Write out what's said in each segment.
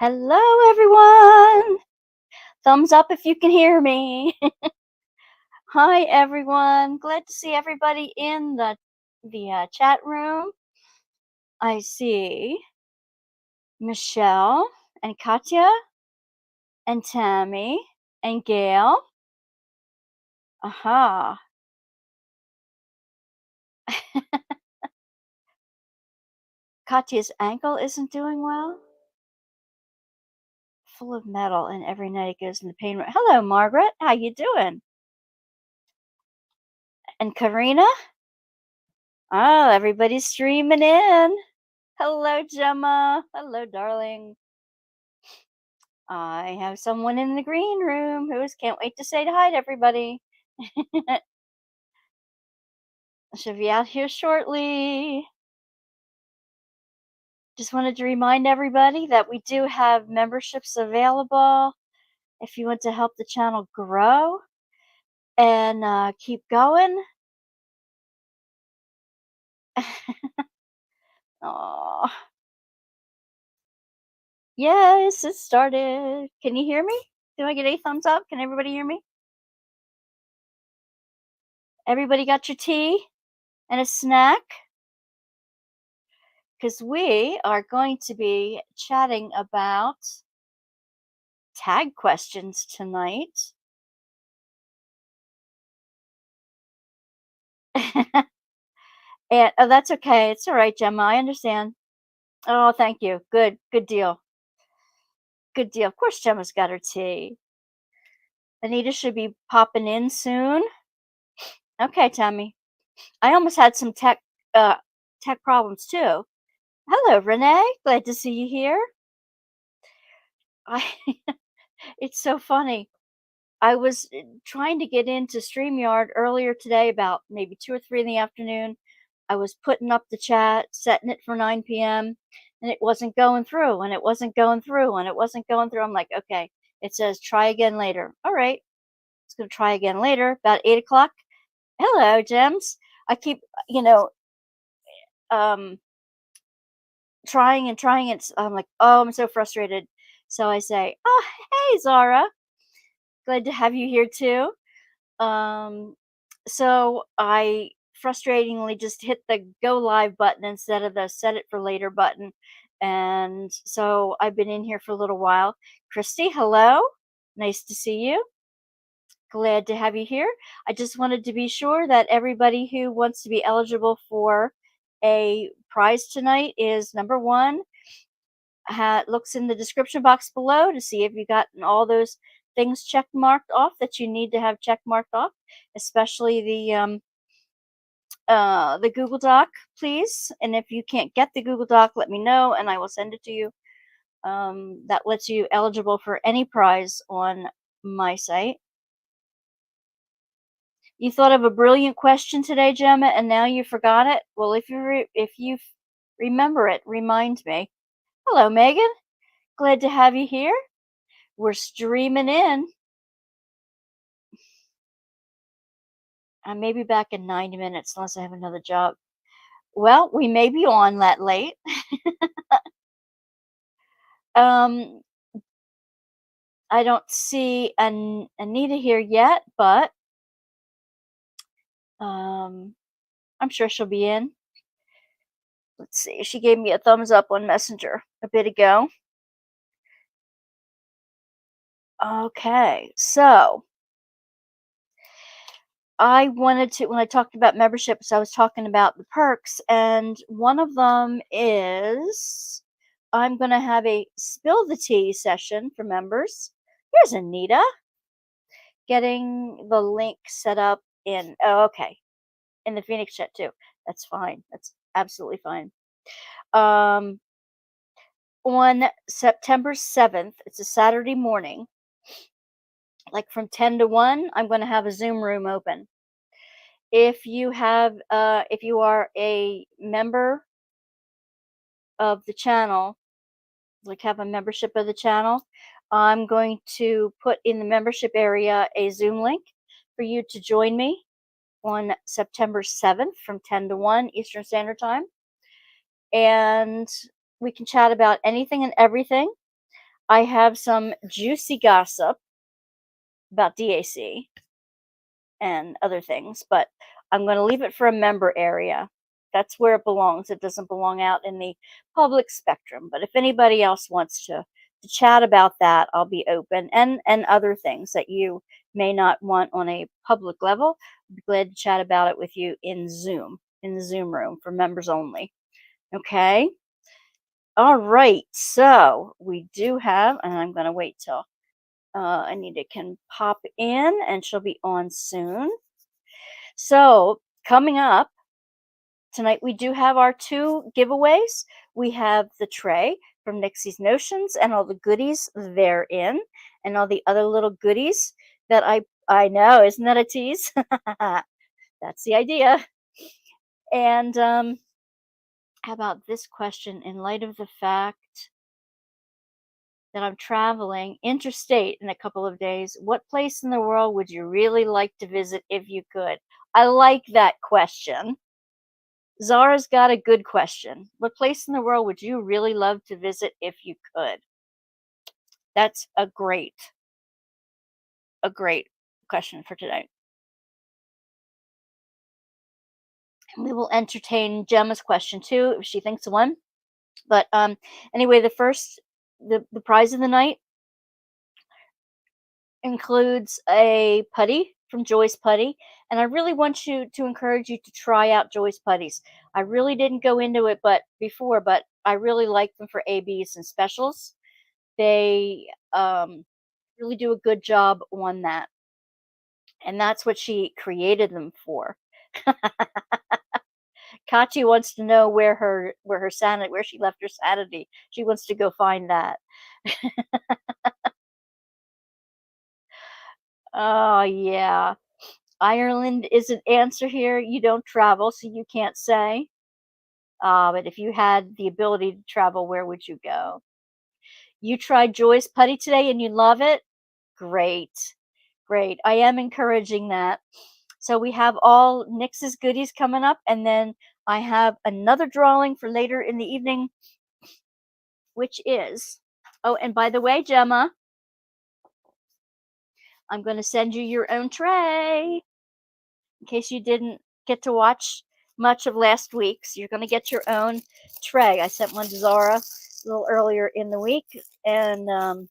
Hello, everyone. Thumbs up if you can hear me. Hi, everyone. Glad to see everybody in the chat room. I see Michelle and Katya and Tammy and Gail. Aha. Katya's ankle isn't doing well. Full of metal, and every night it goes in the pain room. Hello, Margaret. How you doing? And Karina. Oh, everybody's streaming in. Hello, Gemma. Hello, darling. I have someone in the green room who can't wait to say hi to everybody. She'll be out here shortly. Just wanted to remind everybody that we do have memberships available if you want to help the channel grow and keep going. Aw. Yes, it started. Can you hear me? Do I get a thumbs up? Can everybody hear me? Everybody got your tea and a snack? Because we are going to be chatting about tag questions tonight. And oh, that's okay. It's all right, Gemma. I understand. Oh, thank you. Good deal. Good deal. Of course, Gemma's got her tea. Anita should be popping in soon. Okay, Tammy. I almost had some tech problems too. Hello, Renee. Glad to see you here. I it's so funny. I was trying to get into StreamYard earlier today, about maybe 2 or 3 in the afternoon. I was putting up the chat, setting it for 9 p.m., and it wasn't going through, and it wasn't going through, and it wasn't going through. I'm like, okay, it says try again later. All right, it's going to try again later, about 8 o'clock. Hello, Gems. I keep, you know, um, trying and trying. I'm like, oh, I'm so frustrated. So I say, oh, hey, Zara. Glad to have you here too. Um, so I frustratingly just hit the go live button instead of the set it for later button. And so I've been in here for a little while. Christy, hello. Nice to see you. Glad to have you here. I just wanted to be sure that everybody who wants to be eligible for a prize tonight is number one, looks in the description box below to see if you gotten all those things check marked off that you need to have check marked off, especially the Google Doc, please. And if you can't get the Google Doc, let me know and I will send it to you. That lets you eligible for any prize on my site. You thought of a brilliant question today, Gemma, and now you forgot it. Well, if you remember it, remind me. Hello, Megan. Glad to have you here. We're streaming in. I may be back in 90 minutes unless I have another job. Well, we may be on that late. um, I don't see Anita here yet, but I'm sure she'll be in. Let's see. She gave me a thumbs up on Messenger a bit ago. Okay, so I wanted to, when I talked about memberships, I was talking about the perks, and one of them is I'm going to have a spill the tea session for members. Here's Anita getting the link set up in, oh, okay, in the Phoenix chat too. That's fine. That's absolutely fine. On September 7th, it's a Saturday morning, like from 10 to 1, I'm going to have a Zoom room open. If you are a member of the channel, like have a membership of the channel, I'm going to put in the membership area a Zoom link for you to join me on September 7th from 10 to 1 Eastern Standard Time. And we can chat about anything and everything. I have some juicy gossip about DAC and other things, but I'm going to leave it for a member area. That's where it belongs. It doesn't belong out in the public spectrum. But if anybody else wants to chat about that, I'll be open, and other things that you may not want on a public level. I'd be glad to chat about it with you in the Zoom room for members only. Okay. All right. So we do have, and I'm going to wait till Anita can pop in, and she'll be on soon. So, coming up tonight, we do have our two giveaways. We have the tray from Nixie's Notions and all the goodies therein, and all the other little goodies that I know, isn't that a tease? That's the idea. And how about this question? In light of the fact that I'm traveling interstate in a couple of days, what place in the world would you really like to visit if you could? I like that question. Zara's got a good question. What place in the world would you really love to visit if you could? That's a great question for today. And we will entertain Gemma's question too if she thinks of one. But anyway, the prize of the night includes a putty from Joy's Putty, and I really want you to encourage you to try out Joy's putties. I really didn't go into it but I really like them for ABs and specials. They really do a good job on that, and that's what she created them for. Kachi wants to know where she left her sanity. She wants to go find that. Oh yeah. Ireland is an answer here. You don't travel, so you can't say. But if you had the ability to travel, where would you go? You tried Joy's Putty today and you love it? Great. Great. I am encouraging that. So we have all Nix's goodies coming up, and then I have another drawing for later in the evening, which is, oh, and by the way, Gemma, I'm going to send you your own tray in case you didn't get to watch much of last week's. You're going to get your own tray. I sent one to Zara a little earlier in the week, and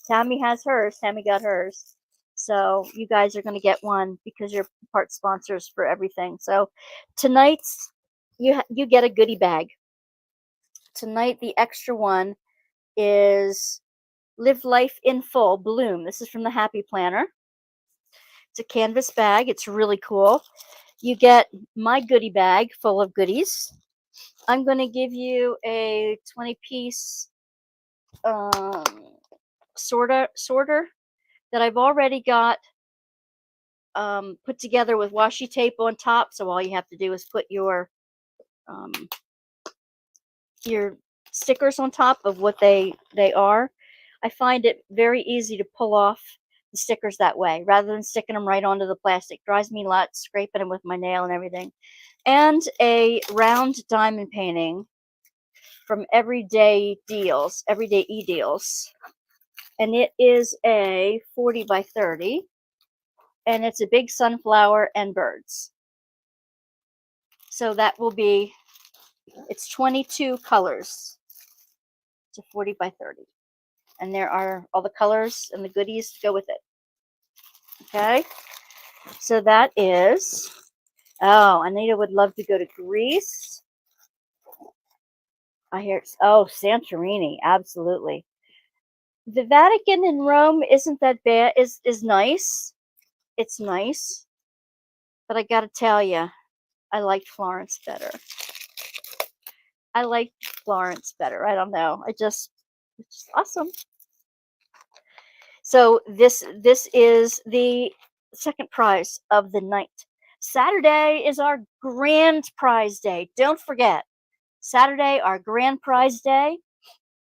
Tammy has hers. Tammy got hers. So you guys are going to get one because you're part sponsors for everything. So tonight's you get a goodie bag. Tonight the extra one is Live Life in Full Bloom. This is from the Happy Planner. It's a canvas bag. It's really cool. You get my goodie bag full of goodies. I'm going to give you a 20-piece sorter that I've already got put together with washi tape on top. So all you have to do is put um, your stickers on top of what they are. I find it very easy to pull off the stickers that way rather than sticking them right onto the plastic. Drives me nuts, scraping them with my nail and everything. And a round diamond painting from Everyday E-Deals. And it is a 40 by 30. And it's a big sunflower and birds. So that will be, it's 22 colors. It's a 40 by 30. And there are all the colors and the goodies to go with it. Okay? So that is, oh, Anita would love to go to Greece. I hear, oh, Santorini, absolutely. The Vatican in Rome isn't that bad, is nice. It's nice. But I gotta tell you, I liked Florence better. I liked Florence better. I don't know. It's just awesome. So this is the second prize of the night. Saturday is our grand prize day. Don't forget, Saturday, our grand prize day,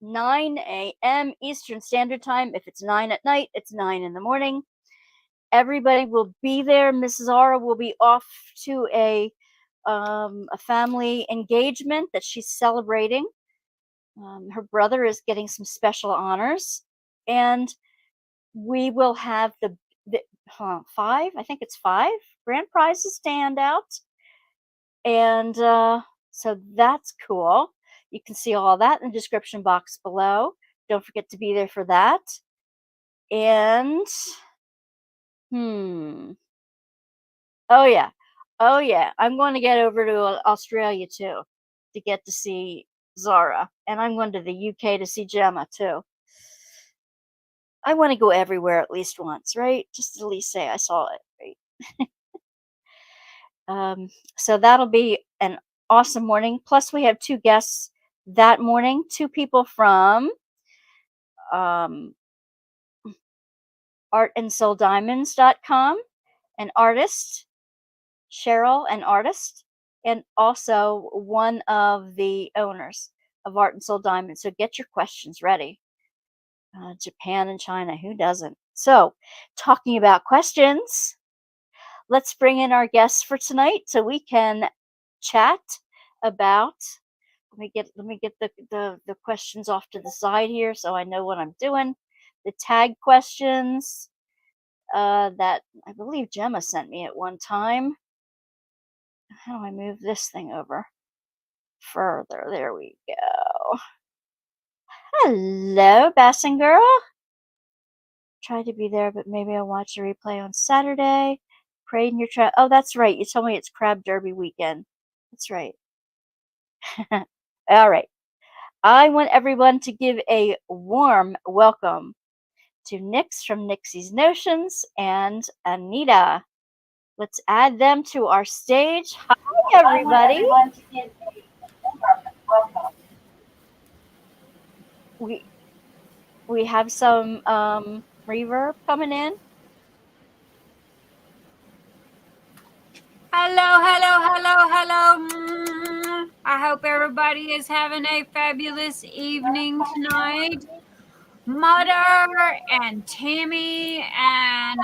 9 a.m. Eastern Standard Time. If it's 9 at night, it's 9 in the morning. Everybody will be there. Mrs. Zara will be off to a family engagement that she's celebrating. Her brother is getting some special honors, and we will have the 5, I think it's 5 grand prizes stand out, and so that's cool. You can see all that in the description box below. Don't forget to be there for that. And oh yeah, oh yeah, I'm going to get over to Australia too to get to see Zara, and I'm going to the UK to see Gemma too. I want to go everywhere at least once, right? Just to at least say I saw it, right? So that'll be an awesome morning. Plus, we have 2 guests that morning, 2 people from um, artandsouldiamonds.com, an artist, Cheryl, an artist, and also one of the owners of Art and Soul Diamonds. So get your questions ready. Japan and China, who doesn't? So, talking about questions, let's bring in our guests for tonight so we can chat about. Let me get the questions off to the side here so I know what I'm doing. The tag questions that I believe Gemma sent me at one time. How do I move this thing over further? There we go. Hello, Bassin Girl. Tried to be there, but maybe I'll watch the replay on Saturday. Prayed in your trap. Oh, that's right. You told me it's Crab Derby weekend. That's right. All right. I want everyone to give a warm welcome to Nix from Nixie's Notions and Anita. Let's add them to our stage. Hi, everybody. We have some reverb coming in. Hello. I hope everybody is having a fabulous evening tonight. Mother and Tammy and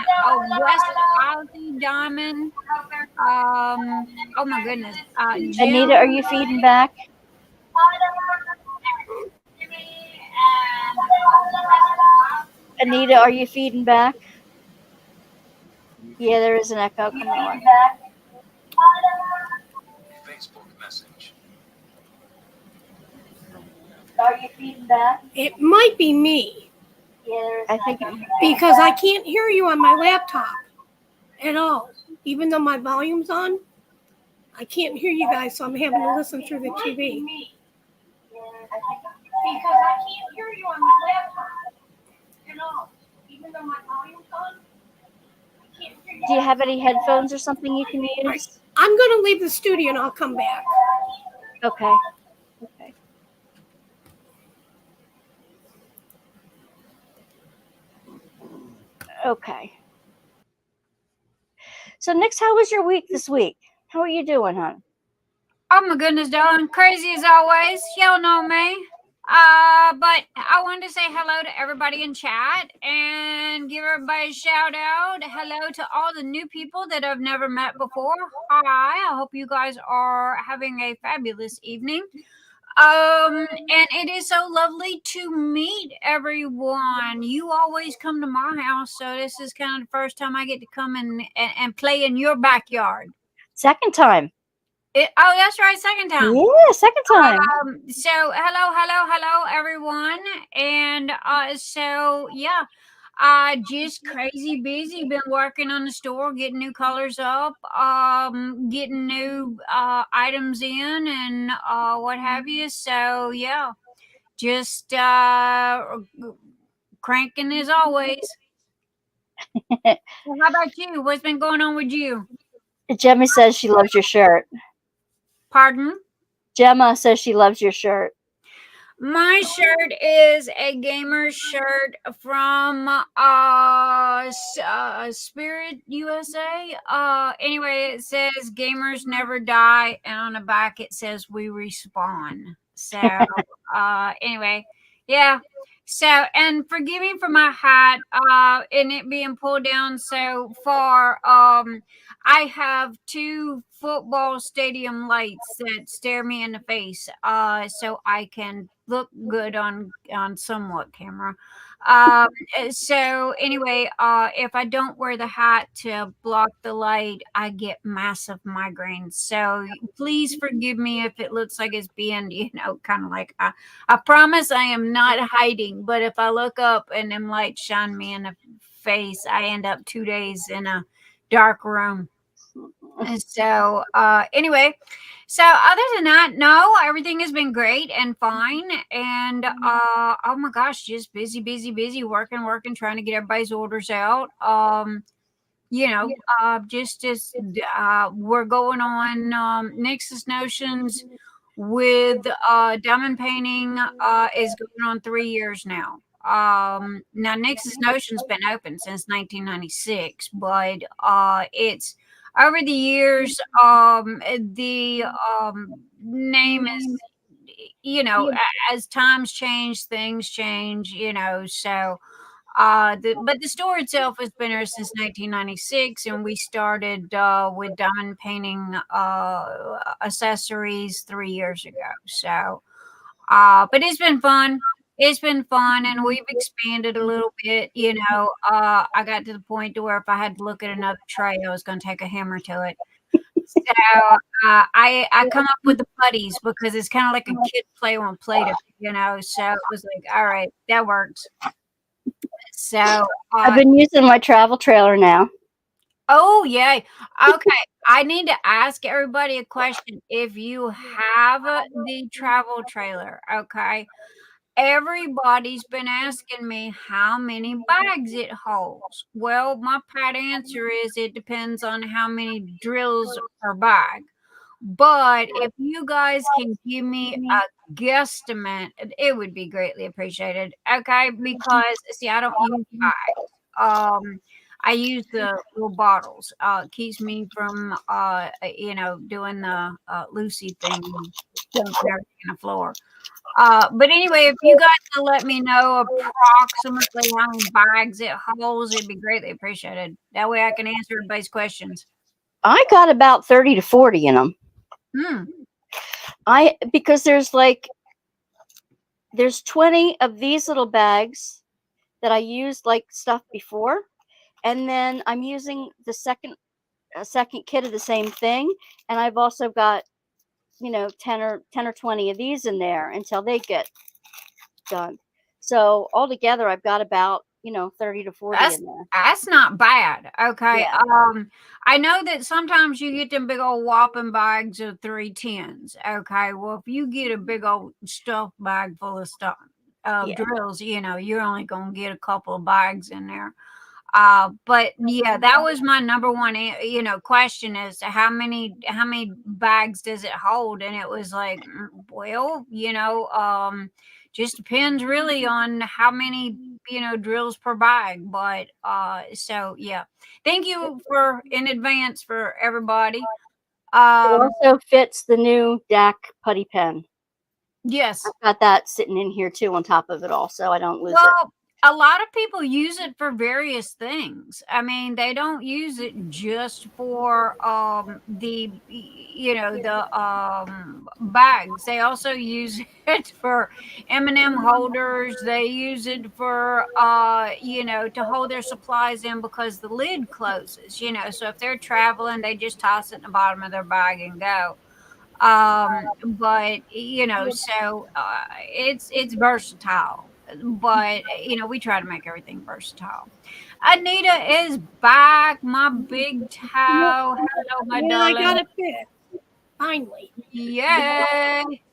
West Ozzy Diamond. Oh my goodness. Jim. Anita, are you feeding back? Anita, are you feeding back? Yeah, there is an echo coming on. Facebook message. Are you feeding back? It might be me. Yeah, I think because I can't hear you on my laptop at all. Even though my volume's on, I can't hear you guys, so I'm having to listen through the TV. Because I can't hear you on my laptop at all. Even though my volume's on, I can't hear you. Do you have any headphones or something you can use? I'm going to leave the studio and I'll come back. Okay. Okay. Okay. So, Nix, how was your week this week? How are you doing, hon? Oh my goodness, darling. Crazy as always. Y'all know me. But I wanted to say hello to everybody in chat and give everybody a shout out. Hello to all the new people that I've never met before. Hi, I hope you guys are having a fabulous evening. And it is so lovely to meet everyone. You always come to my house, so this is kind of the first time I get to come and play in your backyard. Second time. Oh, that's right, second time. Yeah, second time. So hello, everyone, and so yeah, just crazy busy. Been working on the store, getting new colors up, getting new items in, and what have you. So yeah, just cranking as always. Well, how about you? What's been going on with you? Gemma says she loves your shirt. Pardon? Gemma says she loves your shirt. My shirt is a gamer shirt from Spirit USA. Anyway, it says "Gamers Never Die," and on the back it says "We Respawn." So, anyway, yeah. So, and forgive me for my hat, and it being pulled down so far. I have 2 football stadium lights that stare me in the face, so I can look good on somewhat camera. Um, so anyway, if I don't wear the hat to block the light, I get massive migraines. So please forgive me if it looks like it's being, kind of like I promise I am not hiding. But if I look up and them lights shine me in the face, I end up 2 days in a dark room. And so anyway, so other than that, no, everything has been great and fine. And oh my gosh, just busy, busy, busy, working, trying to get everybody's orders out. We're going on Nexus Notions with diamond painting is going on 3 years now. Now Nexus Notion's been open since 1996, but it's over the years the name is, as times change, things change, so but the store itself has been here since 1996, and we started with diamond painting accessories 3 years ago. So, but it's been fun. It's been fun, and we've expanded a little bit. I got to the point to where if I had to look at another tray, I was going to take a hammer to it. So I come up with the putties because it's kind of like a kid play on Play-Doh, So it was like, all right, that works. So I've been using my travel trailer now. oh yay. Okay. I need to ask everybody a question. If you have the travel trailer, okay. Everybody's been asking me how many bags it holds. Well, my pat answer is it depends on how many drills per bag. But if you guys can give me a guesstimate, it would be greatly appreciated. Okay, because see, I don't use bags. I use the little bottles. It keeps me from doing the Lucy thing, dumping everything on the floor. But anyway, if you guys can let me know approximately how many bags it holds, it'd be greatly appreciated. That way I can answer everybody's questions. I got about 30 to 40 in them. Because there's 20 of these little bags that I used like stuff before, and then I'm using the second kit of the same thing, and I've also got 10 or 20 of these in there until they get done. So altogether I've got about 30 to 40 in there. That's not bad. Okay. Yeah. I know that sometimes you get them big old whopping bags of 310s. Okay. Well, if you get a big old stuffed bag full of stuff drills, you're only gonna get a couple of bags in there. But yeah, that was my number one question is how many bags does it hold? And it was like, well, just depends really on how many drills per bag. But so yeah, thank you for in advance for everybody. It also fits the new DAC putty pen. Yes, I've got that sitting in here too on top of it all, so I don't lose it. A lot of people use it for various things. I mean, they don't use it just for the bags. They also use it for M&M holders. They use it for to hold their supplies in because the lid closes. So if they're traveling, they just toss it in the bottom of their bag and go. But so it's versatile, but we try to make everything versatile. Anita is back, my big toe. Hello, my darling. I got it fit finally. Yay.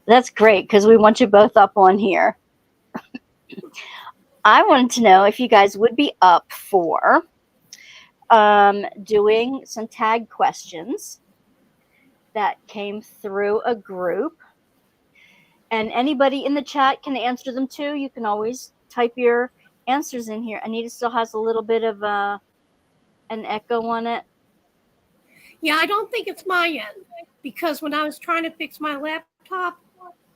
That's great because we want you both up on here. I wanted to know if you guys would be up for doing some tag questions that came through a group, and anybody in the chat can answer them too. You can always type your answers in here. Anita still has a little bit of an echo on it. Yeah, I don't think it's my end, because when I was trying to fix my laptop,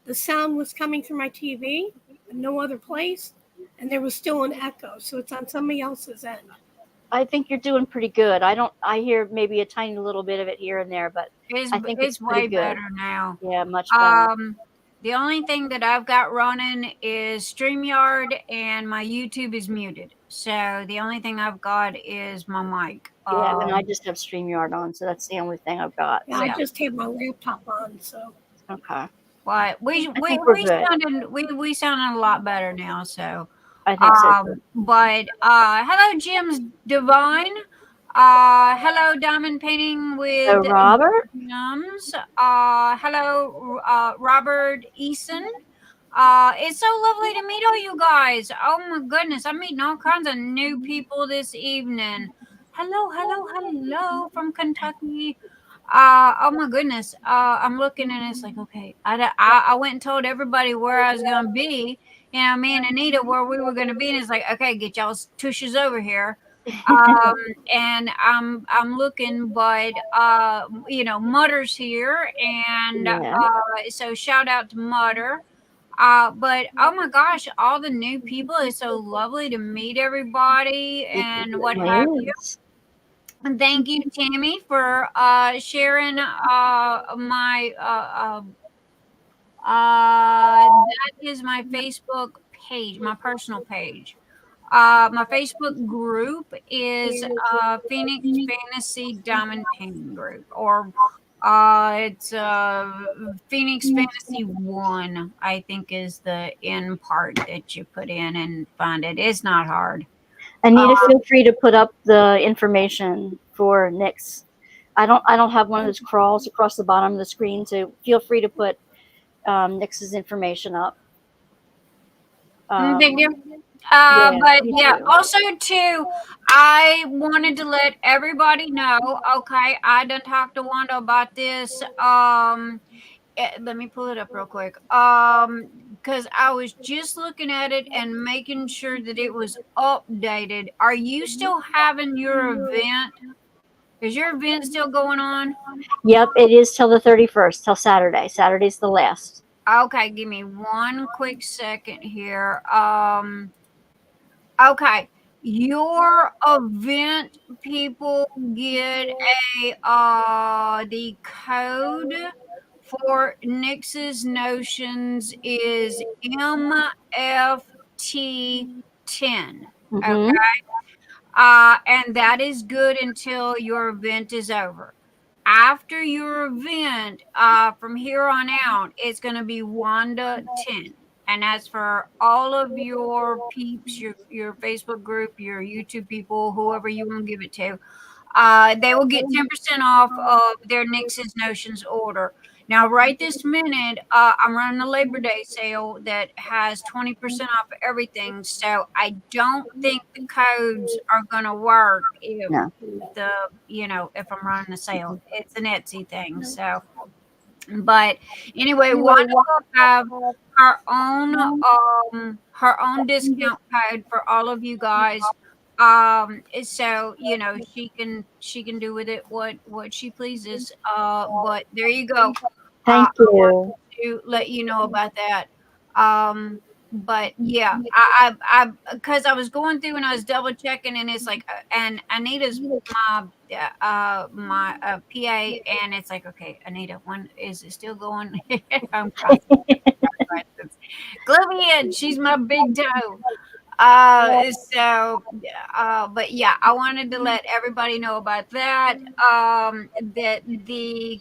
the sound was coming through my TV and no other place, and there was still an echo, so it's on somebody else's end. I think you're doing pretty good. I hear maybe a tiny little bit of it here and there, but I think it's way good. better now. Yeah, much better. The only thing that I've got running is StreamYard, and my YouTube is muted. So the only thing I've got is my mic. Yeah, and I just have StreamYard on, so that's the only thing I've got. Yeah, I Yeah. just have my laptop on, so. Okay. But we I think we're good. we sounded a lot better now. So, I think so too. but hello, Jim's Divine. Hello, Diamond Painting with So Robert, Gems. Hello, Robert Eason. It's so lovely to meet all you guys. Oh my goodness, I'm meeting all kinds of new people this evening. Hello, hello, hello from Kentucky. Oh my goodness. I'm looking and it's like, okay, I went and told everybody where I was gonna be. You know, me and Anita where we were gonna be, and it's like, okay, get y'all's tushes over here. Um, and I'm looking, but you know, Mutter's here, and yeah, so shout out to Mutter. But oh my gosh, all the new people, it's so lovely to meet everybody it and what have certainly you. is. And thank you, Tammy, for sharing my that is my Facebook page, my personal page. My Facebook group is Phoenix Fantasy Diamond Painting Group, or it's Phoenix Fantasy One, I think is the end part that you put in and find it. It's not hard. Anita, feel free to put up the information for Nick's. I don't have one of those crawls across the bottom of the screen, so feel free to put Nick's information up. Thank you. Yeah, But thank yeah, you. also too, I wanted to let everybody know. Okay, I done talked to Wanda about this. Let me pull it up real quick. Because I was just looking at it and making sure that it was updated. Are you still having your event? Is your event still going on? Yep, it is till the 31st, till Saturday. Saturday's the last. Okay, give me one quick second here. Okay. Your event people get the code for Nix's Notions is MFT10. Okay. Mm-hmm. And that is good until your event is over. After your event, from here on out, it's going to be Wanda 10. And as for all of your peeps, your Facebook group, your YouTube people, whoever you want to give it to, they will get 10% off of their Nix's Notions order. Now, right this minute, I'm running a Labor Day sale that has 20% off everything. So I don't think the codes are going to work if No. if I'm running a sale. It's an Etsy thing. So, but anyway, Wanda will have her own discount code for all of you guys. So she can do with it what she pleases. But there you go. Thank I you. wanted to let you know about that. But yeah, I because I was going through and I was double checking, and it's like, and Anita's my PA, and it's like, okay, Anita, when is it still going? I'm constantly questions. Glivia, she's my big toe. But yeah, I wanted to let everybody know about that. That the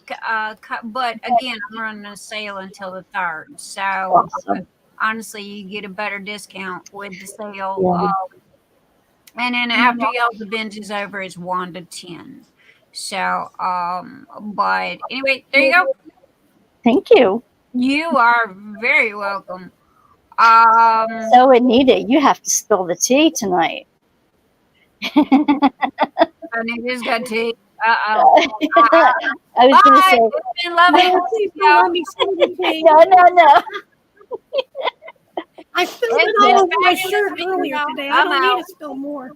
but again, I'm running a sale until the 3rd. So Awesome. honestly, you get a better discount with the sale. Yeah. And then after y'all's event is over, it's Wanda 10. So, but anyway, there you go. Thank you. You are very welcome. So, Anita, you have to spill the tea tonight. Anita's got tea. Uh-oh. I was going to Bye. say, It's been lovely. No, please don't let me spill the tea. no. I spilled It's it all over my fabulous shirt meeting earlier y'all. today. I I'm don't need out. to spill more.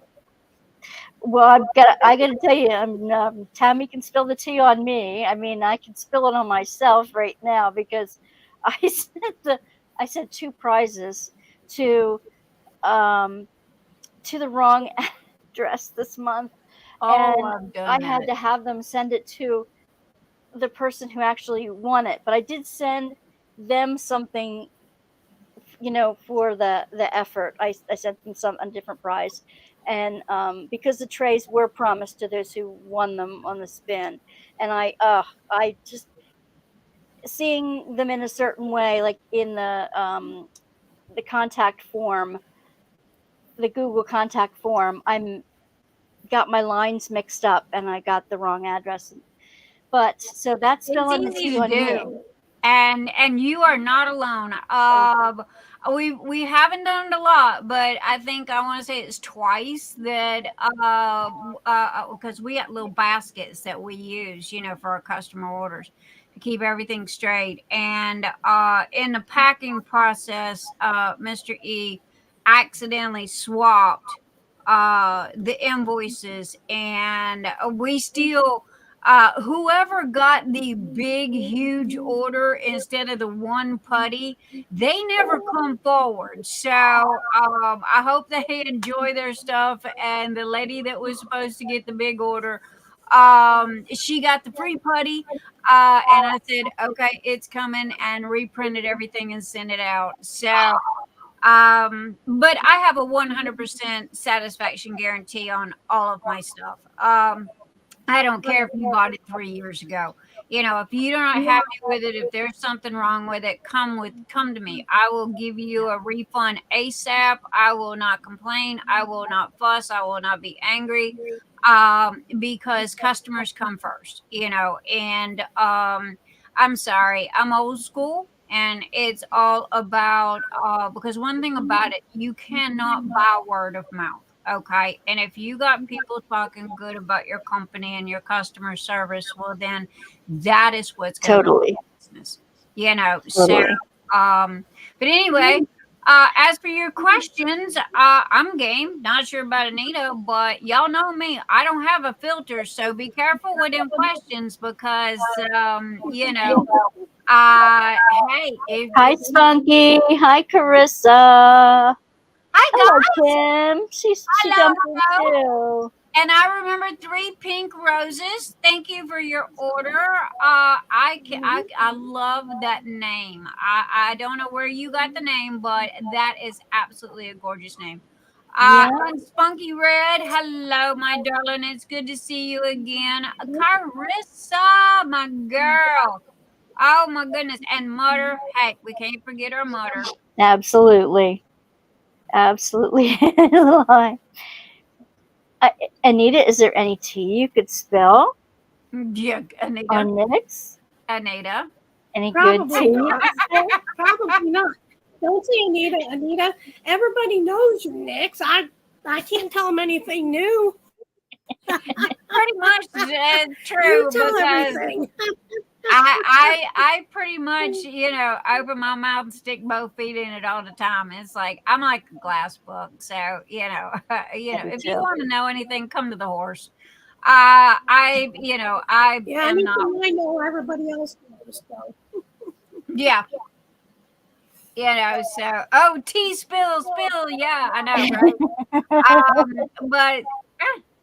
Well, I got to tell you, Tammy can spill the tea on me. I mean, I can spill it on myself right now because I sent 2 prizes to the wrong address this month, Oh, and I've done I had that. to have them send it to the person who actually won it. But I did send them something, for the effort. I sent them some a different prize, and because the trays were promised to those who won them on the spin, and I just seeing them in a certain way, like in the contact form, the Google contact form. I'm got my lines mixed up and I got the wrong address. But so that's It's spelling the easy T to on me. do. And you are not alone. We haven't done it a lot, but I think I want to say it's twice that because we got little baskets that we use, for our customer orders to keep everything straight. And in the packing process, Mr. E accidentally swapped the invoices, and we still whoever got the big, huge order instead of the one putty, they never come forward. So I hope they enjoy their stuff. And the lady that was supposed to get the big order, she got the free putty. And I said, okay, it's coming, and reprinted everything and sent it out. So, but I have a 100% satisfaction guarantee on all of my stuff. I don't care if you bought it 3 years ago. If you're not happy with it, if there's something wrong with it, come to me. I will give you a refund ASAP. I will not complain. I will not fuss. I will not be angry. Because customers come first, and I'm sorry, I'm old school, and it's all about because one thing about it, you cannot buy word of mouth. Okay. And if you got people talking good about your company and your customer service, well, then that is what's going to Totally. be business, So, Totally. but anyway, as for your questions, I'm game. Not sure about Anita, but y'all know me. I don't have a filter, so be careful with them questions because, hey, Hi, Spunky. Hi, Carissa. hi Hello, guys, Kim. She hello, jumped in hello. too. And I remember 3 pink roses. Thank you for your order. I love that name. I don't know where you got the name, but that is absolutely a gorgeous name. Yeah. Spunky Red, hello, my darling. It's good to see you again. Carissa, my girl. Oh my goodness. And Mutter. Hey, we can't forget our Mutter. Absolutely. Absolutely. Anita, is there any T you could spell Yeah, Anita. on Nix? Anita. Any good Probably T you not. could spell? Probably not. Don't say Anita. Anita, everybody knows you, Nix. I can't tell them anything new. Pretty much You true tell because everything. I pretty much open my mouth and stick both feet in it all the time. It's like I'm like a glass book, so Me if you too. want to know anything, come to the horse. I Yeah, am anything not. I know, everybody else knows. So. Yeah, so tea spill. Yeah, I know, right? But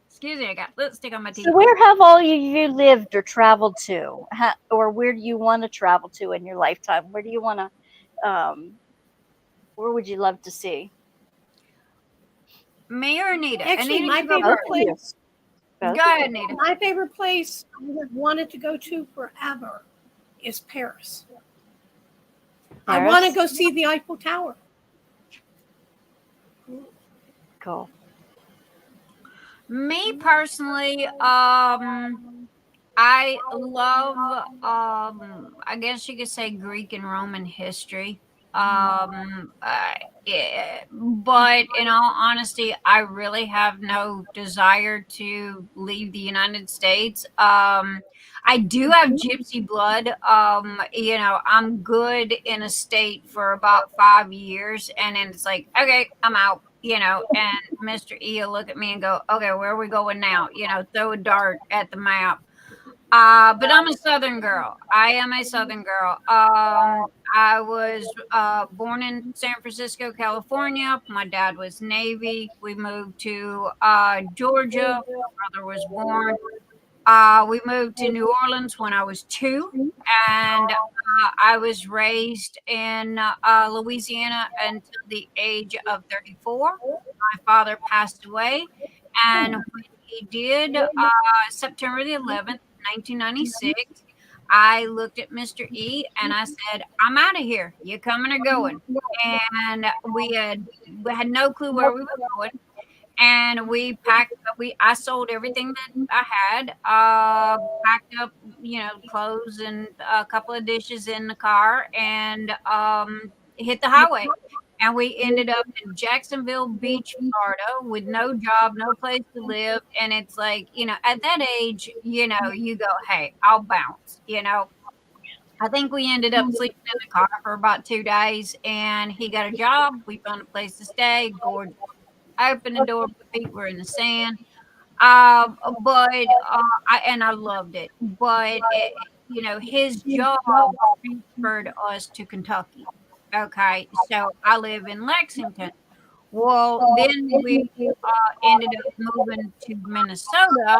excuse me, I got lipstick on my So teeth. where have all you lived or traveled to? Or where do you want to travel to in your lifetime? Where do you want to, where would you love to see? Me or Anita? Actually, Anita, my you go Both favorite first. of you. place, Both Go of ahead, you. Anita. my favorite place I have wanted to go to forever is Paris. I want to Paris? go see the Eiffel Tower. Cool. Me personally, I love, I guess you could say Greek and Roman history. Yeah, but in all honesty, I really have no desire to leave the United States. I do have gypsy blood. I'm good in a state for about 5 years, and then it's like, okay, I'm out. And Mr. E will look at me and go, okay, where are we going now? Throw a dart at the map. But I'm a Southern girl. I am a Southern girl. I was born in San Francisco, California. My dad was Navy. We moved to Georgia. My brother was born. We moved to New Orleans when I was 2, and I was raised in Louisiana until the age of 34. My father passed away, and when he did, September the 11th, 1996, I looked at Mr. E and I said, "I'm out of here. You coming or going?" And we had no clue where we were going, and we packed up. I sold everything that I had, packed up, clothes and a couple of dishes in the car, and hit the highway. And we ended up in Jacksonville Beach, Florida, with no job, no place to live. And it's like, at that age, you go, "Hey, I'll bounce." I think we ended up sleeping in the car for about 2 days, and he got a job. We found a place to stay. Gorgeous. I opened the door, my feet were in the sand. But I loved it. But his job transferred us to Kentucky. Okay, so I live in Lexington. Well, then we ended up moving to Minnesota,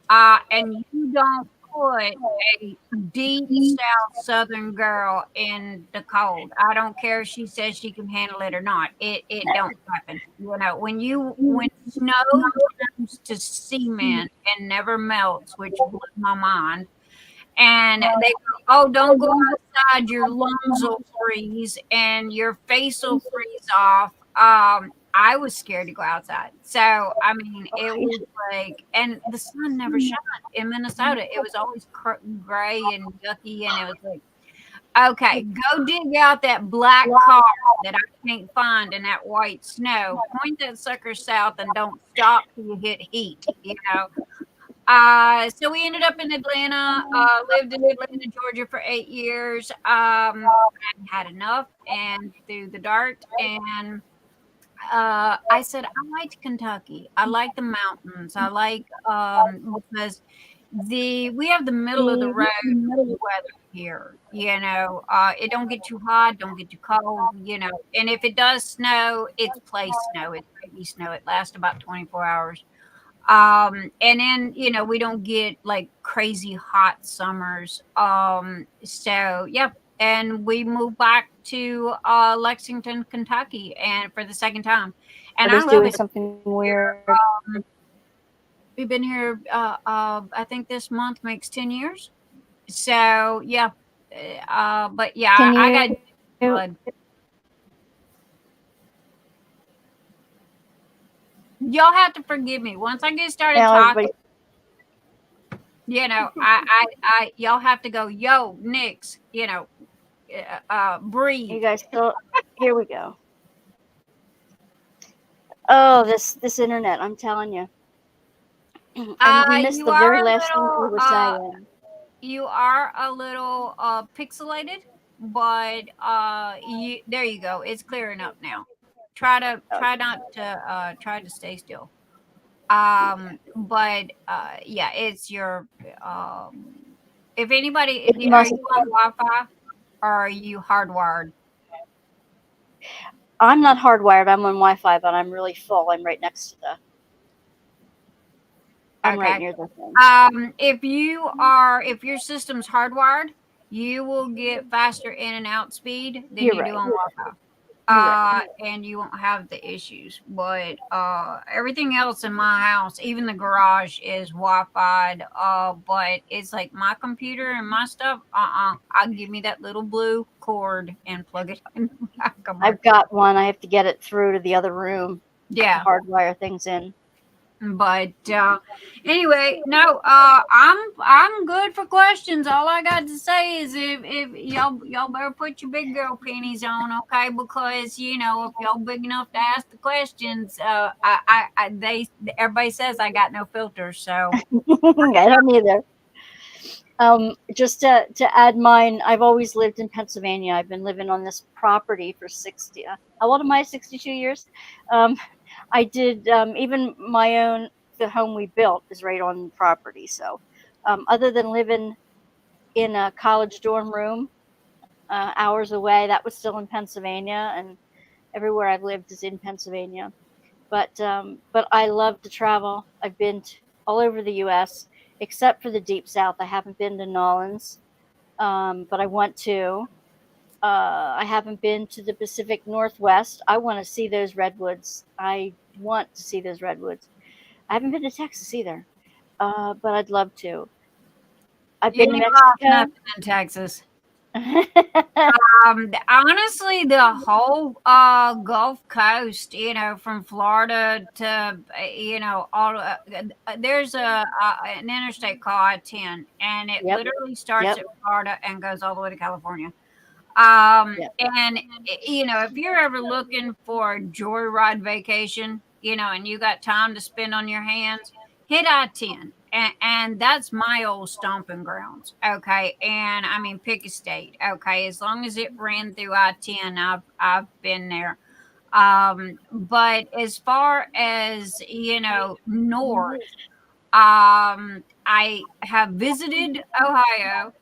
and you don't put a deep South Southern girl in the cold. I don't care if she says she can handle it or not. It don't happen. When snow turns to cement and never melts, which blew my mind. And they go, "Oh, don't go outside. Your lungs will freeze and your face will freeze off." I was scared to go outside. So, I mean, it was like, and the sun never shone in Minnesota. It was always gray and yucky. And it was like, "Okay, go dig out that black car that I can't find in that white snow. Point that sucker south and don't stop till you hit heat." So we ended up in Atlanta, lived in Atlanta, Georgia for 8 years. I had enough and threw the dart. And I said, "I liked Kentucky. I like the mountains. I like, because we have the middle of the road weather here. It don't get too hot, don't get too cold. And if it does snow, it's place snow. It's baby snow. It lasts about 24 hours. And then we don't get like crazy hot summers. So yeah, and we moved back to Lexington, Kentucky, and for the second time, I and I was love doing it something here. weird. We've been here, I think this month makes 10 years. So yeah, but yeah, Can I got you? blood. Y'all have to forgive me once I get started Now talking. everybody, Y'all have to go, "Yo, Nix," breathe. you guys still? Here we go. Oh, this internet! I'm telling you. And we missed You the are very a last thing we little, were saying. pixelated, but there you go. It's clearing up now. Try not to try to stay still. But yeah, it's your if anybody, It are must. you on Wi-Fi or are you hardwired? I'm not hardwired. I'm on Wi-Fi, but I'm really full. I'm right next to the. I'm right Okay. near the thing. If your system's hardwired, you will get faster in and out speed than You're you do right. on Wi-Fi. You're right. And you won't have the issues. But everything else in my house, even the garage, is Wi-Fi. But it's like my computer and my stuff. I'll give me that little blue cord and plug it in. I've got one. I have to get it through to the other room Yeah. to hardwire things in. But anyway, no, I'm good for questions. All I got to say is if y'all better put your big girl panties on, okay? Because if y'all big enough to ask the questions, everybody says I got no filter, so I don't either. Just to add mine, I've always lived in Pennsylvania. I've been living on this property for 60. How old am I? 62 years. I did even my own. The home we built is right on the property. So, other than living in a college dorm room hours away, that was still in Pennsylvania, and everywhere I've lived is in Pennsylvania. But I love to travel. I've been all over the U.S. except for the deep south. I haven't been to Nolans, but I want to. I haven't been to the Pacific Northwest. I want to see those redwoods. I want to see those redwoods. I haven't been to Texas either, but I'd love to. I've You been to ain't lost Mexico. nothing in Texas. Honestly, the whole Gulf Coast, from Florida to all there's an interstate called I-10, and it Yep. literally starts Yep. at Florida and goes all the way to California. Yep. And if you're ever looking for a joyride vacation, and you got time to spend on your hands, hit I-10. And that's my old stomping grounds. Okay. And I mean, pick a state. Okay. As long as it ran through I-10, I've been there. But as far as, north, I have visited Ohio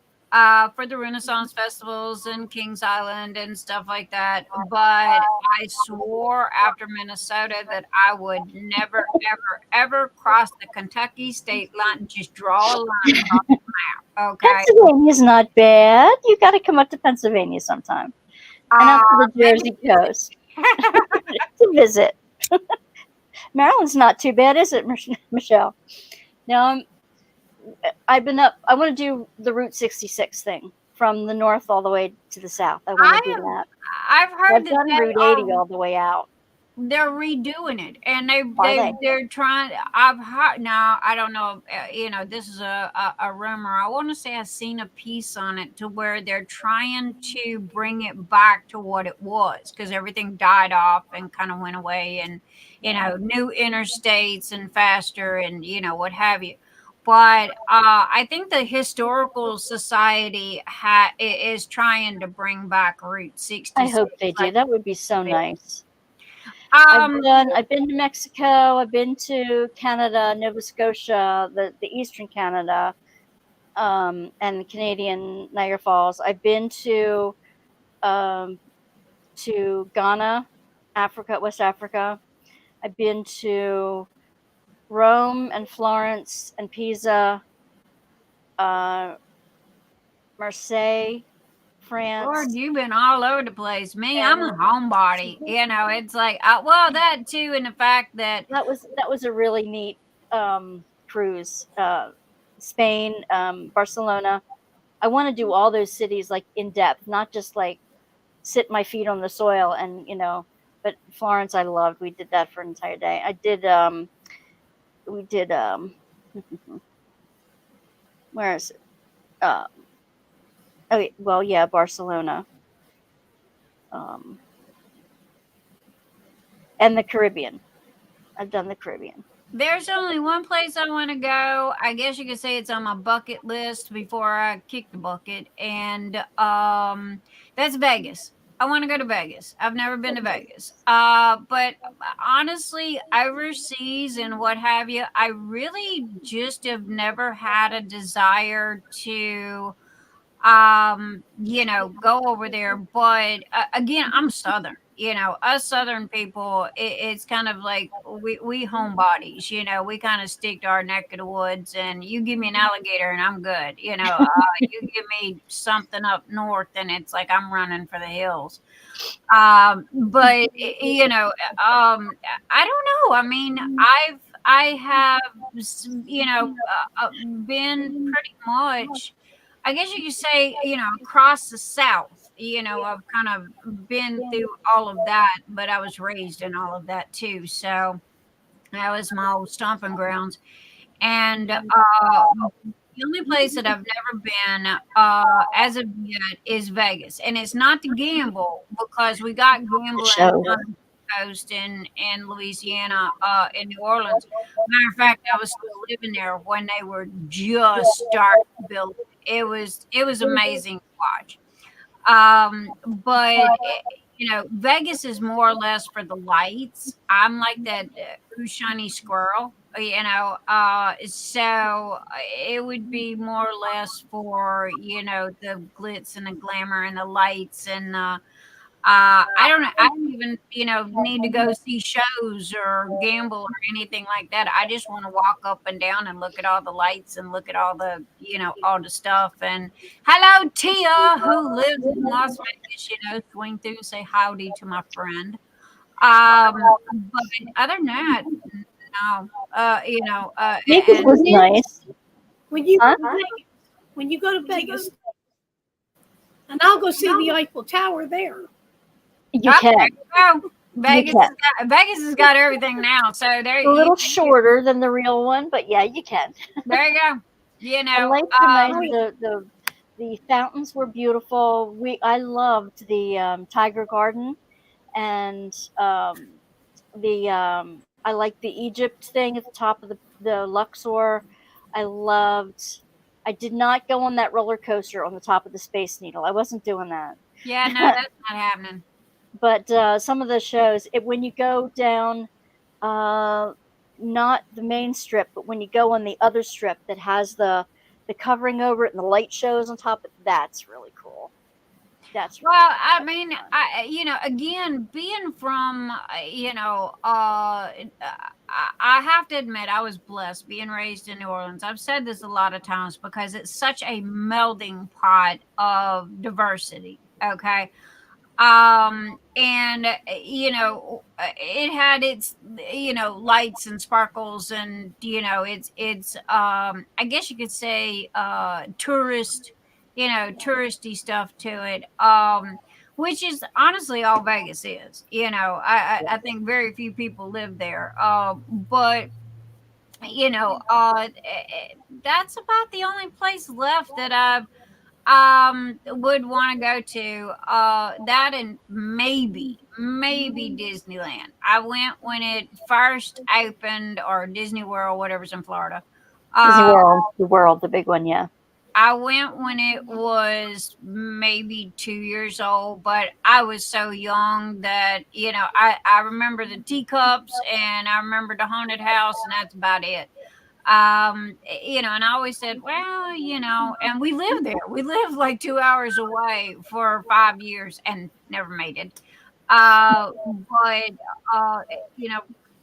for the Renaissance festivals and Kings Island and stuff like that. But I swore after Minnesota that I would never, ever, ever cross the Kentucky state line and just draw a line across the map. Okay. Pennsylvania's not bad. You got to come up to Pennsylvania sometime, and up to the Jersey coast to visit. Maryland's not too bad, is it, Michelle? No, I've been up. I want to do the Route 66 thing from the north all the way to the south. I want to do that. I've heard I've done Route 80 all the way out. They're redoing it, and Are they? they're trying. I've heard now. I don't know. This is a rumor. I want to say I've seen a piece on it to where they're trying to bring it back to what it was, because everything died off and kind of went away, and new interstates and faster, and what have you. But I think the historical society is trying to bring back Route 66. I hope they do. That would be so nice. Um, I've been to Mexico. I've been to Canada, Nova Scotia, the eastern Canada, and the Canadian Niagara Falls. I've been to Ghana, Africa, West Africa. I've been to Rome and Florence and Pisa, Marseille, France. Lord, you've been all over the place. Me, I'm a homebody. It's like, that too, and the fact that that was a really neat cruise. Spain, Barcelona. I want to do all those cities like in depth, not just like sit my feet on the soil and But Florence, I loved. We did that for an entire day. We did where is it? Barcelona. And the Caribbean. I've done the Caribbean. There's only one place I want to go. I guess you could say it's on my bucket list before I kick the bucket, and that's Vegas. I want to go to Vegas. I've never been to Vegas. But honestly, overseas and what have you, I really just have never had a desire to go over there. But again, I'm Southern. Us Southern people, it's kind of like we homebodies. We kind of stick to our neck of the woods, and you give me an alligator and I'm good. You give me something up north and it's like I'm running for the hills. But I don't know. I mean, I have been pretty much, I guess you could say, across the South. I've kind of been through all of that, but I was raised in all of that too. So that was my old stomping grounds. And the only place that I've never been as of yet is Vegas. And it's not to gamble, because we got gambling on the coast in Louisiana, in New Orleans. Matter of fact, I was still living there when they were just starting to build it. It was amazing to watch. But Vegas is more or less for the lights. I'm like that shiny squirrel, so it would be more or less for the glitz and the glamour and the lights and I don't know. I don't even, need to go see shows or gamble or anything like that. I just want to walk up and down and look at all the lights and look at all the, all the stuff. And hello, Tia, who lives in Las Vegas, swing through and say howdy to my friend. But other than that, no, Vegas and was nice. When you Huh? go to Vegas, when you go to Vegas, and I'll go see the Eiffel Tower there. You oh, can. there you go. You can. Vegas has got everything now. So there It's a little shorter than the real one, but yeah, you can. there you go. The lights were nice. The fountains were beautiful. I loved the Tiger Garden, and I liked the Egypt thing at the top of the Luxor. I loved. I did not go on that roller coaster on the top of the Space Needle. I wasn't doing that. yeah, no, that's not happening. But some of the shows, when you go down, not the main strip, but when you go on the other strip that has the covering over it and the light shows on top, that's really cool. That's really Well, cool. I mean, again, being from, I have to admit, I was blessed being raised in New Orleans. I've said this a lot of times because it's such a melding pot of diversity. Okay. And it had its lights and sparkles, and it's I guess you could say touristy stuff to it, which is honestly all Vegas is. I think very few people live there, but that's about the only place left that I've would want to go to. That and maybe Disneyland. I went when it first opened, or Disney World, whatever's in Florida. Disney uh World, the big one, yeah. I went when it was maybe 2 years old, but I was so young that I remember the teacups and I remember the haunted house, and that's about it. And I always said, well, and we lived there. We lived like 2 hours away for 5 years and never made it. But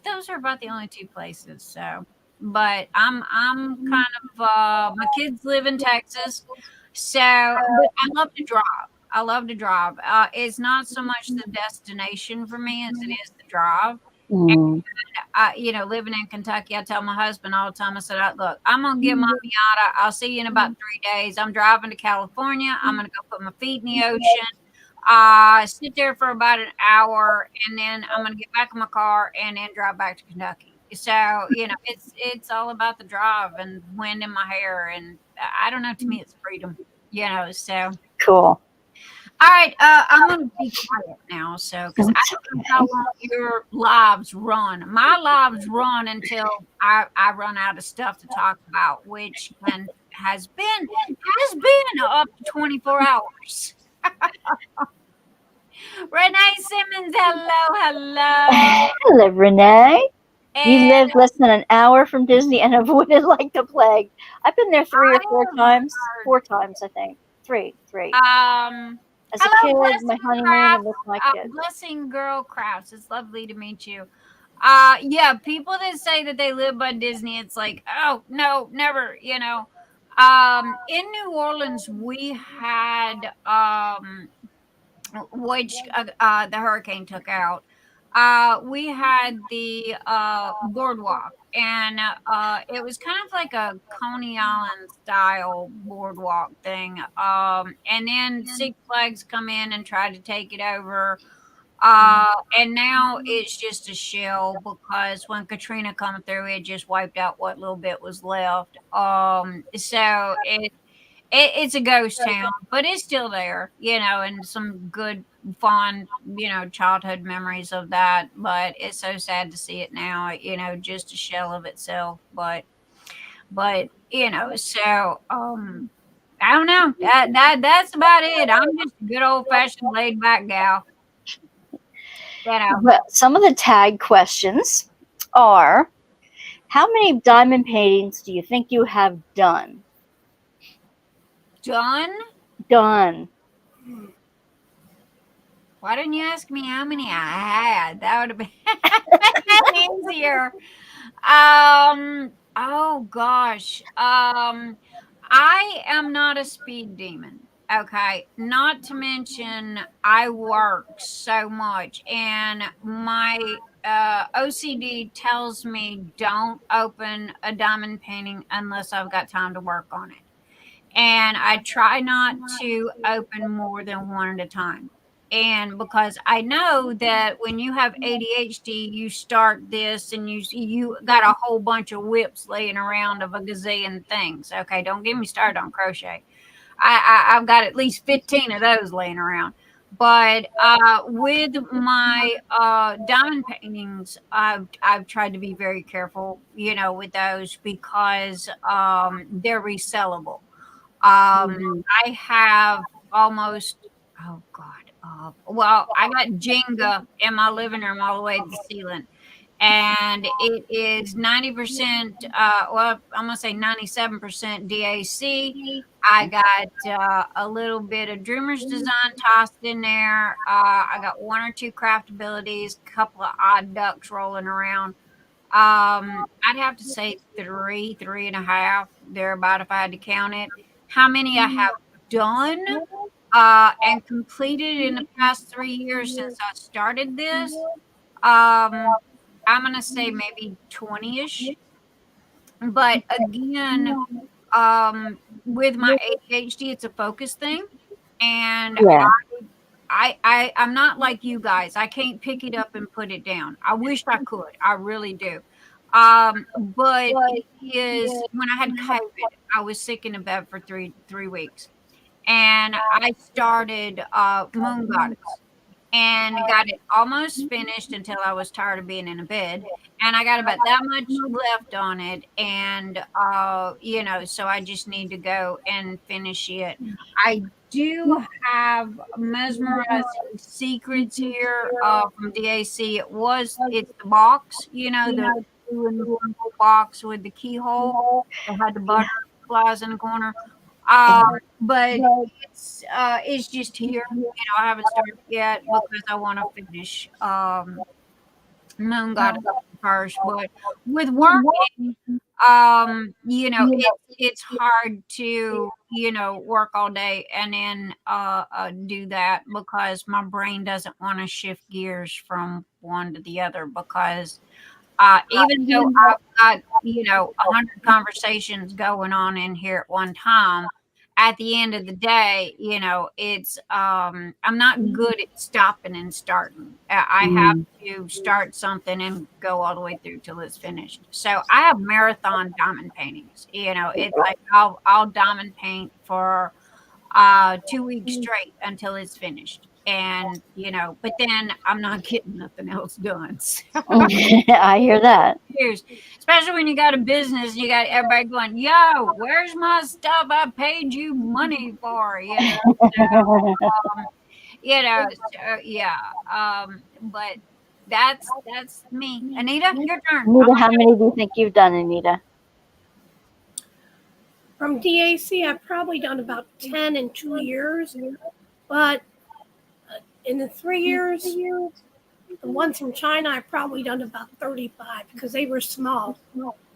those are about the only two places. So, but I'm kind of my kids live in Texas, so but I love to drive. I love to drive. It's not so much the destination for me as it is the drive. Mm. Living in Kentucky, I tell my husband all the time, I said, look, I'm going to get my Miata. I'll see you in about 3 days. I'm driving to California. I'm going to go put my feet in the ocean, sit there for about an hour, and then I'm going to get back in my car and then drive back to Kentucky. So, it's all about the drive and wind in my hair. And I don't know, to me, it's freedom, so. Cool. All right, I'm going to be quiet now, so because I don't know how long your lives run. My lives run until I run out of stuff to talk about, which has been up to 24 hours. Renee Simmons, hello. Hello, Renee. You And live less than an hour from Disney and avoided like the plague. I've been there 3 or 4 times. 4 times, I think. Three. As a kid, Blessing my honeymoon, Crafts. and with my kids. Blessing Girl Crafts. It's lovely to meet you. Yeah, people that say that they live by Disney, it's like, oh no, never. In New Orleans, we had which the hurricane took out. We had the boardwalk, and it was kind of like a Coney Island style boardwalk thing. And then Six Flags come in and tried to take it over. And now it's just a shell because when Katrina come through, it just wiped out what little bit was left. So it's a ghost town, but it's still there, and some good, fond, childhood memories of that. But it's so sad to see it now, just a shell of itself. But so I don't know. That's about it. I'm just a good old fashioned laid back gal. Well, some of the tag questions are: how many diamond paintings do you think you have done? Done? Done. Why didn't you ask me how many I had? That would have been easier. Oh gosh. I am not a speed demon. Okay. Not to mention I work so much and my OCD tells me don't open a diamond painting unless I've got time to work on it. And I try not to open more than one at a time. And because I know that when you have ADHD, you start this and you got a whole bunch of whips laying around of a gazillion things. Okay, don't get me started on crochet. I've got at least 15 of those laying around. But with my diamond paintings, I've tried to be very careful, with those because they're resellable. Mhm. I have almost, oh God, well, I got Jenga in my living room all the way to the ceiling, and it is 90%, well, I'm gonna say 97% DAC. I got a little bit of Dreamer's Design tossed in there. I got one or two craftabilities, a couple of odd ducks rolling around. I'd have to say three and a half, thereabout if I had to count it. How many I have done and completed in the past 3 years since I started this, I'm gonna say maybe 20-ish. But again, with my ADHD, it's a focus thing, and Yeah. I'm not like you guys. I can't pick it up and put it down. I wish I could. I really do. But it is when I had COVID, I was sick in a bed for three weeks, and I started Moon Goddess and got it almost finished until I was tired of being in a bed. And I got about that much left on it. And, so I just need to go and finish it. I do have mesmerizing secrets here from DAC. It's the box, the blue and purple box with the keyhole that had the butterflies in the corner. Yeah. But it's just here. I haven't started yet because I want to finish Moon Goddess first. But with work, it's hard to work all day and then do that because my brain doesn't want to shift gears from one to the other because even though I've got 100 conversations going on in here at one time, at the end of the day, it's I'm not good at stopping and starting. I have Mhm. to start something and go all the way through till it's finished. So I have marathon diamond paintings. It's like I'll diamond paint for 2 weeks straight until it's finished. And but then I'm not getting nothing else done. So I hear that. years, especially when you got a business, you got everybody going, "Yo, where's my stuff? I paid you money for." Um, yeah. But that's me. Anita, your turn. Anita, how many do you think you've done, Anita? From DAC, I've probably done about 10 in 2 years, but in the 3 years, the ones from China, I've probably done about 35 because they were small.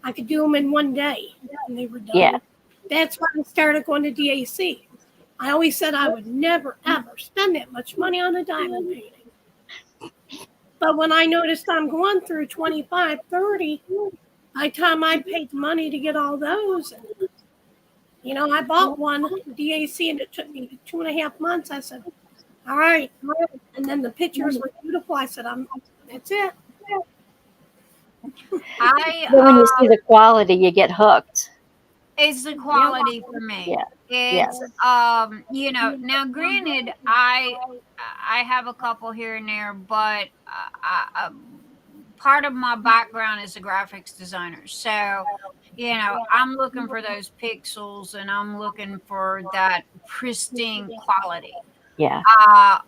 I could do them in one day and they were done. Yeah. That's why I started going to DAC. I always said I would never, ever spend that much money on a diamond painting. But when I noticed I'm going through 25, 30, by the time I paid the money to get all those, I bought one DAC and it took me 2.5 months. I said, all right. And then the pictures were beautiful. I said, that's it. I Then when you see the quality, you get hooked. It's the quality for me. Yeah. It's Yes. now granted I have a couple here and there, but part of my background is a graphics designer. So, I'm looking for those pixels and I'm looking for that pristine quality. Yeah.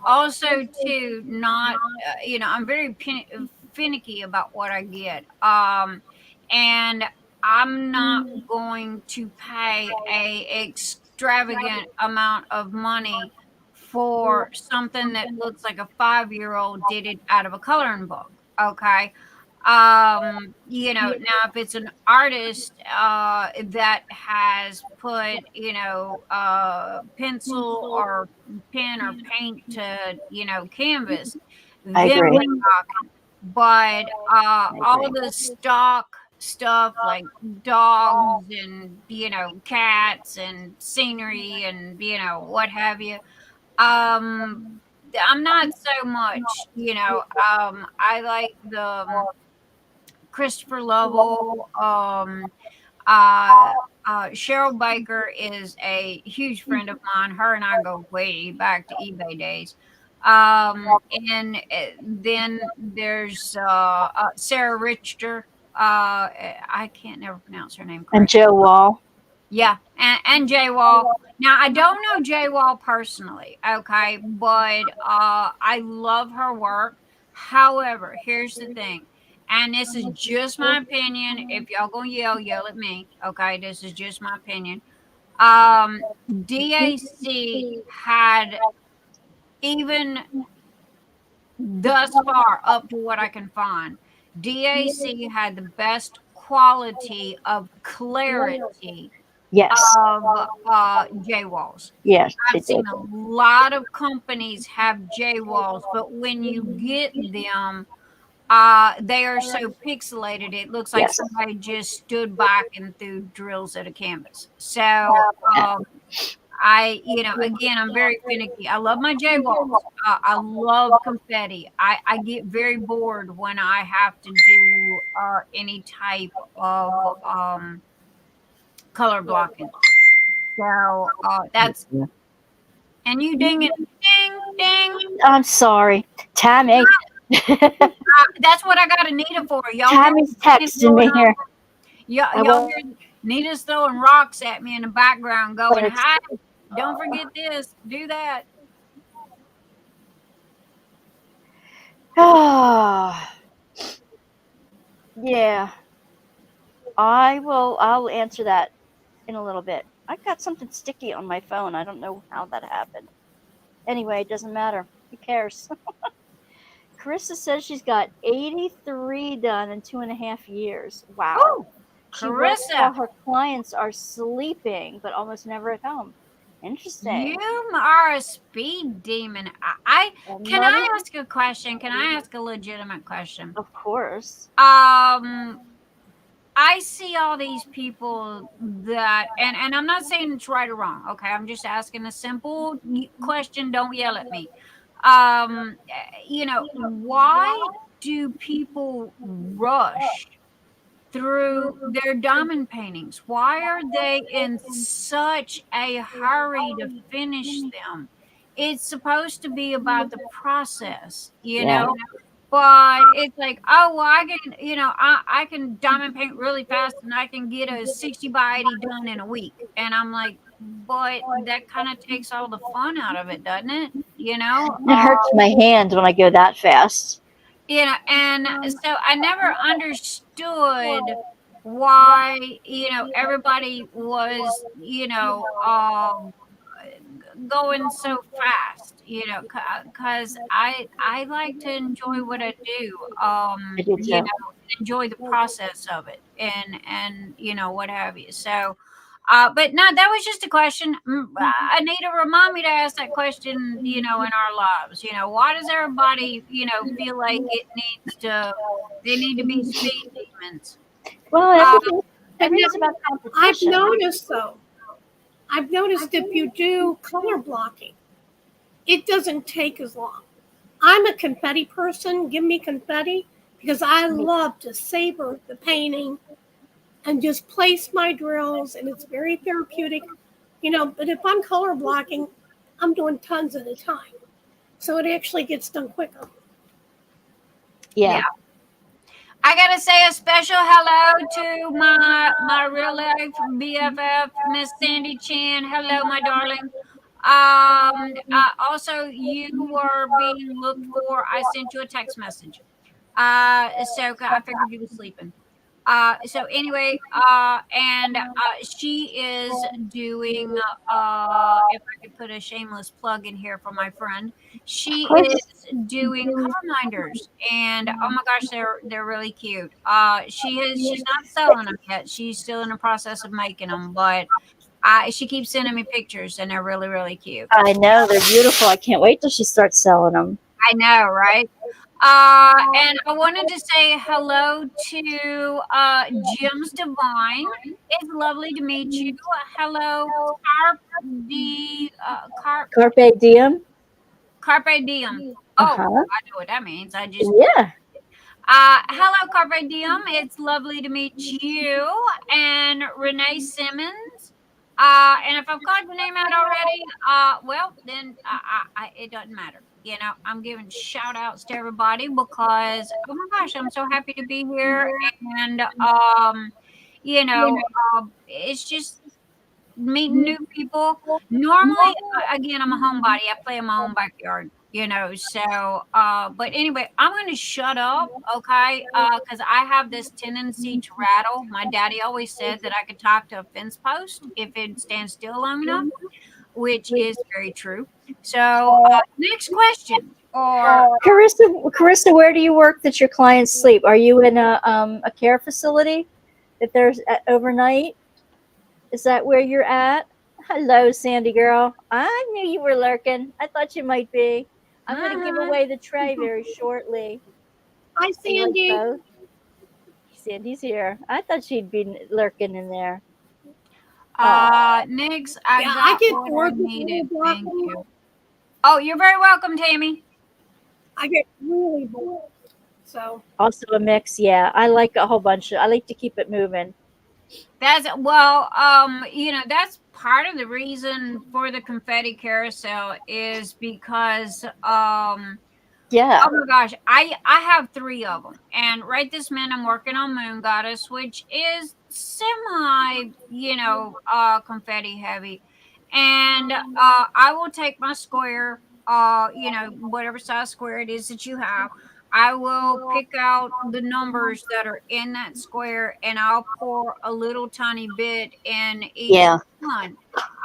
Also too, not I'm very finicky about what I get. And I'm not going to pay a extravagant amount of money for something that looks like a 5-year-old did it out of a coloring book. Okay. Now if it's an artist that has put, pencil or pen or paint to, canvas, I then agree. we're talking. But I all agree. the stock stuff like dogs and, cats and scenery and, what have you, um I'm not so much, I like the Christopher Lovell. Uh, Cheryl Baker is a huge friend of mine. Her and I go way back to eBay days. And then there's Sarah Richter. I can't never pronounce her name And correctly. Joe Wall. Yeah, and Jay Wall. Now I don't know Jay Wall personally, okay, but I love her work. However, here's the thing, and this is just my opinion. If y'all gonna yell, yell at me, okay? This is just my opinion. Um, DAC had, even thus far, up to what I can find, DAC had the best quality of clarity Yes. of J walls. Yes, I've it did. seen a lot of companies have J walls, but when you get them, they are so pixelated. It looks like Yes. somebody just stood back and threw drills at a canvas. So, again, I'm very finicky. I love my J walls. I love confetti. I get very bored when I have to do any type of color blocking. So that's, and you ding it, ding, ding. I'm sorry. Tammy. That's what I got Anita for. Y'all hear Tammy's Anita texting me going here. on? Y'all, I y'all will. hear Anita's throwing rocks at me in the background, going, It's, "Hi, don't forget this, do that." yeah. I'll answer that in a little bit. I've got something sticky on my phone. I don't know how that happened. Anyway, it doesn't matter. Who cares? Carissa says she's got 83 done in 2.5 years. Wow. Oh, She works while Carissa, her clients are sleeping, but almost never at home. you Interesting. are a speed demon. I can Another, I ask a question? Can I ask a legitimate question? of course. I see all these people that, and I'm not saying it's right or wrong. Okay, I'm just asking a simple question. Don't yell at me. Why do people rush through their diamond paintings? Why are they in such a hurry to finish them? It's supposed to be about the process, Yeah. but it's like, oh well, I can, I can diamond paint really fast and I can get a 60 by 80 done in a week. And I'm like, but that kind of takes all the fun out of it, doesn't it? It hurts my hands when I go that fast. And so I never understood why, everybody was, going so fast, because I like to enjoy what I do, I do too. enjoy the process of it, and what have you. So but no, that was just a question. Anita, remind me to ask that question, in our lives. Why does everybody, feel like they need to be speed demons? Well, Uh, And everything's now about I've competition. noticed though, I've noticed if you do color blocking, it doesn't take as long. I'm a confetti person. Give me confetti because I love to savor the painting and just place my drills, and it's very therapeutic, But if I'm color blocking, I'm doing tons at a time, so it actually gets done quicker. Yeah. yeah. I gotta say a special hello to my real life BFF, Miss Sandy Chan. Hello, my darling. Also, you were being looked for. I sent you a text message. So I figured you were sleeping. So anyway, and she is doing, if I could put a shameless plug in here for my friend, Of she course. is doing color minders, and oh my gosh, they're really cute. She's not selling them yet. She's still in the process of making them, but she keeps sending me pictures, and they're really really cute. I know they're beautiful. I can't wait till she starts selling them. I know, right? And I wanted to say hello to Jim's Divine. It's lovely to meet you. Hello, Carpe diem. Carpe Diem. Uh Oh, huh. I know what that means. I just Yeah. hello, Carpe Diem. It's lovely to meet you and Renee Simmons. And if I've called your name out already, well, then it doesn't matter. You know, I'm giving shout outs to everybody because, oh my gosh, I'm so happy to be here. And, you know, it's just meeting new people. Normally, again, I'm a homebody. I play in my own backyard, you know. So, but anyway, I'm going to shut up, okay? Because I have this tendency to rattle. My daddy always said that I could talk to a fence post if it stands still long enough, which is very true. So, next question. Or Carissa, where do you work that your clients sleep? Are you in a care facility that there's overnight? Is that where you're at? Hello, Sandy girl. I knew you were lurking. I thought you might be. I'm going to give Mhm. away the tray very shortly. Hi, You like Sandy. both? Sandy's here. I thought she'd be lurking in there. Next, I Yeah, I got get what I bored with needed. little Thank blocking. you. Oh, you're very welcome, Tammy. I get really bored. So Also a mix, yeah. I like a whole bunch of. I like to keep it moving. That's well, you know, that's part of the reason for the confetti carousel is because Yeah. oh my gosh, I have 3 of them, and right this minute I'm working on Moon Goddess, which is semi, you know, confetti heavy, and I will take my square, you know, whatever size square it is that you have. I will pick out the numbers that are in that square, and I'll pour a little tiny bit in each Yeah. one.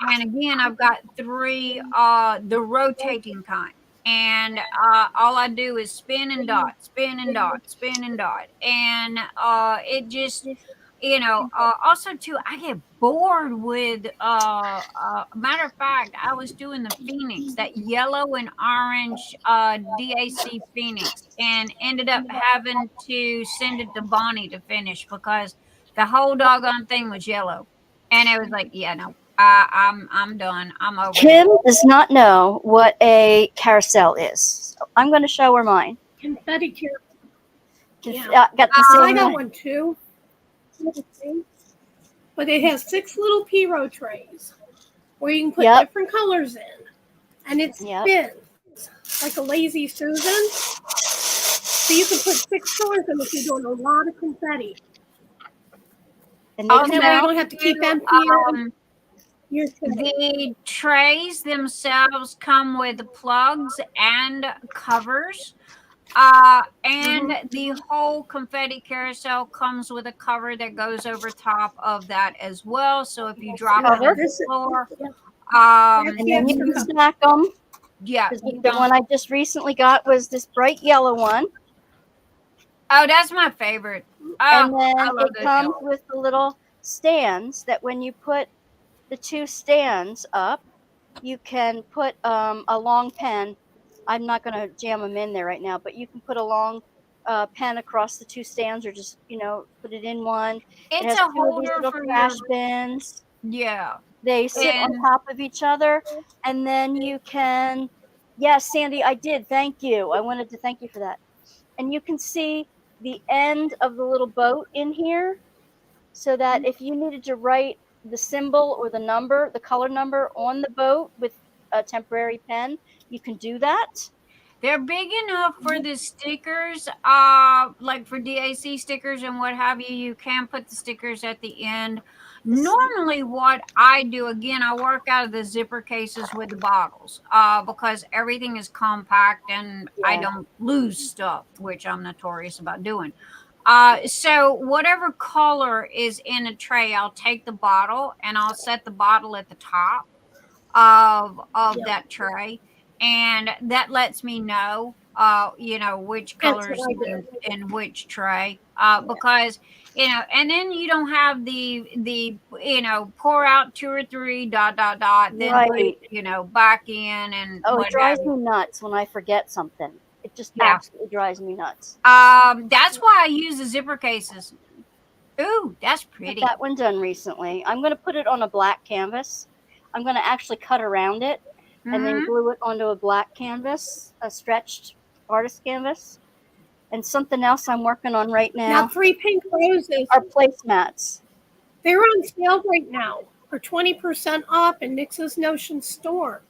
And again, I've got 3, the rotating kind, and all I do is spin and dot, spin and dot, spin and dot, and it just, you know, also too, I get bored with. Matter of fact, I was doing the Phoenix, that yellow and orange DAC Phoenix, and ended up having to send it to Bonnie to finish because the whole doggone thing was yellow, and it was like, yeah, no, I'm done. I'm over this. Kim does not know what a carousel is. So I'm going to show her mine. confetti carousel. Yeah. Got the I same. got one too. But it has 6 little Piro trays where you can put Yep. different colors in. And it Yep. spins like a lazy Susan. So you can put 6 colors in if you're doing a lot of confetti. And they Also, come That way you out. don't have to keep emptying your tray. the trays themselves come with plugs and covers. And the whole confetti carousel comes with a cover that goes over top of that as well. So if you drop it on Cover. the floor, And then you extra can cover. stack them. yeah, Because you the one don't. I just recently got was this bright yellow one. Oh, that's my favorite. Oh, And I then love it those comes yellow. with the little stands that when you put the 2 stands up, you can put a long pen. I'm not going to jam them in there right now, but you can put a long pen across the 2 stands or just, put it in one. It It's has a 2 of these holder little for trash your, bins. yeah. They sit on And top of each other, and then you can. Yes, Sandy, I did. Thank you. I wanted to thank you for that. And you can see the end of the little boat in here, so that if you needed to write the symbol or the number, the color number on the boat with a temporary pen, you can do that. they're big enough for the stickers, like for DAC stickers and what have you. You can put the stickers at the end. Normally, what I do, again, I work out of the zipper cases with the bottles, because everything is compact and I Yeah. don't lose stuff, which I'm notorious about doing. So whatever color is in a tray, I'll take the bottle and I'll set the bottle at the top of Yep. that tray, and that lets me know which That's what colors I do. in which tray, because and then you don't have the pour out two or three dot dot dot, then put Right. back in and Oh, what it drives have you. me nuts when I forget something. It just Yeah. absolutely drives me nuts. That's why I use the zipper cases. Ooh, that's Got pretty. that one done recently. I'm going to put it on a black canvas. I'm going to actually cut around it and then Mm-hmm. glue it onto a black canvas, a stretched artist canvas. And something else I'm working on right Now, now 3 Pink Roses, are placemats. they're on sale right now for 20% off in Nix's Notion store.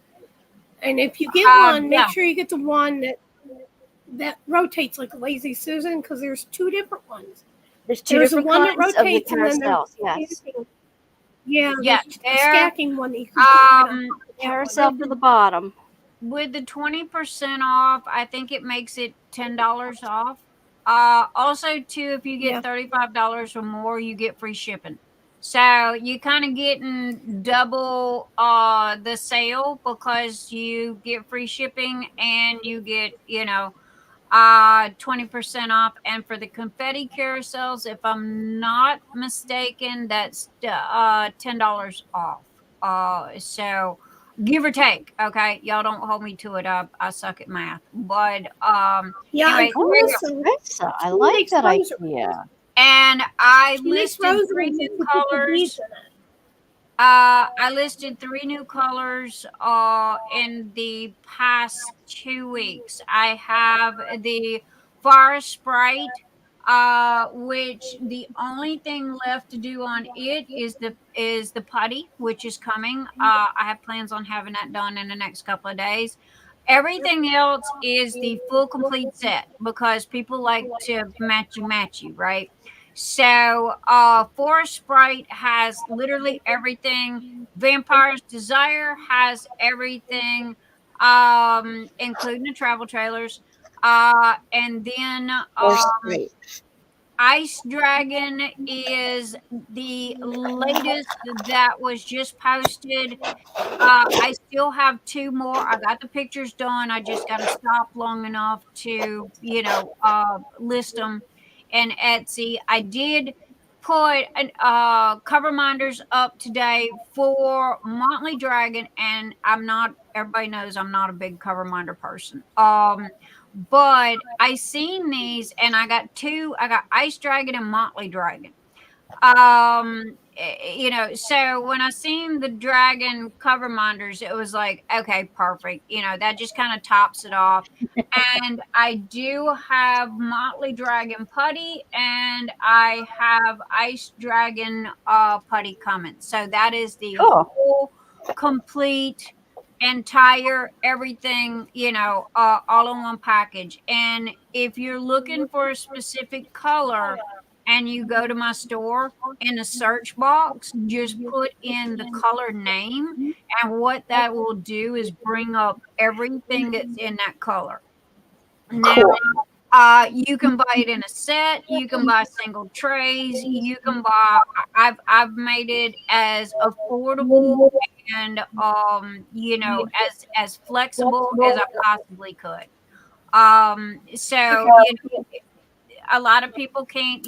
And if you get one, Yeah. make sure you get the one that rotates like a Lazy Susan, because there's 2 different ones. There's two There's the different one that kinds of the rotates, and then there's carousels. Yes. stacking. Yeah, Yeah, there's a there. stacking one that you can put on. Carousel for the bottom. With the 20% off, I think it makes it $10 off. Also, too, if you get Yeah. $35 or more, you get free shipping. So you kind of getting double the sale, because you get free shipping and you get 20% off. And for the confetti carousels, if I'm not mistaken, that's $10 off. So give or take. Okay, y'all don't hold me to it. I suck at math, but Yeah, anyway, Oh, there you go. Teresa, I she like makes that roses. idea. And I She makes listed roses 3 and new she puts the beads colors. in it. I listed 3 new colors in the past 2 weeks. I have the Forest Sprite, which the only thing left to do on it is the putty, which is coming. I have plans on having that done in the next couple of days. Everything else is the full complete set, because people like to matchy, right? So, Forest Sprite has literally everything. Vampire's Desire has everything, including the travel trailers. And then Great. Ice Dragon is the latest that was just posted. I still have 2 more. I got the pictures done. I just got to stop long enough to, list them in Etsy. I did put cover minders up today for Motley Dragon, and everybody knows I'm not a big cover minder person. But I seen these, and I got 2. I got Ice Dragon and Motley Dragon. So when I seen the dragon cover minders, it was like, okay, perfect, that just kind of tops it off. And I do have Motley Dragon putty, and I have Ice Dragon putty coming, so that is the Cool. whole complete entire everything, all in one package. And if you're looking for a specific color and you go to my store, in the search box, just put in the color name, and what that will do is bring up everything that's in that color. Now, Cool. you can buy it in a set. You can buy single trays. You can buy. I've made it as affordable and as flexible as I possibly could. So a lot of people can't.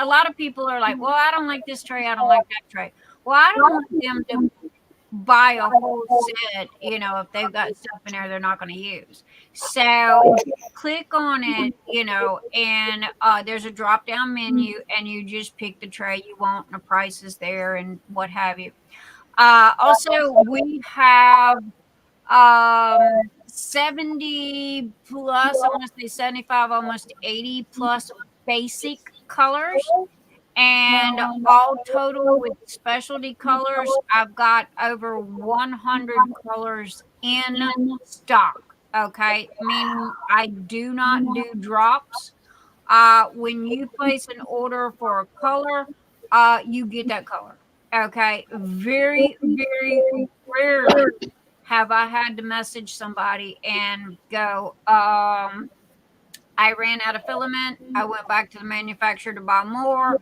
A lot of people are like, well, I don't like this tray. I don't like that tray. Well, I don't want them to buy a whole set, if they've got stuff in there they're not going to use. So click on it, and there's a drop down menu, and you just pick the tray you want, and the price is there and what have you. Also, we have 70 plus, I want to say 75, almost 80 plus basic colors. And all total with specialty colors, I've got over 100 colors in stock. Okay, meaning I do not do drops. When you place an order for a color, you get that color. Okay, very, very rarely have I had to message somebody and go, I ran out of filament. I went back to the manufacturer to buy more,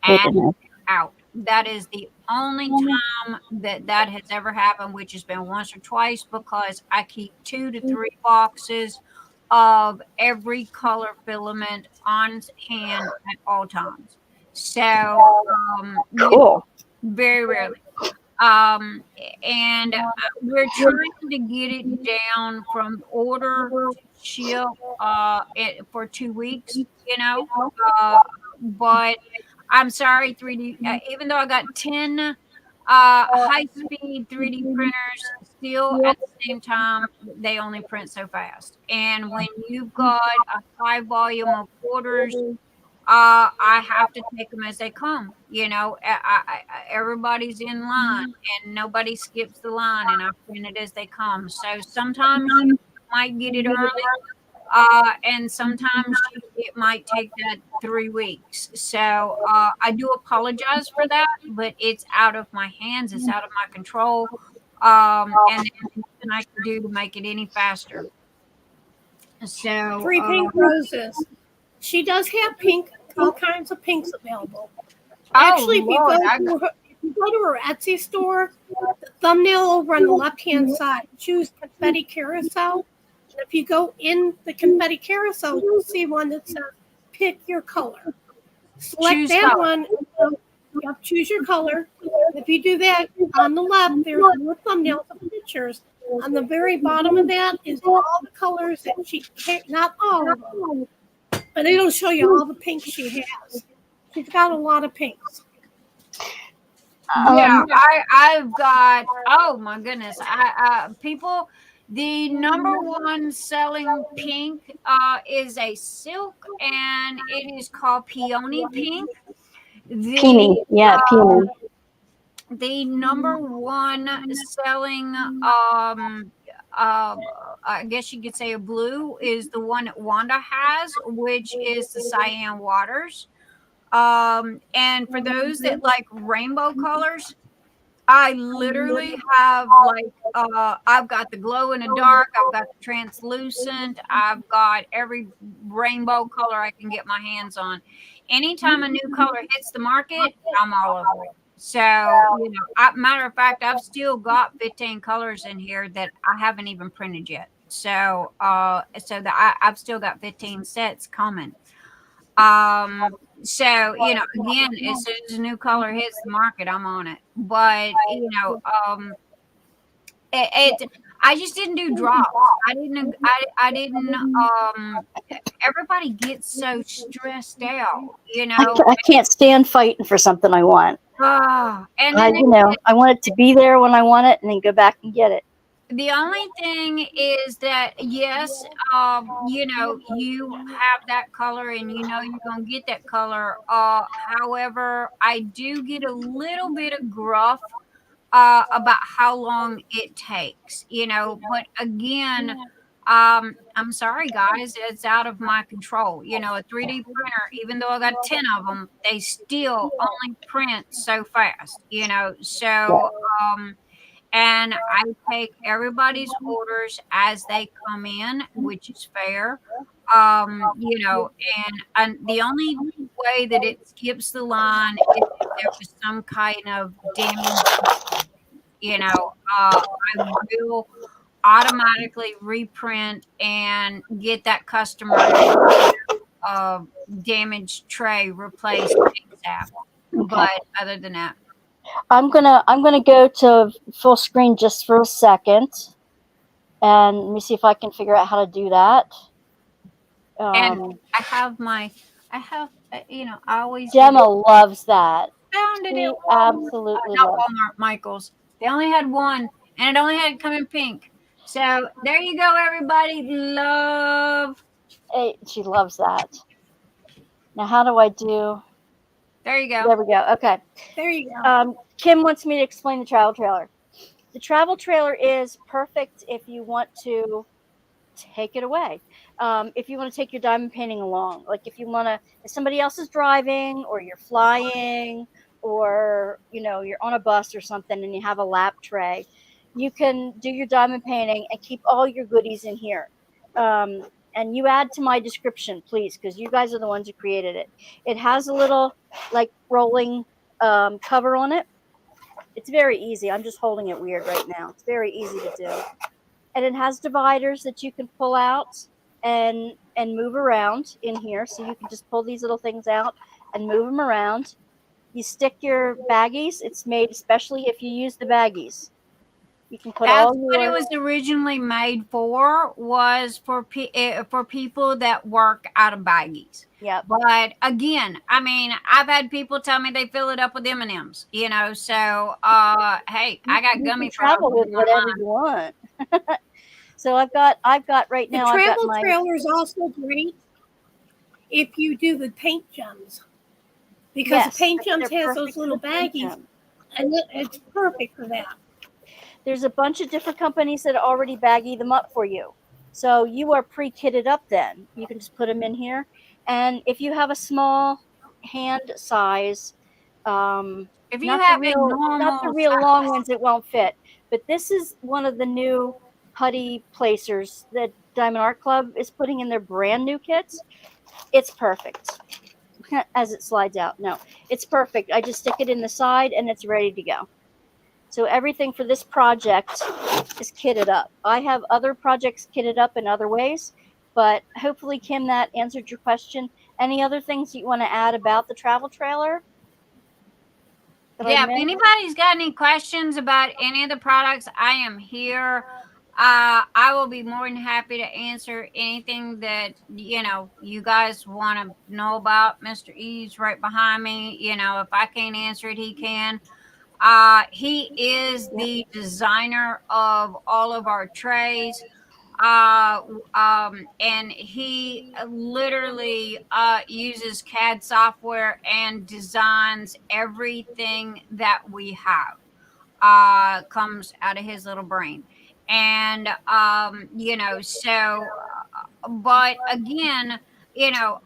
and out. That is the only time that has ever happened, which has been once or twice, because I keep 2 to 3 boxes of every color filament on hand at all times. So, Cool. very rarely. Um, and we're trying to get it down from order to ship for 2 weeks, but I'm sorry, 3D, even though I got 10 high speed 3D printers, still at the same time, they only print so fast. And when you've got a high volume of orders, I have to take them as they come. Everybody's in line, and nobody skips the line, and I print it as they come. So sometimes you might get it early, and sometimes it might take that 3 weeks. So I do apologize for that, but it's out of my hands. It's out of my control, and there's nothing I can do to make it any faster. So 3 pink roses. She does have pink, all kinds of pinks available. Actually, if you go to her Etsy store, the thumbnail over on the left-hand side, choose confetti carousel. And if you go in the confetti carousel, you'll see one that says pick your color. Select Choose that color. one. Choose your color. And if you do that, on the left, there's more thumbnails of pictures. On the very bottom of that is all the colors that she, not all of them, but it'll show you all the pinks she has. She's got a lot of pinks. Yeah, I've got, oh my goodness. People, the number one selling pink is a silk, and it is called peony pink. Peony. Yeah, peony. The number one selling I guess you could say a blue is the one that Wanda has, which is the cyan waters. And for those that like rainbow colors, I literally have I've got the glow in the dark, I've got the translucent, I've got every rainbow color I can get my hands on. Anytime a new color hits the market, I'm all over it. So, matter of fact, I've still got 15 colors in here that I haven't even printed yet. So, I've still got 15 sets coming. So, again, as soon as a new color hits the market, I'm on it. But, I just didn't do drops. I didn't, everybody gets so stressed out, I can't stand fighting for something I want. And then I want it to be there when I want it, and then go back and get it. the only thing is that, yes, you have that color, and you're gonna get that color. However, I do get a little bit of gruff about how long it takes, but again, I'm sorry, guys, it's out of my control. A 3D printer, even though I got 10 of them, they still only print so fast, so and I take everybody's orders as they come in, which is fair. And the only way that it skips the line is if there was some kind of damage. I will automatically reprint and get that customer damaged tray replaced ASAP. But other than that, I'm gonna go to full screen just for a second, and let me see if I can figure out how to do that. and I have, I always Gemma loves that. found it She at Walmart. absolutely Not loves Walmart, Michael's. They only had one, and it only had to come in pink. So there you go, everybody. Love. it. She loves that. Now, how do I do? There you go. There we go. Okay. There you go. Kim wants me to explain the travel trailer. The travel trailer is perfect if you want to take it away. If you want to take your diamond painting along, like if somebody else is driving, or you're flying, or you're on a bus or something, and you have a lap tray, you can do your diamond painting and keep all your goodies in here. and you add to my description, please, because you guys are the ones who created it. It has a little like rolling cover on it. It's very easy. I'm just holding it weird right now. It's very easy to do. And it has dividers that you can pull out and move around in here. So you can just pull these little things out and move them around. You stick your baggies. It's made especially if you use the baggies. You can put That's all what it your was originally made for, was for people that work out of baggies. Yep. But again, I mean, I've had people tell me they fill it up with M&Ms, you know. So, hey, I got You gummy can travel frogs with in whatever mine. you want. So I've got right The now. I've got travel my trailer is also great if you do the paint gems, because the yes. paint gems They're has perfect those little for paint baggies, gems. and it's perfect for that. There's a bunch of different companies that already baggy them up for you. So you are pre-kitted up then. You can just put them in here. And if you have a small hand size, If you not have a the normal real long size, ones, it won't fit. But this is one of the new putty placers that Diamond Art Club is putting in their brand new kits. It's perfect as it slides out. No, it's perfect. I just stick it in the side and it's ready to go. So everything for this project is kitted up. I have other projects kitted up in other ways, but hopefully, Kim, that answered your question. Any other things you want to add about the travel trailer that I yeah, if missed? anybody's got any questions about any of the products, I am here. I will be more than happy to answer anything that, you know, you guys want to know about. Mr. E's right behind me. You know, if I can't answer it, he can. He is Yep. the designer of all of our trays. And he literally uses CAD software and designs everything that we have. Comes out of his little brain. And you know, so but again, you know,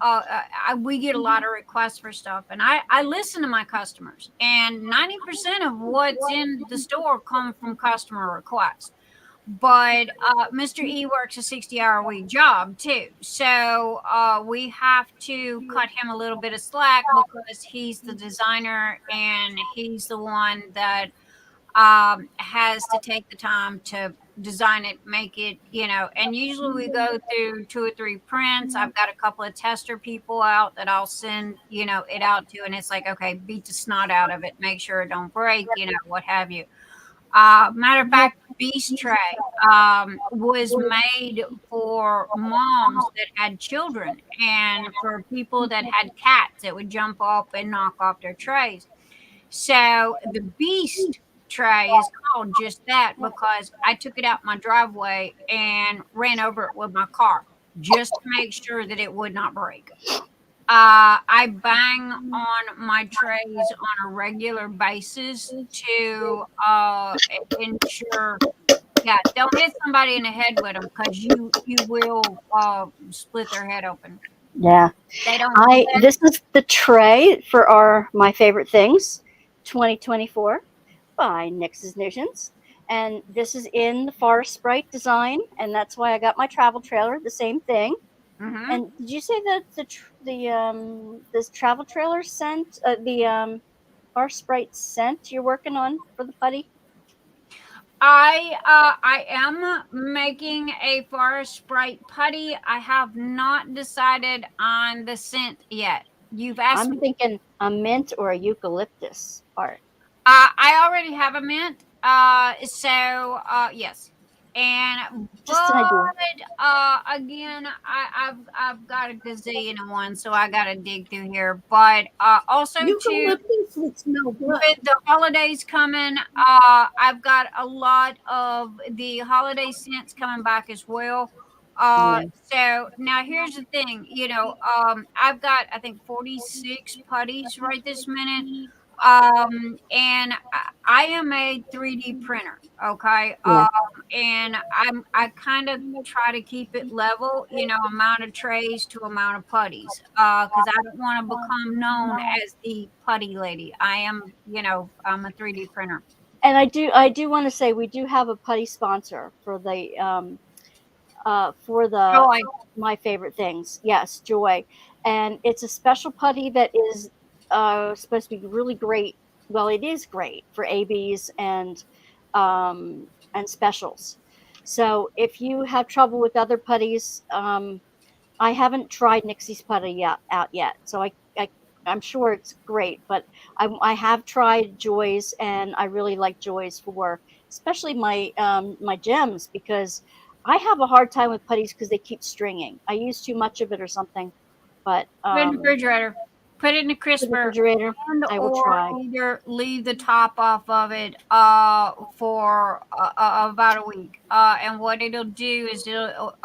we get a lot of requests for stuff, and I listen to my customers, and 90% of what's in the store come from customer requests. But Mr. E works a 60-hour week job too, so we have to cut him a little bit of slack because he's the designer and he's the one that has to take the time to design it, make it, you know. And usually we go through 2 or 3 prints. I've got a couple of tester people out that I'll send, you know, it out to, and it's like, okay, beat the snot out of it, make sure it don't break, you know, what have you. Matter of fact, Beast Tray was made for moms that had children and for people that had cats that would jump up and knock off their trays. So the Beast Tray is called just that because I took it out my driveway and ran over it with my car just to make sure that it would not break. I bang on my trays on a regular basis to ensure. Yeah, don't hit somebody in the head with them because you will split their head open. Yeah. They don't do that. This is the tray for our My Favorite Things 2024 by Nix's Nations. And this is in the Forest Sprite design, and that's why I got my travel trailer, the same thing. Mm-hmm. And did you say that this travel trailer scent, the Forest Sprite scent you're working on for the putty? I am making a Forest Sprite putty. I have not decided on the scent yet. You've asked I'm me. thinking a mint or a eucalyptus art. I already have a mint. Yes. And Just an idea. again, I've got a gazillion and one, so I gotta dig through here. But also too, Eucalyptus would smell good. with the holidays coming, I've got a lot of the holiday scents coming back as well. Yeah. So now here's the thing, you know, I've got I think 46 putties right this minute. And I am a 3D printer, okay? Yeah. And I kind of try to keep it level, you know, amount of trays to amount of putties, because I don't want to become known as the putty lady. I am, you know, I'm a 3D printer. And I do want to say we do have a putty sponsor for the for Joy. my favorite things. Yes, Joy, and it's a special putty that is supposed to be really great. Well, it is great for ABs and specials. So if you have trouble with other putties, I haven't tried Nixie's putty yet, so I'm sure it's great. But I have tried Joy's, and I really like Joy's for especially my gems, because I have a hard time with putties because they keep stringing. I use too much of it or something. But Put it in the refrigerator. Put it in the the crisper. refrigerator, And I will or try. either leave the top off of it for about a week. And what it'll do is it'll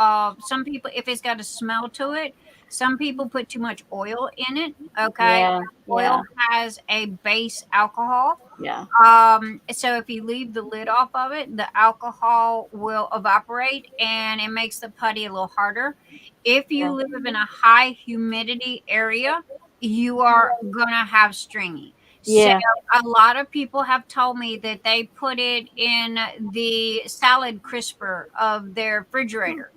some people, if it's got a smell to it, some people put too much oil in it. Okay, Yeah, oil yeah, has a base alcohol. yeah, So if you leave the lid off of it, the alcohol will evaporate and it makes the putty a little harder. If you yeah, live in a high humidity area, you are gonna have stringy. So yeah. a lot of people have told me that they put it in the salad crisper of their refrigerator.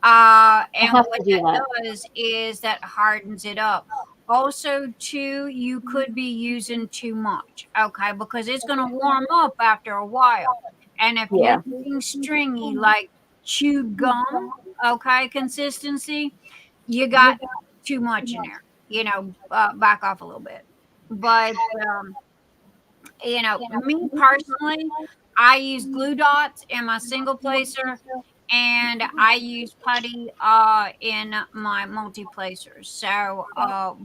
I And have what to do that. that does is that hardens it up. Also, too, you could be using too much, okay, because it's going to warm up after a while. And if you're Yeah, getting stringy, like chewed gum, okay, consistency, you got too much in there. Back off a little bit. But me personally, I use glue dots in my single placer, and I use putty in my multi placers. So,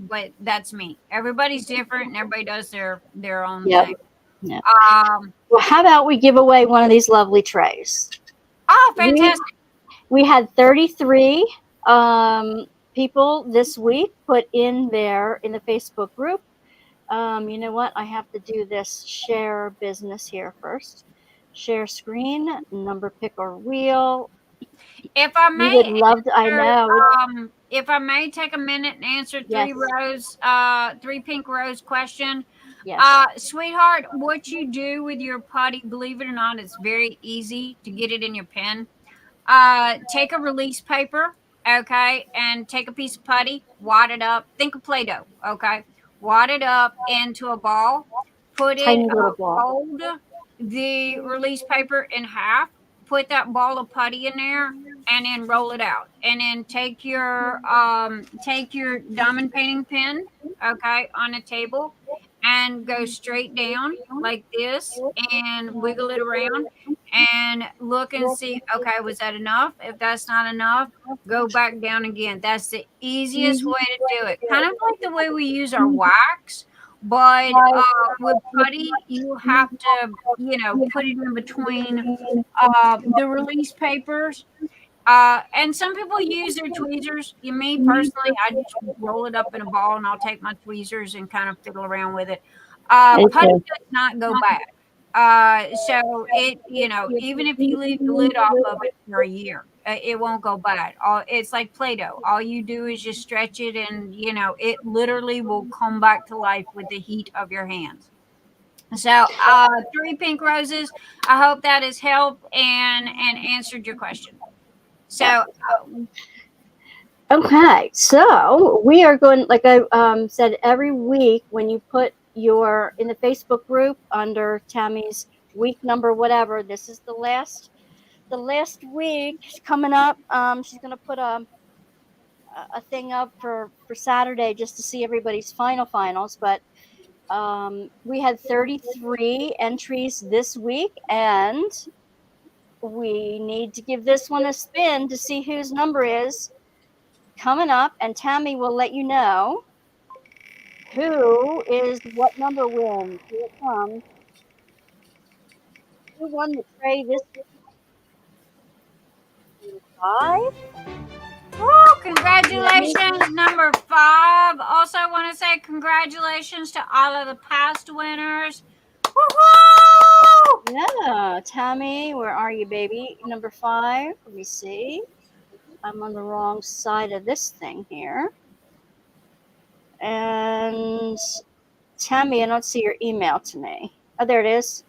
but that's me. Everybody's different, and everybody does their own yep, thing. yeah. Um, Well, how about we give away one of these lovely trays? oh, We fantastic! we had 33 people this week put in the Facebook group. You know what? I have to do this share business here first. Share screen, number picker wheel. If I You would may love to. I answer, know. if I may take a minute and answer Yes, three pink rose question. yes. Sweetheart, what you do with your putty, believe it or not, it's very easy to get it in your pen. Take a release paper, okay, and take a piece of putty, wad it up. Think of Play-Doh, okay? Wad it up into a ball. Put it, Tiny little ball. fold the release paper in half. Put that ball of putty in there, and then roll it out. And then take your diamond painting pen, okay, on a table, and go straight down like this, and wiggle it around and look and see, okay, was that enough? If that's not enough, go back down again. That's the easiest way to do it. Kind of like the way we use our wax, but with putty, you have to, put it in between the release papers. And some people use their tweezers. Me personally, I just roll it up in a ball and I'll take my tweezers and kind of fiddle around with it. Putty Okay. does not go bad. So even if you leave the lid off of it for a year, it won't go bad. It's like Play-Doh. All you do is just stretch it, and it literally will come back to life with the heat of your hands. So, three pink roses. I hope that has helped and answered your question. So, Yep. Okay, so we are going, like I said, every week when you put in the Facebook group under Tammy's week number, whatever, this is the last week coming up. She's going to put a thing up for Saturday just to see everybody's finals. But we had 33 entries this week, and we need to give this one a spin to see whose number is coming up, and Tammy will let you know what number wins. Here it comes. Who won the tray this week? 5? woo, congratulations, number 5. Also, I want to say congratulations to all of the past winners. Woo-hoo! Yeah, Tammy, where are you, baby? Number 5. Let me see. I'm on the wrong side of this thing here. And Tammy, I don't see your email to me. Oh, there it is.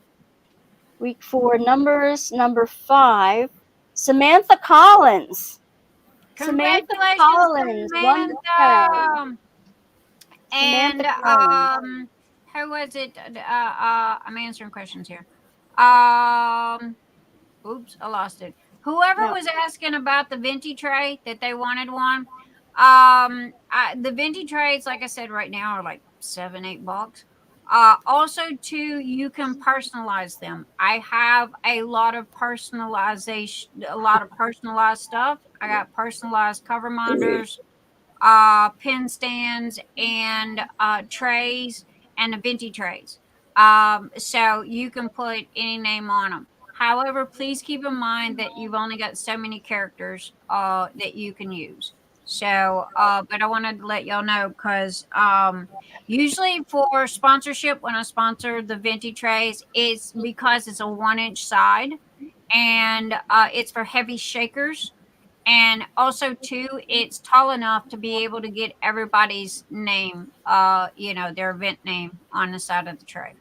Week 4 numbers, number 5. Samantha Collins. Samantha Congratulations, Collins won the tray. Samantha. Samantha And Collins. who was it? I'm answering questions here. Um, oops, I lost it. Whoever No. was asking about the venti tray that they wanted one. The venti trays, like I said, right now are like $7-8. Also, too, you can personalize them. I have a lot of personalization, a lot of personalized stuff. I got personalized cover minders, pen stands, and trays, and the venti trays. So you can put any name on them. However, please keep in mind that you've only got so many characters that you can use. So, but I wanted to let y'all know because usually for sponsorship, when I sponsor the venti trays, it's because it's a 1-inch side and it's for heavy shakers. And also too, it's tall enough to be able to get everybody's name, their event name on the side of the tray.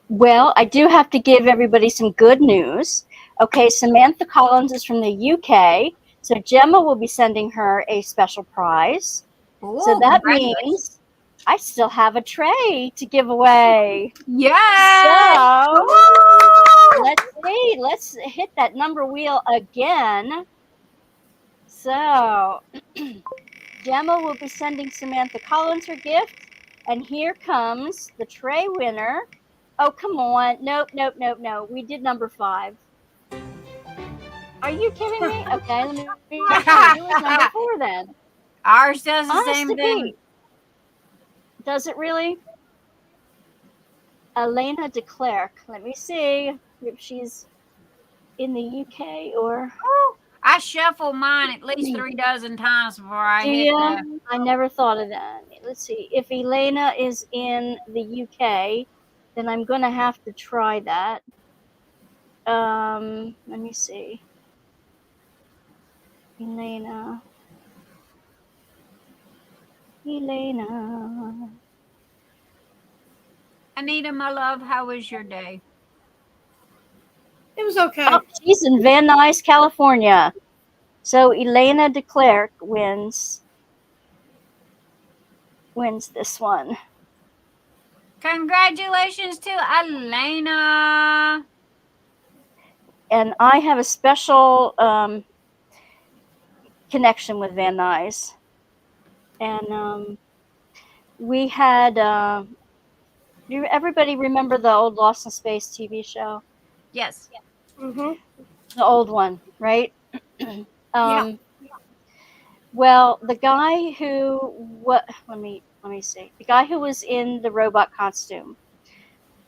Well, I do have to give everybody some good news. Okay, Samantha Collins is from the UK, so Gemma will be sending her a special prize. So Ooh, that congratulations. means I still have a tray to give away. Yay! So Woo! let's see. Let's hit that number wheel again. So Gemma will be sending Samantha Collins her gift. And here comes the tray winner. Oh, come on. Nope. No. We did number 5. Are you kidding me? Okay, let me see. Who was number 4 then? Ours does the Honest same to thing. Pete. Does it really? Elena de Klerk. Let me see if she's in the UK or. I shuffle mine at least 3 dozen times before I Do hit you? the. I never thought of that. Let's see. If Elena is in the UK, then I'm going to have to try that. Let me see. Elena. Anita, my love, how was your day? It was okay. Oh, she's in Van Nuys, California. So Elena de Klerk wins this one. Congratulations to Elena. And I have a special connection with Van Nuys. And we had, everybody remember the old Lost in Space TV show? Yes. Mm-hmm. The old one, right? Yeah. Well, the guy who let me see. The guy who was in the robot costume,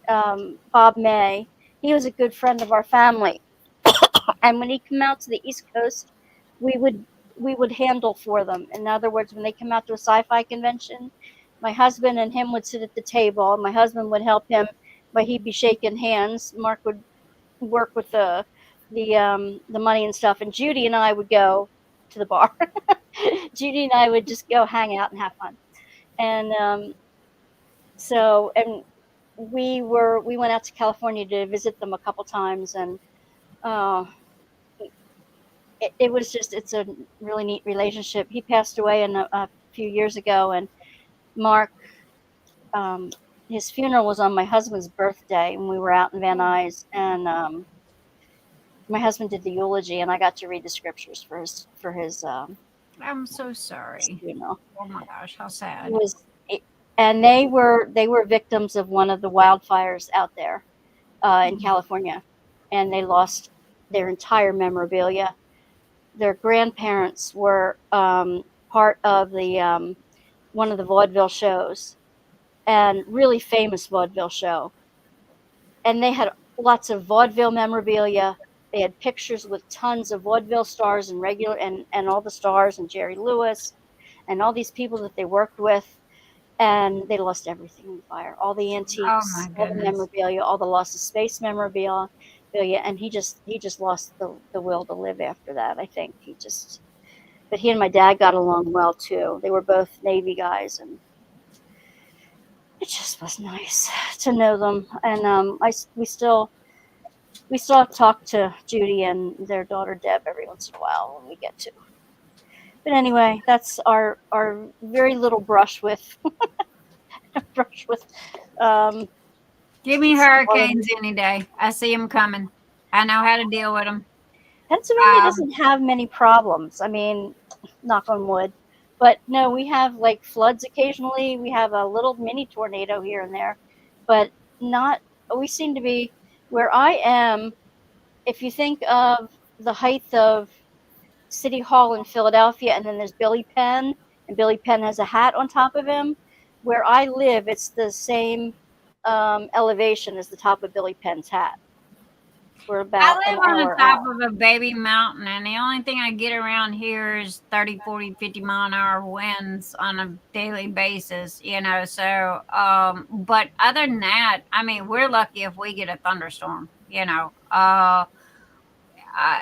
Bob May, he was a good friend of our family. And when he came out to the East Coast, we would handle for them. In other words, when they come out to a sci-fi convention, my husband and him would sit at the table. My husband would help him, but he'd be shaking hands. Mark would work with the money and stuff, and Judy and I would go to the bar. Judy and I would just go hang out and have fun. And and we went out to California to visit them a couple times, and it was just, it's a really neat relationship. He passed away a few years ago, and Mark, his funeral was on my husband's birthday, and we were out in Van Nuys, and my husband did the eulogy, and I got to read the scriptures for his I'm so sorry. funeral. Oh my gosh, how sad. And they were victims of one of the wildfires out there in California, and they lost their entire memorabilia. Their grandparents were part of the one of the vaudeville shows, and really famous vaudeville show. And they had lots of vaudeville memorabilia. They had pictures with tons of vaudeville stars and regular and all the stars and Jerry Lewis and all these people that they worked with. And they lost everything in the fire. All the Oh antiques, my all the goodness. memorabilia, all the Lost of Space memorabilia. And he just lost the will to live after that. I think but he and my dad got along well too. They were both Navy guys, and it just was nice to know them. And we still we still talk to Judy and their daughter Deb every once in a while when we get to. But anyway, that's our very little brush with brush with um, Give me Florida. hurricanes any day. I see them coming. I know how to deal with them. Pennsylvania doesn't have many problems. I mean, knock on wood. But no, we have like floods occasionally. We have a little mini tornado here and there, but not. We seem to be where I am. If you think of the height of City Hall in Philadelphia, and then there's Billy Penn, and Billy Penn has a hat on top of him. Where I live, it's the same elevation as the top of Billy Penn's hat. We're I about an live on the hour top out. of a baby mountain, and the only thing I get around here is 30, 40, 50 mile an hour winds on a daily basis, So, but other than that, I mean, we're lucky if we get a thunderstorm.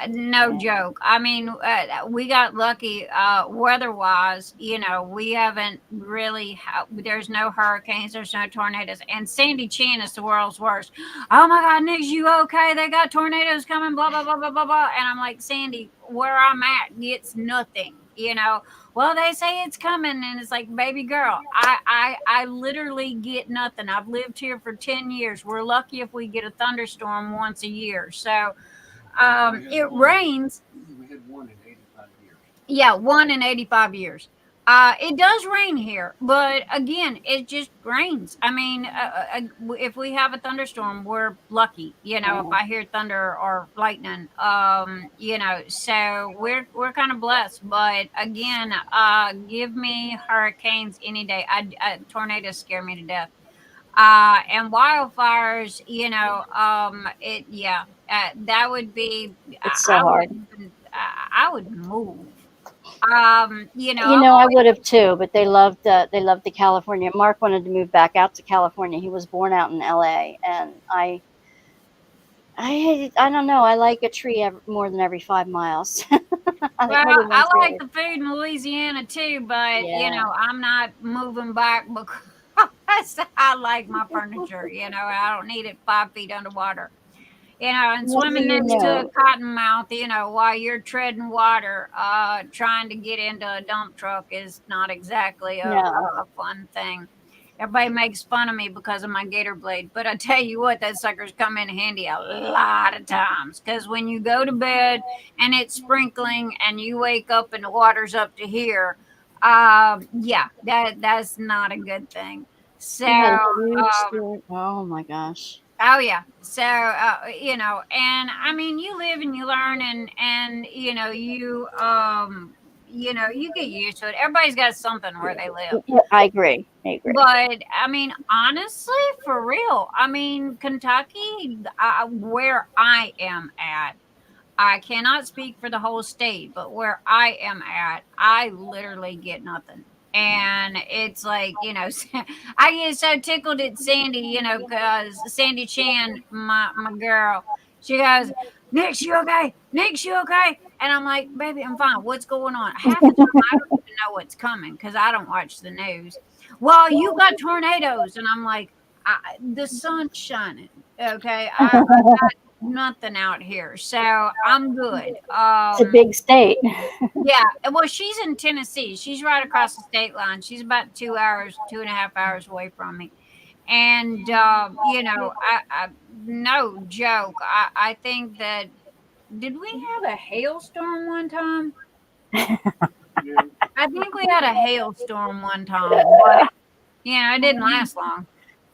No joke. I mean, we got lucky weather-wise. We haven't really. There's no hurricanes. There's no tornadoes. And Sandy Chan is the world's worst. Oh my God, Nick, you okay? They got tornadoes coming. Blah blah blah blah blah blah. And I'm like, Sandy, where I'm at gets nothing. Well, they say it's coming, and it's like, baby girl, I literally get nothing. I've lived here for 10 years. We're lucky if we get a thunderstorm once a year. So. It rains. We had one in 85 years. Yeah, one in 85 years. It does rain here, but again, it just rains. I mean, if we have a thunderstorm, we're lucky. If I hear thunder or lightning, so we're kind of blessed. But again, give me hurricanes any day. Tornadoes scare me to death. And wildfires, that would be. It's so hard. I would move. I would have too, but they loved the California. Mark wanted to move back out to California. He was born out in LA, and I don't know. I like a tree more than every 5 miles. I think maybe I once like every. the food in Louisiana too, but Yeah. I'm not moving back because I like my furniture. I don't need it 5 feet underwater. And Well, swimming you next to a know, cottonmouth, while you're treading water, trying to get into a dump truck is not exactly no. a fun thing. Everybody makes fun of me because of my gator blade, but I tell you what, that sucker's come in handy a lot of times. Because when you go to bed and it's sprinkling and you wake up and the water's up to here, yeah, that's not a good thing. So, We had a huge storm. Oh my gosh. oh yeah. So and I mean, you live and you learn, and you get used to it. Everybody's got something where they live. Yeah, I agree. I agree. But I mean, honestly, for real, I mean, Kentucky, where I am at, I cannot speak for the whole state, but where I am at, I literally get nothing. And it's like, I get so tickled at Sandy, because Sandy Chan, my girl, she goes, Nick, you okay? Nick, you okay? And I'm like, baby, I'm fine. What's going on? Half the time, I don't even know what's coming because I don't watch the news. Well, you got tornadoes. And I'm like, the sun's shining. Okay. I nothing out here, so I'm good. It's a big state. Yeah. Well, she's in Tennessee. She's right across the state line. She's about 2 hours, 2.5 hours away from me. And I no joke. I think that did we have a hailstorm one time? I think we had a hailstorm one time, but it didn't last long.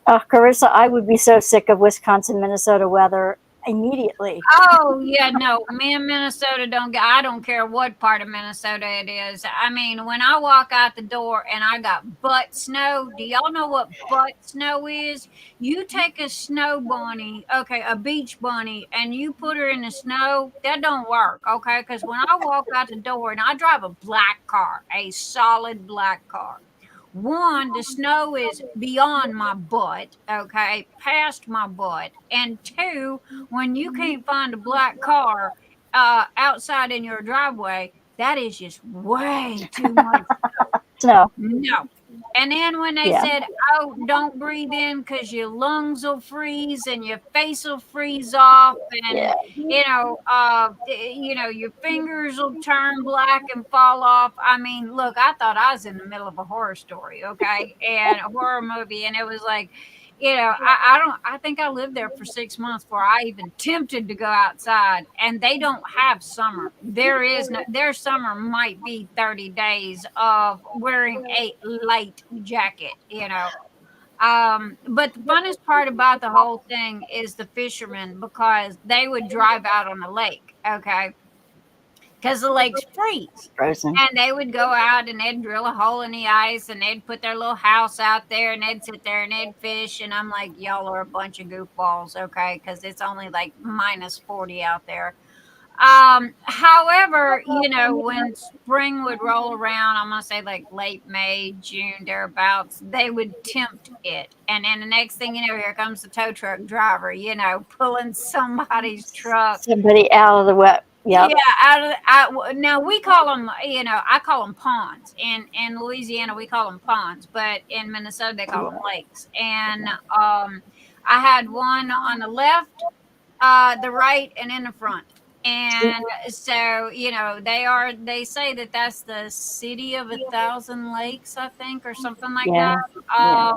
Oh, Carissa, I would be so sick of Wisconsin, Minnesota weather immediately. Oh yeah, no, me and Minnesota I don't care what part of Minnesota it is. I mean, when I walk out the door and I got butt snow, do y'all know what butt snow is? You take a snow bunny, okay, a beach bunny, and you put her in the snow, that don't work, okay? Because when I walk out the door and I drive a black car, a solid black car. One, the snow is beyond my butt, okay, past my butt. And two, when you can't find a black car outside in your driveway, that is just way too much. Snow. No. And then when they Yeah. said, "Oh, don't breathe in because your lungs will freeze and your face will freeze off, and Yeah. your fingers will turn black and fall off." I mean, look, I thought I was in the middle of a horror story, okay, and a horror movie, and it was like, I think I lived there for 6 months before I even attempted to go outside. And they don't have summer. Their summer might be 30 days of wearing a light jacket. But the funnest part about the whole thing is the fishermen, because they would drive out on the lake, okay, because the lakes freeze. Frozen. And they would go out and they'd drill a hole in the ice and they'd put their little house out there and they'd sit there and they'd fish. And I'm like, y'all are a bunch of goofballs, okay? Because it's only like minus 40 out there. However, when spring would roll around, I'm gonna say like late May, June, thereabouts, they would tempt it. And then the next thing you know, here comes the tow truck driver, pulling somebody's truck. Somebody out of the wet. Yep. Yeah, now we call them, I call them ponds. In Louisiana, we call them ponds, but in Minnesota, they call them lakes. And I had one on the left, the right, and in the front. And so, they say that that's the city of 1,000 lakes, I think, or something like Yeah. that.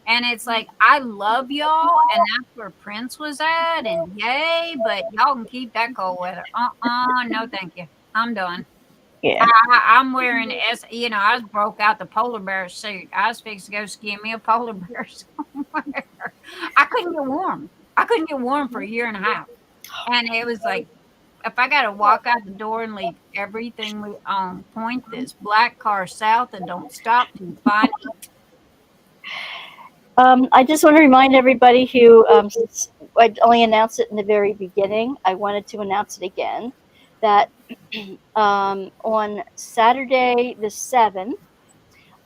And it's like, I love y'all, and that's where Prince was at, and yay, but y'all can keep that cold weather. No, thank you. I'm done. Yeah. I'm wearing, I broke out the polar bear suit. I was fixing to go ski me a polar bear somewhere. I couldn't get warm. I couldn't get warm for a year and a half. And it was like, if I got to walk out the door and leave everything we own, point this black car south and don't stop till you find it. I just want to remind everybody who, since I only announced it in the very beginning, I wanted to announce it again, that on Saturday the 7th,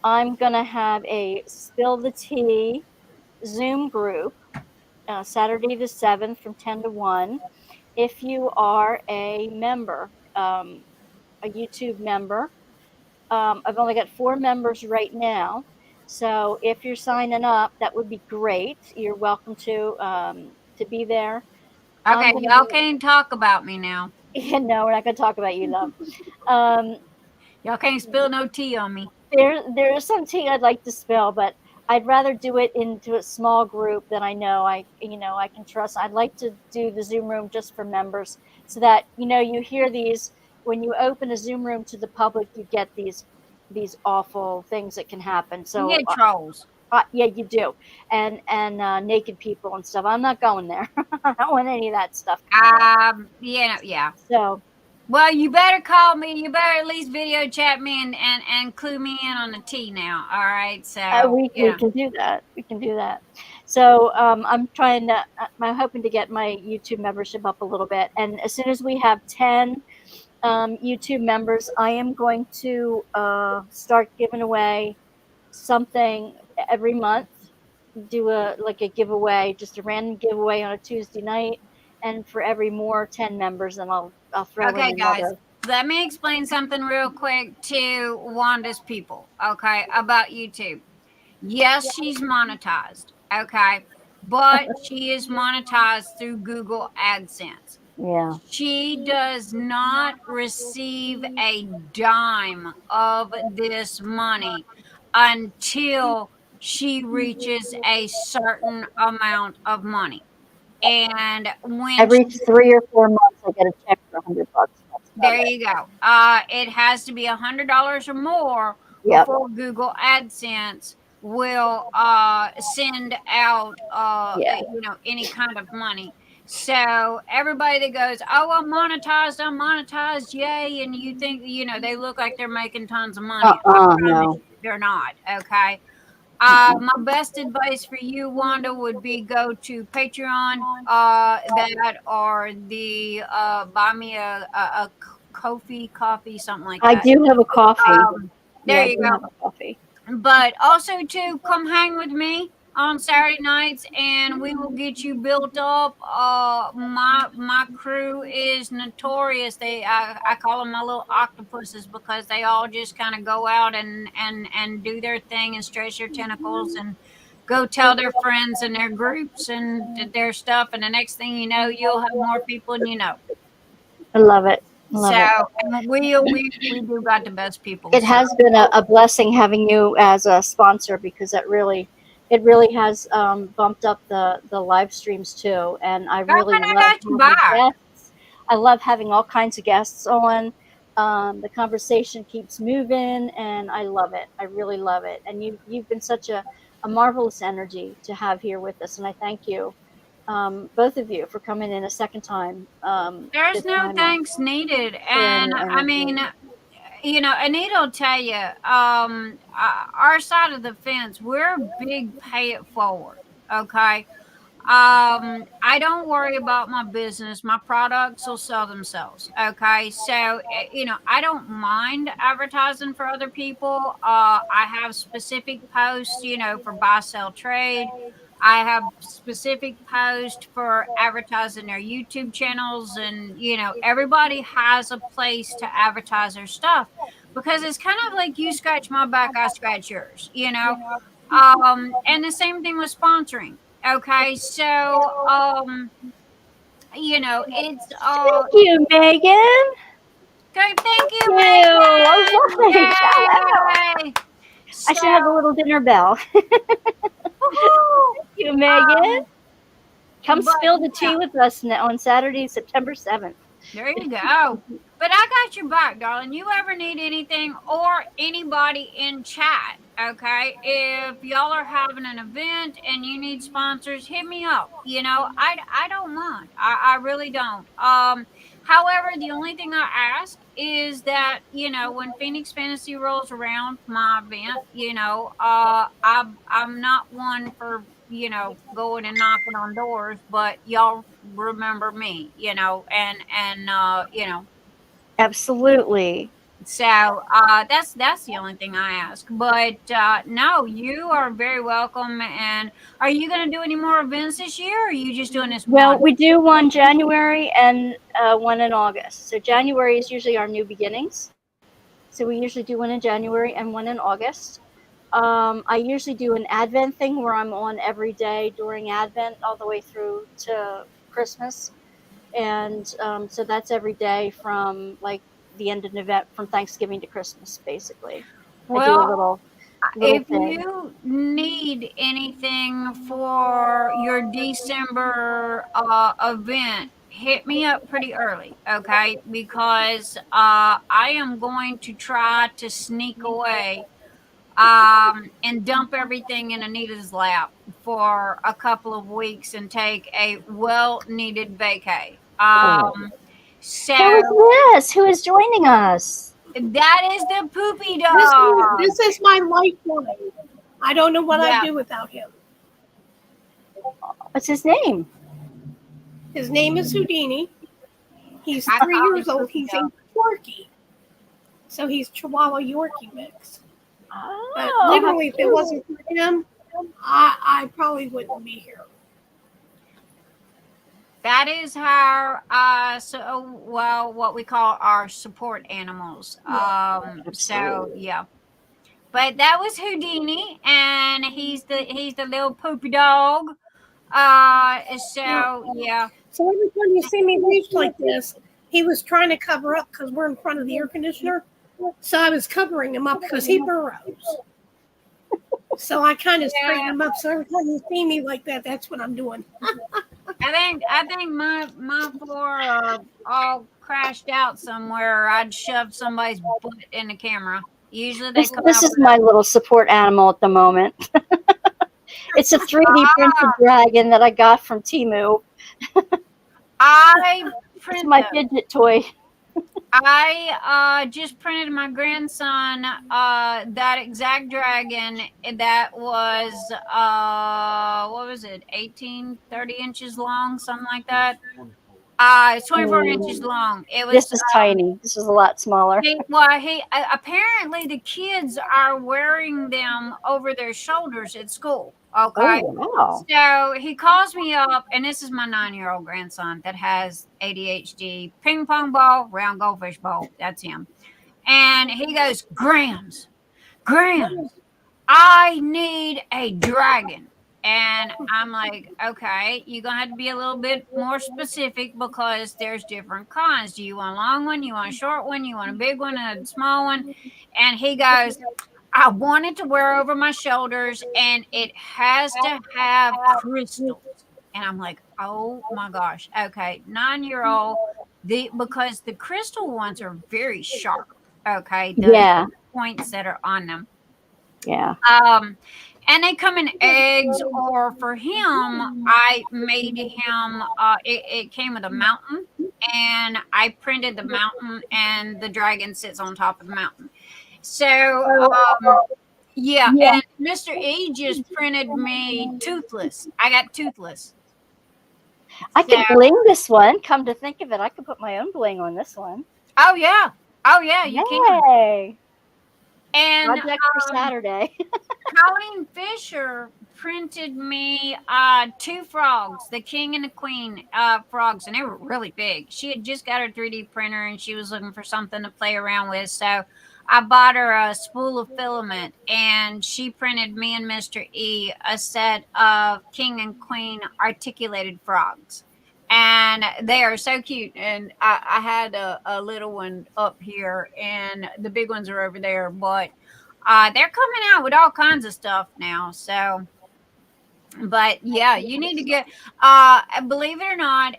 I'm going to have a Spill the Tea Zoom group, Saturday the 7th from 10 to 1. If you are a member, a YouTube member, I've only got 4 members right now. So if you're signing up, that would be great. You're welcome to be there. Okay, y'all can't talk about me now. No, we're not going to talk about you, love. Y'all can't spill no tea on me. There is some tea I'd like to spill, but I'd rather do it into a small group that I know I can trust. I'd like to do the Zoom room just for members, so that you hear these when you open a Zoom room to the public, you get these awful things that can happen. So you get trolls. Yeah, you do, and naked people and stuff. I'm not going there. I don't want any of that stuff. Yeah. So. Well, you better call me. You better at least video chat me and clue me in on the tea now. All right. So we can do that. We can do that. So I'm hoping to get my YouTube membership up a little bit. And as soon as we have 10 YouTube members, I am going to start giving away something every month. Do a giveaway, just a random giveaway on a Tuesday night. And for every more 10 members, then I'll throw in another. Guys, let me explain something real quick to Wanda's people, okay, about YouTube. Yes, she's monetized, okay, but she is monetized through Google AdSense. Yeah. She does not receive a dime of this money until she reaches a certain amount of money. And when every 3 or 4 months, I get a check for $100. There you go. It has to be $100 or more before Google AdSense will send out any kind of money. So everybody that goes, "Oh, I'm monetized, yay!" and you think they look like they're making tons of money. No, they're not. Okay. My best advice for you, Wanda, would be go to Patreon, that or the buy me a coffee, something like that. I do have a coffee. There you go. Have a coffee. But also to come hang with me on Saturday nights, and we will get you built up. My crew is notorious. I call them my little octopuses because they all just kind of go out and do their thing and stretch their tentacles and go tell their friends and their groups and their stuff. And the next thing you know, you'll have more people than you know. I love it. Love So it. and we do got the best people. It So has been a blessing having you as a sponsor because it really has bumped up the live streams too. And I girl, really and I love got you having back. guests. I love having all kinds of guests on. The conversation keeps moving, and I love it. I really love it. And you've been such a marvelous energy to have here with us, and I thank you, both of you, for coming in a second time. There's This no time, thanks needed. sharing And your I mean, energy. Anita will tell you, our side of the fence, we're big pay it forward. Okay. I don't worry about my business. My products will sell themselves. Okay. So, I don't mind advertising for other people. I have specific posts, for buy, sell, trade. I have specific posts for advertising their YouTube channels, and everybody has a place to advertise their stuff because it's kind of like you scratch my back, I scratch yours. And the same thing with sponsoring. Okay, so it's Thank you, Megan. good. Thank you, You. All right. Shout out. Megan. Yay! I So, should have a little dinner bell. woohoo! Thank you, Megan. Come But spill the yeah, tea with us on Saturday, September 7th. there you go. But I got your back, darling. You ever need anything or anybody in chat, okay? If y'all are having an event and you need sponsors, hit me up. I don't mind. I really don't. However, the only thing I ask is that, when Phoenix Fantasy rolls around my event, I'm not one for going and knocking on doors, but y'all remember me, and Absolutely. so that's the only thing I ask. But no, you are very welcome. And are you going to do any more events this year, or are you just doing this Well, one? we do one January and one in August. So January is usually our new beginnings. So we usually do one in January and one in August. I usually do an Advent thing where I'm on every day during Advent all the way through to Christmas. And so that's every day from like the end of November, from Thanksgiving to Christmas, basically. I do a Well, little if thing. you need anything for your December event, hit me up pretty early, okay? Because I am going to try to sneak away and dump everything in Anita's lap for a couple of weeks and take a well needed vacay. So Who is this? Who is joining us? that is the poopy This dog. this is my lifeline. I don't know what I'd Yeah. do without him. What's his name? His name is Houdini. He's I 3 years call him old. poopy He's dog. a Yorkie. So he's Chihuahua Yorkie mix. But Oh, literally, if it wasn't for him, I probably wouldn't be here. That is our what we call our support animals. So yeah. But that was Houdini, and he's the little poopy dog. So yeah. So every time you see me reach like this, he was trying to cover up because we're in front of the air conditioner. So I was covering him up because he burrows. So I kind of straighten him up. So every time you see me like that, that's what I'm doing. I think my four are all crashed out somewhere. Or I'd shove somebody's butt in the camera. Usually they come this out. is my little support animal at the moment. It's a 3D printed dragon that I got from Temu. I It's my printed. fidget toy. I just printed my grandson that exact dragon that was what was it, 18, 30 inches long, something like that. It's 24 inches long. It This was is tiny. This is a lot smaller. he apparently the kids are wearing them over their shoulders at school. Okay. Oh, wow. So he calls me up, and this is my 9-year-old grandson that has ADHD. Ping pong ball, round goldfish bowl. That's him. And he goes, Grams, I need a dragon. And I'm like, okay, you're going to have to be a little bit more specific because there's different kinds. Do you want a long one? You want a short one? You want a big one, a small one? And he goes, I want it to wear over my shoulders and it has to have crystals. And I'm like, oh my gosh. Okay, 9-year-old, because the crystal ones are very sharp. Okay, Yeah. points that are on them. Yeah. And they come in eggs, or for him, I made him, it came with a mountain, and I printed the mountain, and the dragon sits on top of the mountain. So, yeah, and Mr. E just printed me toothless. I got toothless. I could bling this one. Come to think of it, I could put my own bling on this one. Oh, yeah. Oh, yeah, you can. Yay. And Project for Saturday. Colleen Fisher printed me 2 frogs, the king and the queen frogs, and they were really big. She had just got her 3D printer and she was looking for something to play around with. So I bought her a spool of filament, and she printed me and Mr. E a set of king and queen articulated frogs. And they are so cute. And I had a little one up here, and the big ones are over there. But they're coming out with all kinds of stuff now. So, but yeah, you need to get, believe it or not,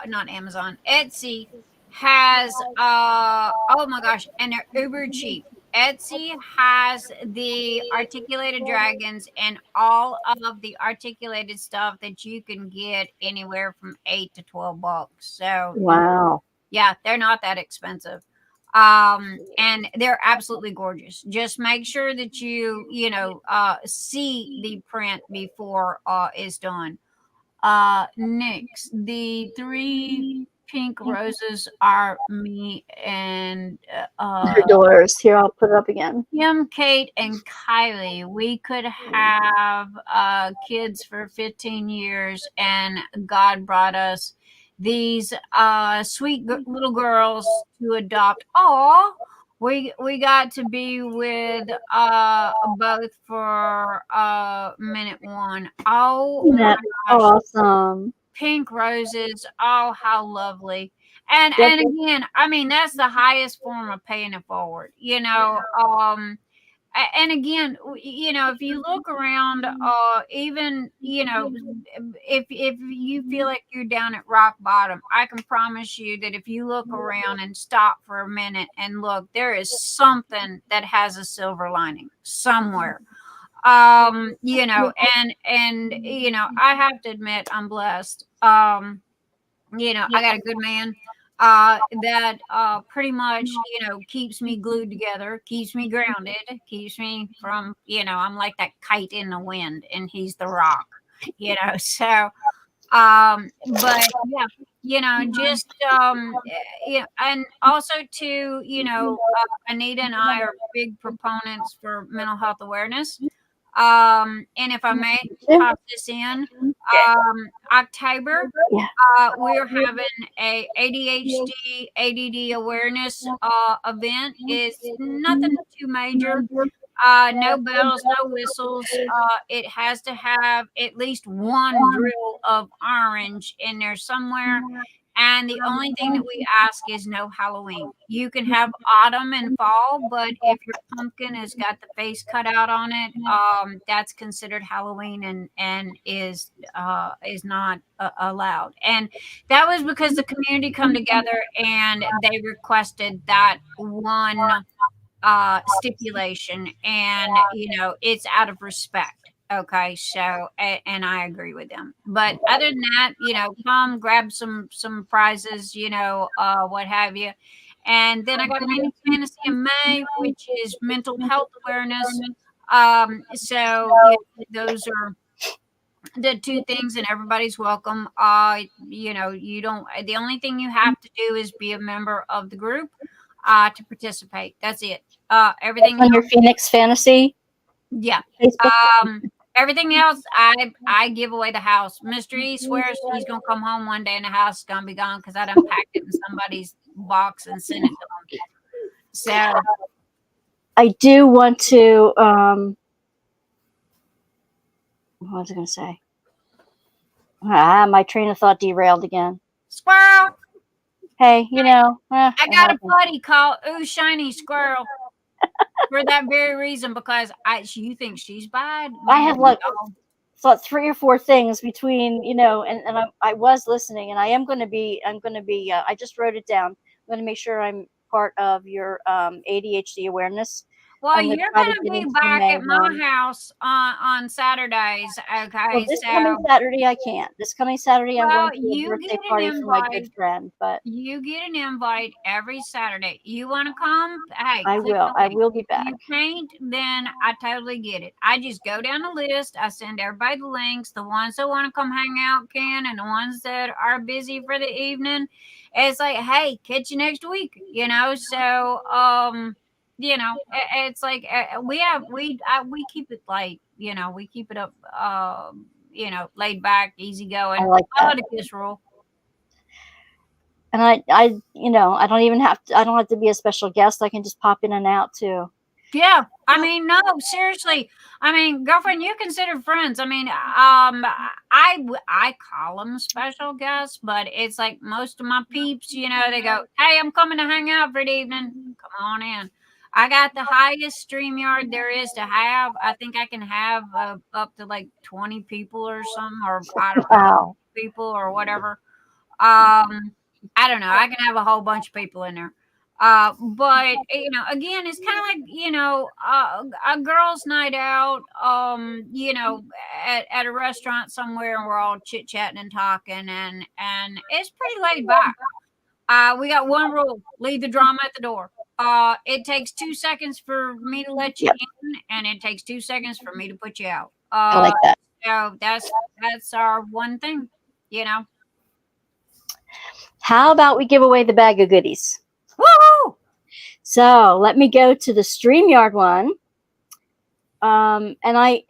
not Amazon, Etsy has, oh my gosh, and they're uber cheap. Etsy has the articulated dragons and all of the articulated stuff that you can get anywhere from $8 to $12. So, Wow. yeah, they're not that expensive. And they're absolutely gorgeous. Just make sure that you see the print before is done. Next, the 3 pink roses are me and Your daughters. Here, I'll put it up again. Kim, Kate, and Kylie. We could have kids for 15 years, and God brought us these sweet little girls to adopt. Oh, we got to be with both for minute 1. Oh my That's gosh, awesome. pink roses. Oh, how lovely. And again, I mean, that's the highest form of paying it forward, and again, if you look around, even, if you feel like you're down at rock bottom, I can promise you that if you look around and stop for a minute and look, there is something that has a silver lining somewhere. And I have to admit, I'm blessed. I got a good man that pretty much, keeps me glued together, keeps me grounded, keeps me from, I'm like that kite in the wind, and he's the rock, so but yeah, just and also too, Anita and I are big proponents for mental health awareness. And if I may toss this in, October, we're having a ADHD, ADD awareness event. It's nothing too major. No bells, no whistles. It has to have at least one drill of orange in there somewhere. And the only thing that we ask is no Halloween. You can have autumn and fall, but if your pumpkin has got the face cut out on it, that's considered Halloween and is not allowed. And that was because the community come together and they requested that one stipulation, and it's out of respect. Okay, so and I agree with them. But other than that, come grab some prizes, what have you. And then I got Manny Fantasy in May, which is mental health awareness. So those are the two things, and everybody's welcome. You don't. The only thing you have to do is be a member of the group to participate. That's it. That's Everything on your else, Phoenix Fantasy yeah. Facebook. Everything else, I give away the house. Mr. E swears he's gonna come home one day and the house is gonna be gone because I done packed it in somebody's box and sent it to him. So I do want to. What was I going to say? My train of thought derailed again. squirrel. Hey, I it got a happens. buddy called Ooh Shiny Squirrel for that very reason because you think she's bad. I Man, have like no. thought 3 or 4 things between, and I was listening, and I am going to be. I'm going to be. I just wrote it down. I'm going to make sure I'm part of your ADHD awareness. Well, I'm going to you're try to gonna get be into the back May at my one. house on Saturdays. Well, Okay, this coming so Saturday I can't. This coming Saturday I'm well, going to a you birthday get an party for my good invite. friend, but You get an invite every Saturday. You want to come? Hey, I click will. the I link. will be If back. you can't, then I totally get it. I just go down the list. I send everybody the links. The ones that want to come hang out can, and the ones that are busy for the evening, it's like, hey, catch you next week. So it's like we keep it light. We keep it up. Laid back, easy I going. like Follow that. the kiss rule. And I don't even have to. I don't have to be a special guest. I can just pop in and out too. Yeah, I mean, no, seriously. I mean, girlfriend, you consider friends. I mean, I call them special guests, but it's like most of my peeps, they go, "Hey, I'm coming to hang out for the evening. Come on in." I got the highest StreamYard there is to have. I think I can have up to like 20 people or something, or I don't know, Wow. people or whatever. I don't know. I can have a whole bunch of people in there. But again, it's kind of like a girls' night out. At a restaurant somewhere, and we're all chit chatting and talking, and it's pretty laid back. We got one rule: leave the drama at the door. It takes 2 seconds for me to let you Yep. in, and it takes 2 seconds for me to put you out. I like that. So that's our one thing, you know. How about we give away the bag of goodies? Woohoo! So let me go to the StreamYard one. And I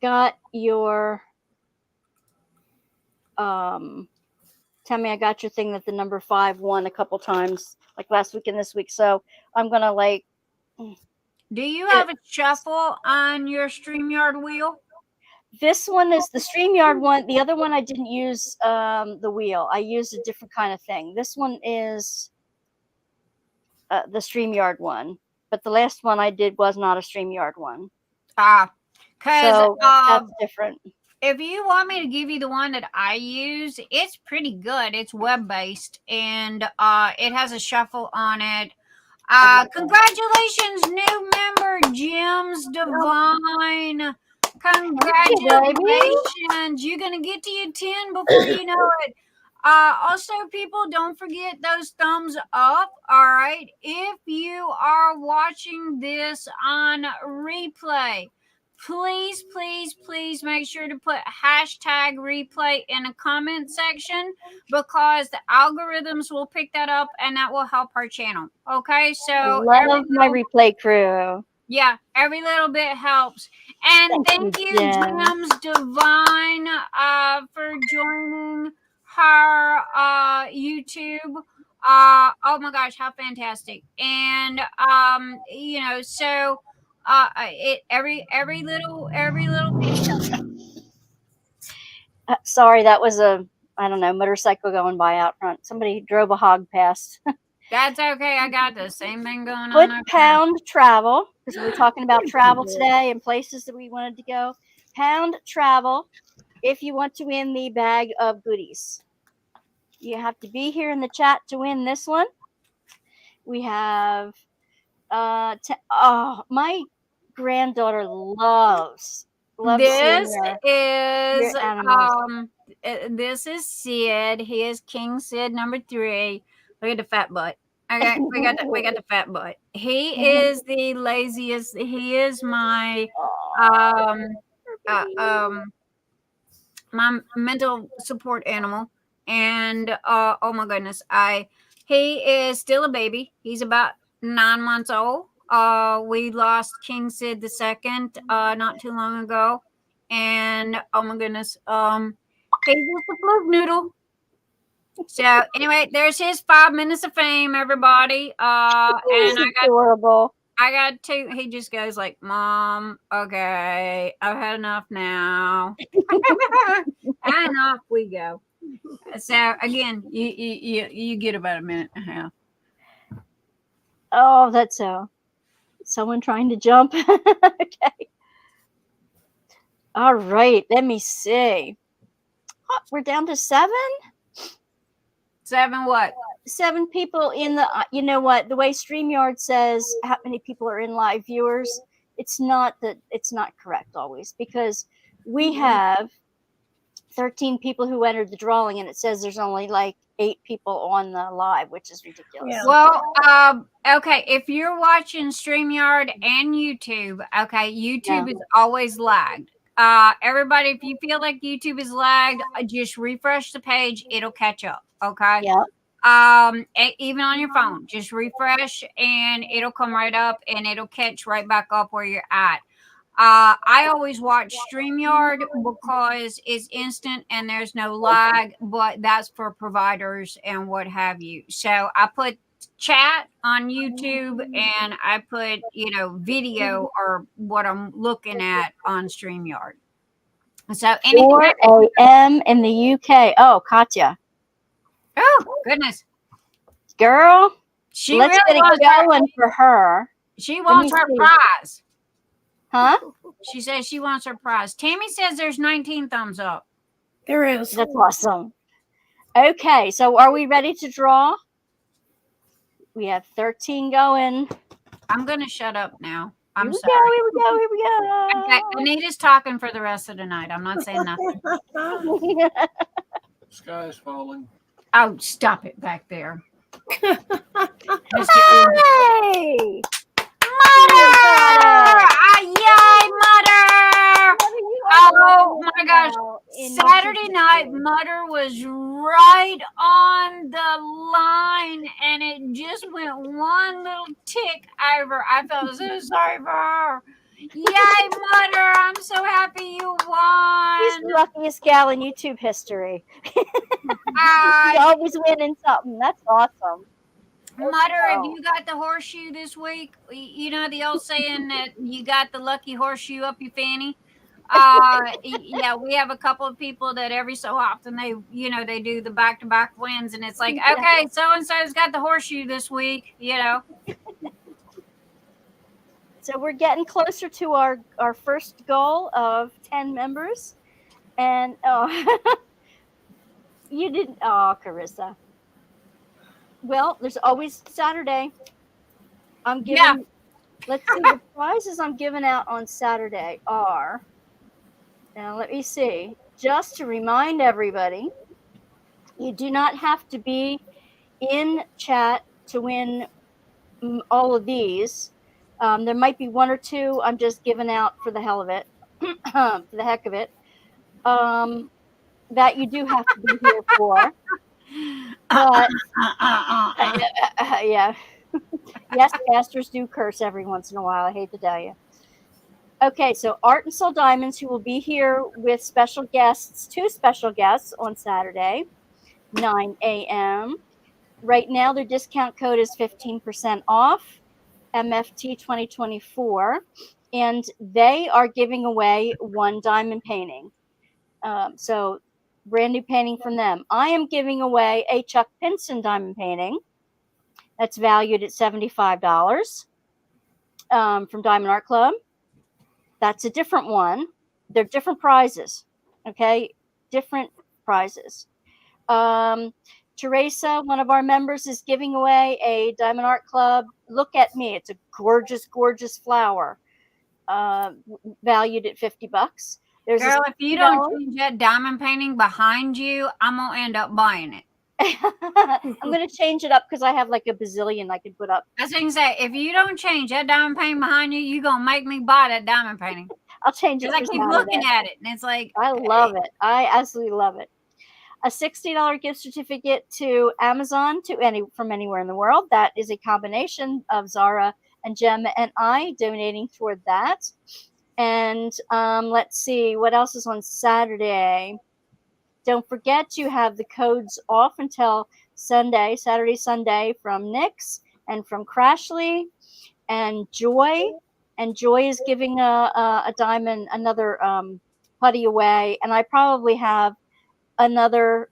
got your Tammy, I got your thing that the number 5 won a couple times, like last week and this week. So I'm gonna Do you have a shuffle on your StreamYard wheel? this one is the StreamYard one. The other one I didn't use the wheel. I used a different kind of thing. This one is the StreamYard one, but the last one I did was not a StreamYard one. Because So that's different. if you want me to give you the one that I use, it's pretty good. It's web based and it has a shuffle on it. Congratulations, new member Jim's Divine. Congratulations. You're going to get to your 10 before you know it. Also, people, don't forget those thumbs up. All right. If you are watching this on replay, please, please, please make sure to put hashtag replay in the comment section because the algorithms will pick that up and that will help our channel. Okay. So, Love my replay crew. yeah, every little bit helps. And thank you, Jim's Divine, for joining her YouTube. Oh my gosh, how fantastic! And so every little piece. Sorry, that was I don't know, motorcycle going by out front. Somebody drove a hog past. That's okay. I got the same thing going Put on. pound travel, because we were talking about travel today and places that we wanted to go. Pound travel if you want to win the bag of goodies. You have to be here in the chat to win this one. We have my granddaughter loves This seeing is your animals. This is Sid. He is King Sid number 3. Look at the fat butt. Okay, we got the fat butt. He is the laziest. He is my my mental support animal. And oh my goodness, he is still a baby. He's about 9 months old. We lost King Sid the second not too long ago, and oh my goodness, he's just a fluke noodle. So anyway, there's his 5 minutes of fame, everybody. And He's adorable. I got two. He just goes like, "Mom, okay, I've had enough now," and off we go. So again, you get about a minute and a half. Oh, that's someone trying to jump. Okay. All right. Let me see. Oh, we're down to 7. 7 what? 7 people in the. You know what? The way StreamYard says how many people are in live viewers, it's not correct always, because we have 13 people who entered the drawing, and it says there's only like 8 people on the live, which is ridiculous. Yeah. Well, okay, if you're watching StreamYard and YouTube, okay, YouTube is always lagged. Everybody, if you feel like YouTube is lagged, just refresh the page, it'll catch up. Okay. Yeah. Even on your phone, just refresh and it'll come right up and it'll catch right back up where you're at. I always watch StreamYard because it's instant and there's no lag, but that's for providers and what have you. So I put chat on YouTube and I put, video or what I'm looking at on StreamYard. So anything. 4 a.m. in the UK. Oh, Katya. Oh, goodness. Girl, She let's really get it going for her. She wants her see. prize. Huh? She says she wants her prize. Tammy says there's 19 thumbs up. There is. That's awesome. Okay, so are we ready to draw? We have 13 going. I'm going to shut up now. I'm Here we sorry. go, here we go. Okay, Anita's talking for the rest of the night. I'm not saying nothing. Sky is falling. Oh, stop it back there. Hey! Mother! Yay, Mother! Oh my gosh. Saturday night, Mother was right on the line and it just went one little tick over. I felt so sorry for her. Yay, Mother! I'm so happy you won. She's the luckiest gal in YouTube history. She's always winning something. That's awesome. Mother, have you got the horseshoe this week? You know the old saying that you got the lucky horseshoe up your fanny? Yeah, we have a couple of people that every so often they do the back-to-back wins, and it's like, okay, so-and-so's got the horseshoe this week, So we're getting closer to our first goal of 10 members. And, you didn't, Carissa. Well, there's always Saturday. I'm giving, let's see, the prizes I'm giving out on Saturday are, now let me see, just to remind everybody, you do not have to be in chat to win all of these. There might be 1 or 2 I'm just giving out for the hell of it, for the heck of it, that you do have to be here for. But yeah, yes, pastors do curse every once in a while. I hate to tell you. Okay, so Art and Soul Diamonds, who will be here with special guests, 2 special guests on Saturday, 9 a.m. Right now, their discount code is 15% off, MFT 2024, and they are giving away 1 diamond painting. So brand new painting from them. I am giving away a Chuck Pinson diamond painting that's valued at $75 from Diamond Art Club. That's a different one. They're different prizes. Okay, different prizes. Teresa, one of our members, is giving away a Diamond Art Club. Look at me. It's a gorgeous, gorgeous flower valued at $50. There's Girl, if you don't change that diamond painting behind you, I'm going to end up buying it. I'm going to change it up because I have like a bazillion I can put up. I was going to say, if you don't change that diamond painting behind you, you're going to make me buy that diamond painting. I'll change it Because I for keep Saturday. looking at it, and it's like, I love it. I absolutely love it. A $60 gift certificate to Amazon from anywhere in the world. That is a combination of Zara and Gemma and I donating toward that. And let's see what else is on Saturday. Don't forget you have the codes off until Saturday, Sunday from Nyx and from Crashly and Joy. And Joy is giving a diamond, another putty away. And I probably have another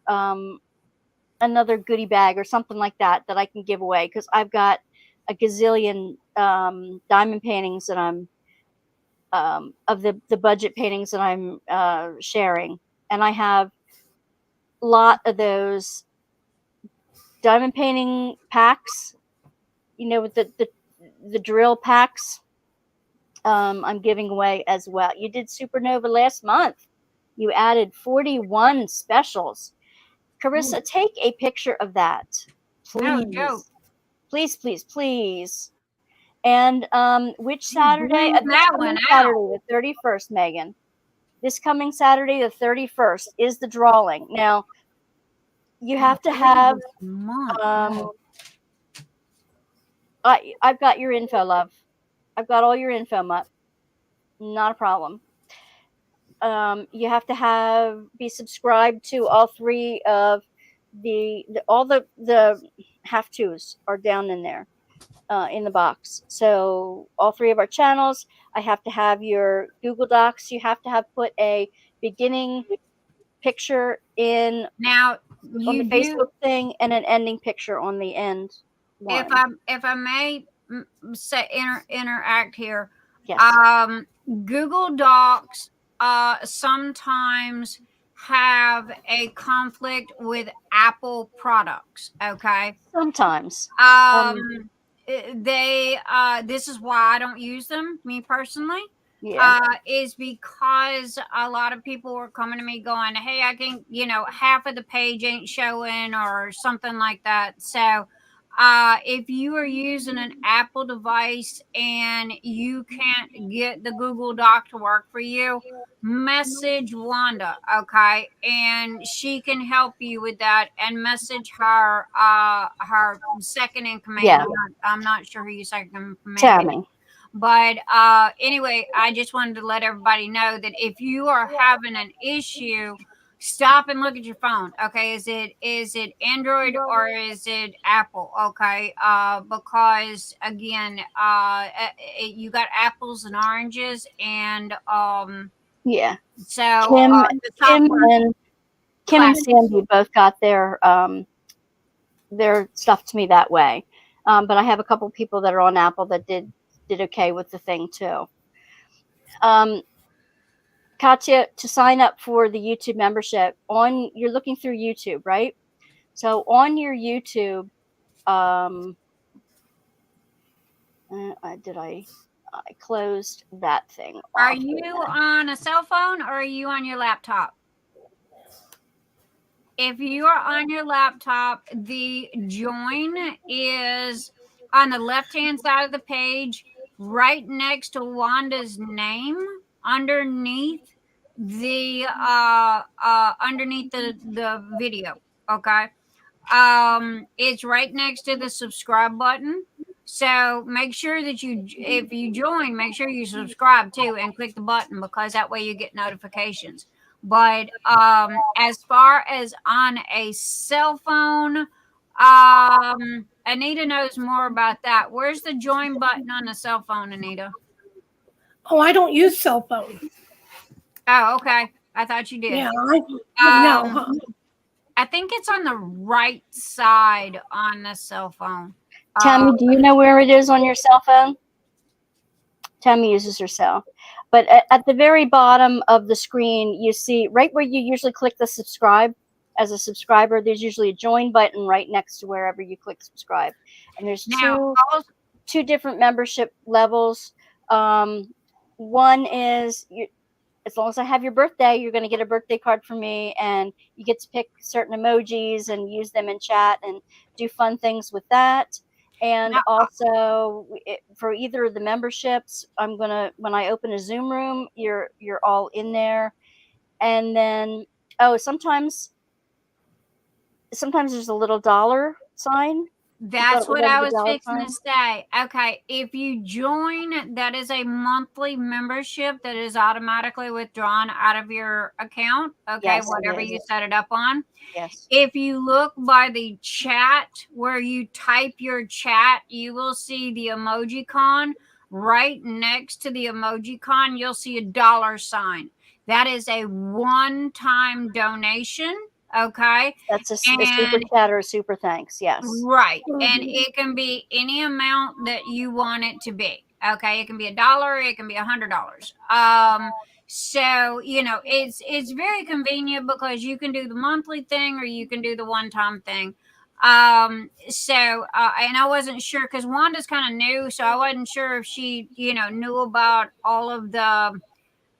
goodie bag or something like that I can give away because I've got a gazillion diamond paintings that I'm of the budget paintings that I'm sharing, and I have a lot of those diamond painting packs, with the drill packs. I'm giving away as well. You did Supernova last month. You added 41 specials. Carissa, take a picture of that, no please. joke. Please, please, please. And which Saturday? Bring that one out. Saturday, the 31st, Megan. This coming Saturday, the 31st, is the drawing. Now, you have to have. I've got your info, love. I've got all your info, Mutt. Not a problem. You have to be subscribed to all three of all the have tos are down in there. In the box. So all three of our channels, I have to have your Google Docs. You have to have put a beginning picture on the Facebook thing and an ending picture on the end one. If I may interact here, yes. Google Docs sometimes have a conflict with Apple products. Okay, sometimes. This is why I don't use them, me personally. Is because a lot of people were coming to me going, hey, I can, half of the page ain't showing or something like that. So if you are using an Apple device and you can't get the Google Doc to work for you, message Wanda, okay? And she can help you with that, and message her second in command. Yeah. I'm not sure who your second in command Tammy. is. But anyway, I just wanted to let everybody know that if you are having an issue, stop and look at your phone. Okay, is it Android or is it Apple? Okay, because again, you got apples and oranges, and yeah. So Kim and Sandy both got their stuff to me that way, but I have a couple people that are on Apple that did okay with the thing too. Katya, to sign up for the YouTube membership, you're looking through YouTube, right? So on your YouTube, I closed that thing off. Are you on a cell phone or are you on your laptop? If you are on your laptop, the join is on the left-hand side of the page, right next to Wanda's name, underneath the video. Okay, it's right next to the subscribe button. So make sure that if you join, make sure you subscribe too and click the button, because that way you get notifications. But as far as on a cell phone, Anita knows more about that. Where's the join button on the cell phone, Anita? Oh, I don't use cell phone. Oh, okay. I thought you did. Yeah, no. I think it's on the right side on the cell phone. Tammy, do you know where it is on your cell phone? Tammy uses her cell. But at the very bottom of the screen, you see right where you usually click the subscribe. As a subscriber, there's usually a join button right next to wherever you click subscribe. And there's two different membership levels. One is, as long as I have your birthday, you're going to get a birthday card from me, and you get to pick certain emojis and use them in chat and do fun things with that. And Now, also for either of the memberships, when I open a Zoom room, you're all in there. And then sometimes there's a little dollar sign. You thought that's it was what over I the was dollar fixing sign? to say. Okay, if you join, that is a monthly membership that is automatically withdrawn out of your account. Okay, Yes, it whatever is. you set it up on. Yes. If you look by the chat where you type your chat, you will see the emoji con. Right next to the emoji con, you'll see a dollar sign. That is a one-time donation. Okay. That's a super And chat or a super thanks. Yes. right. And Mhm. it can be any amount that you want it to be. Okay. It can be $1, it can be $100. So it's very convenient because you can do the monthly thing or you can do the one-time thing. And I wasn't sure because Wanda's kind of new, so I wasn't sure if she, knew about all of the,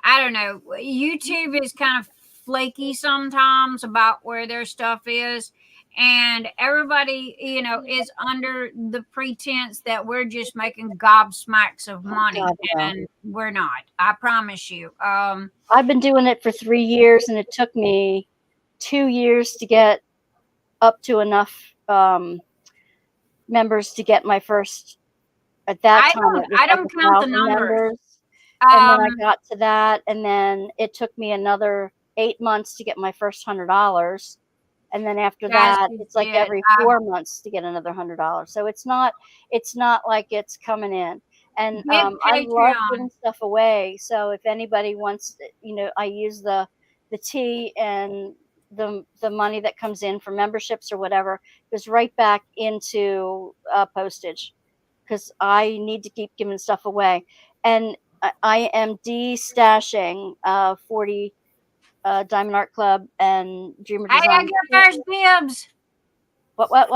I don't know. YouTube is kind of flaky sometimes about where their stuff is. And everybody, is under the pretense that we're just making gobsmacks of Oh money. God, no. And we're not. I promise you. I've been doing it for 3 years, and it took me 2 years to get up to enough members to get my first. At that I time, don't it was I like don't count the 1,000 numbers. members, and then Um, I got to that, and then it took me another 8 months to get my first $100. And then after that's that, just it's like it. every 4 months to get another $100. So it's not like it's coming in. And Get I love Patreon. giving stuff away. So if anybody wants, I use the tea, and the money that comes in for memberships or whatever goes right back into postage, because I need to keep giving stuff away. And I am de-stashing 40 Diamond Art Club and Dreamer Hey, I Design. get first dibs. What?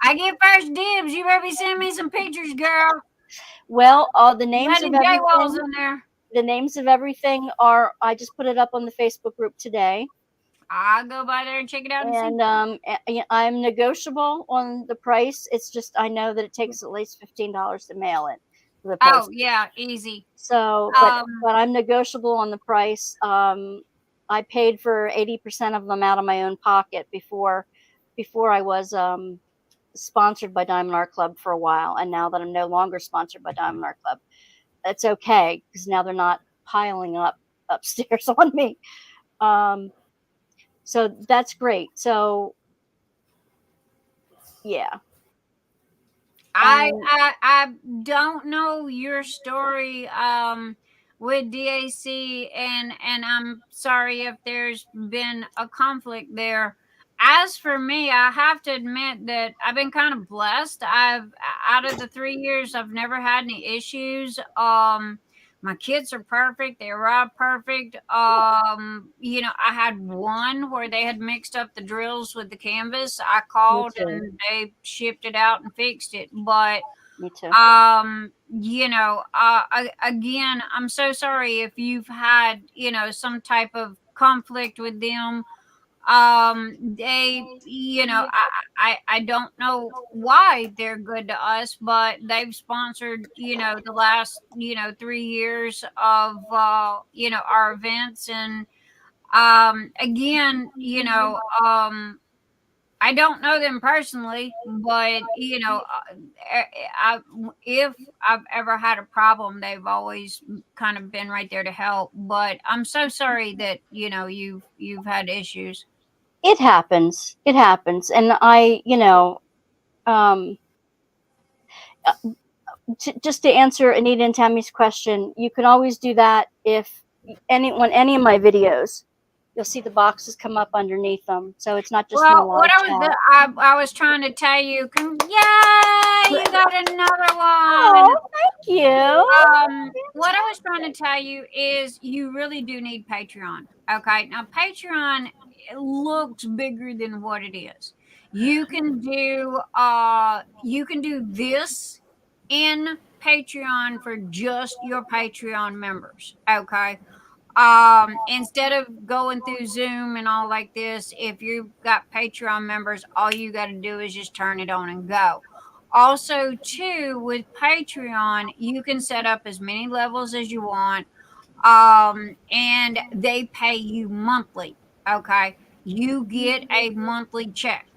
I get first dibs. You better be sending me some pictures, girl. Well, Letting J Walls in there. the names of everything are, I just put it up on the Facebook group today. I'll go by there and check it out and see. And I'm negotiable on the price. It's just I know that it takes at least $15 to mail it for the Oh post. yeah, easy. So, Um, but I'm negotiable on the price. I paid for 80% of them out of my own pocket before I was sponsored by Diamond Art Club for a while, and now that I'm no longer sponsored by Diamond Art Club, it's okay because now they're not piling up upstairs on me. So that's great. So yeah, I and I I don't know your story with DAC, and I'm sorry if there's been a conflict there. As for me, I have to admit that I've been kind of blessed. I've Out of the 3 years, I've never had any issues. My kids are perfect. They arrived perfect. I had one where they had mixed up the drills with the canvas. I me called too. and they shipped it out and fixed it. But Me too. again, I'm so sorry if you've had, some type of conflict with them. They, I don't know why they're good to us, but they've sponsored, the last, 3 years of, our events. And, again, I don't know them personally, but if I've ever had a problem, they've always kind of been right there to help. But I'm so sorry that you've had issues. It happens. It happens, and um, just to answer Anita and Tammy's question, you can always do that if any of my videos, you'll see the boxes come up underneath them. So it's not just my Well, what live chat. I was trying to tell you, yay, you got another one. Oh, thank you. What I was trying to tell you is you really do need Patreon. Okay, now Patreon looks bigger than what it is. You can do this in Patreon for just your Patreon members. Okay. Instead of going through Zoom and all like this, if you've got Patreon members, all you got to do is just turn it on and go. Also, too, with Patreon, you can set up as many levels as you want, and they pay you monthly. Okay, you get a monthly check,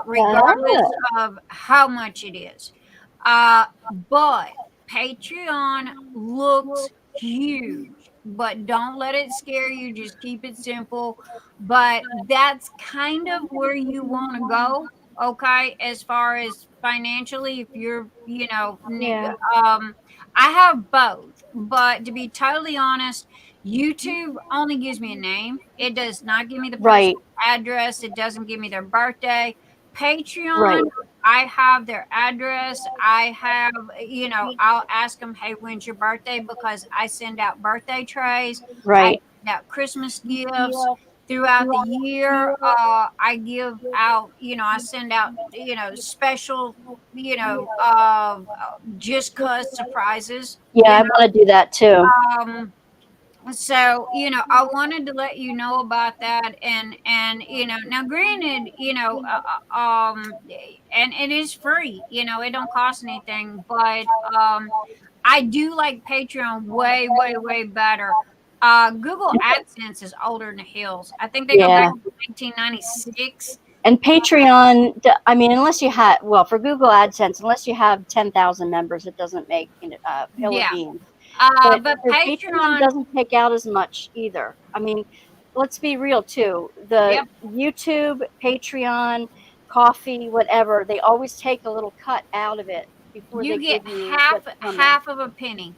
regardless Ah, of how much it is. But Patreon looks huge, but don't let it scare you. Just keep it simple. But that's kind of where you want to go. Okay, as far as financially, if you're, yeah. I have both, but to be totally honest, YouTube only gives me a name. It does not give me the Right. person's address. It doesn't give me their birthday. Patreon, Right. I have their address. I have, I'll ask them, hey, when's your birthday? Because I send out birthday trays. I Right. send out Christmas gifts throughout the year. I give out, I send out, special, just cause surprises, Yeah, I want to do that too. um, so I wanted to let you know about that, and now granted, and it is free, it don't cost anything, but I do like Patreon way, way, way better. Google AdSense is older than the hills. I think they go back Yeah. to 1996. And Patreon, I mean, unless you have, well, for Google AdSense, unless you have 10,000 members, it doesn't make a hill of Yeah. beans. But But the Patreon Patreon, doesn't take out as much either. I mean, let's be real too. The yep, YouTube, Patreon, coffee, whatever, they always take a little cut out of it before they you get give you half what's coming. half of a penny.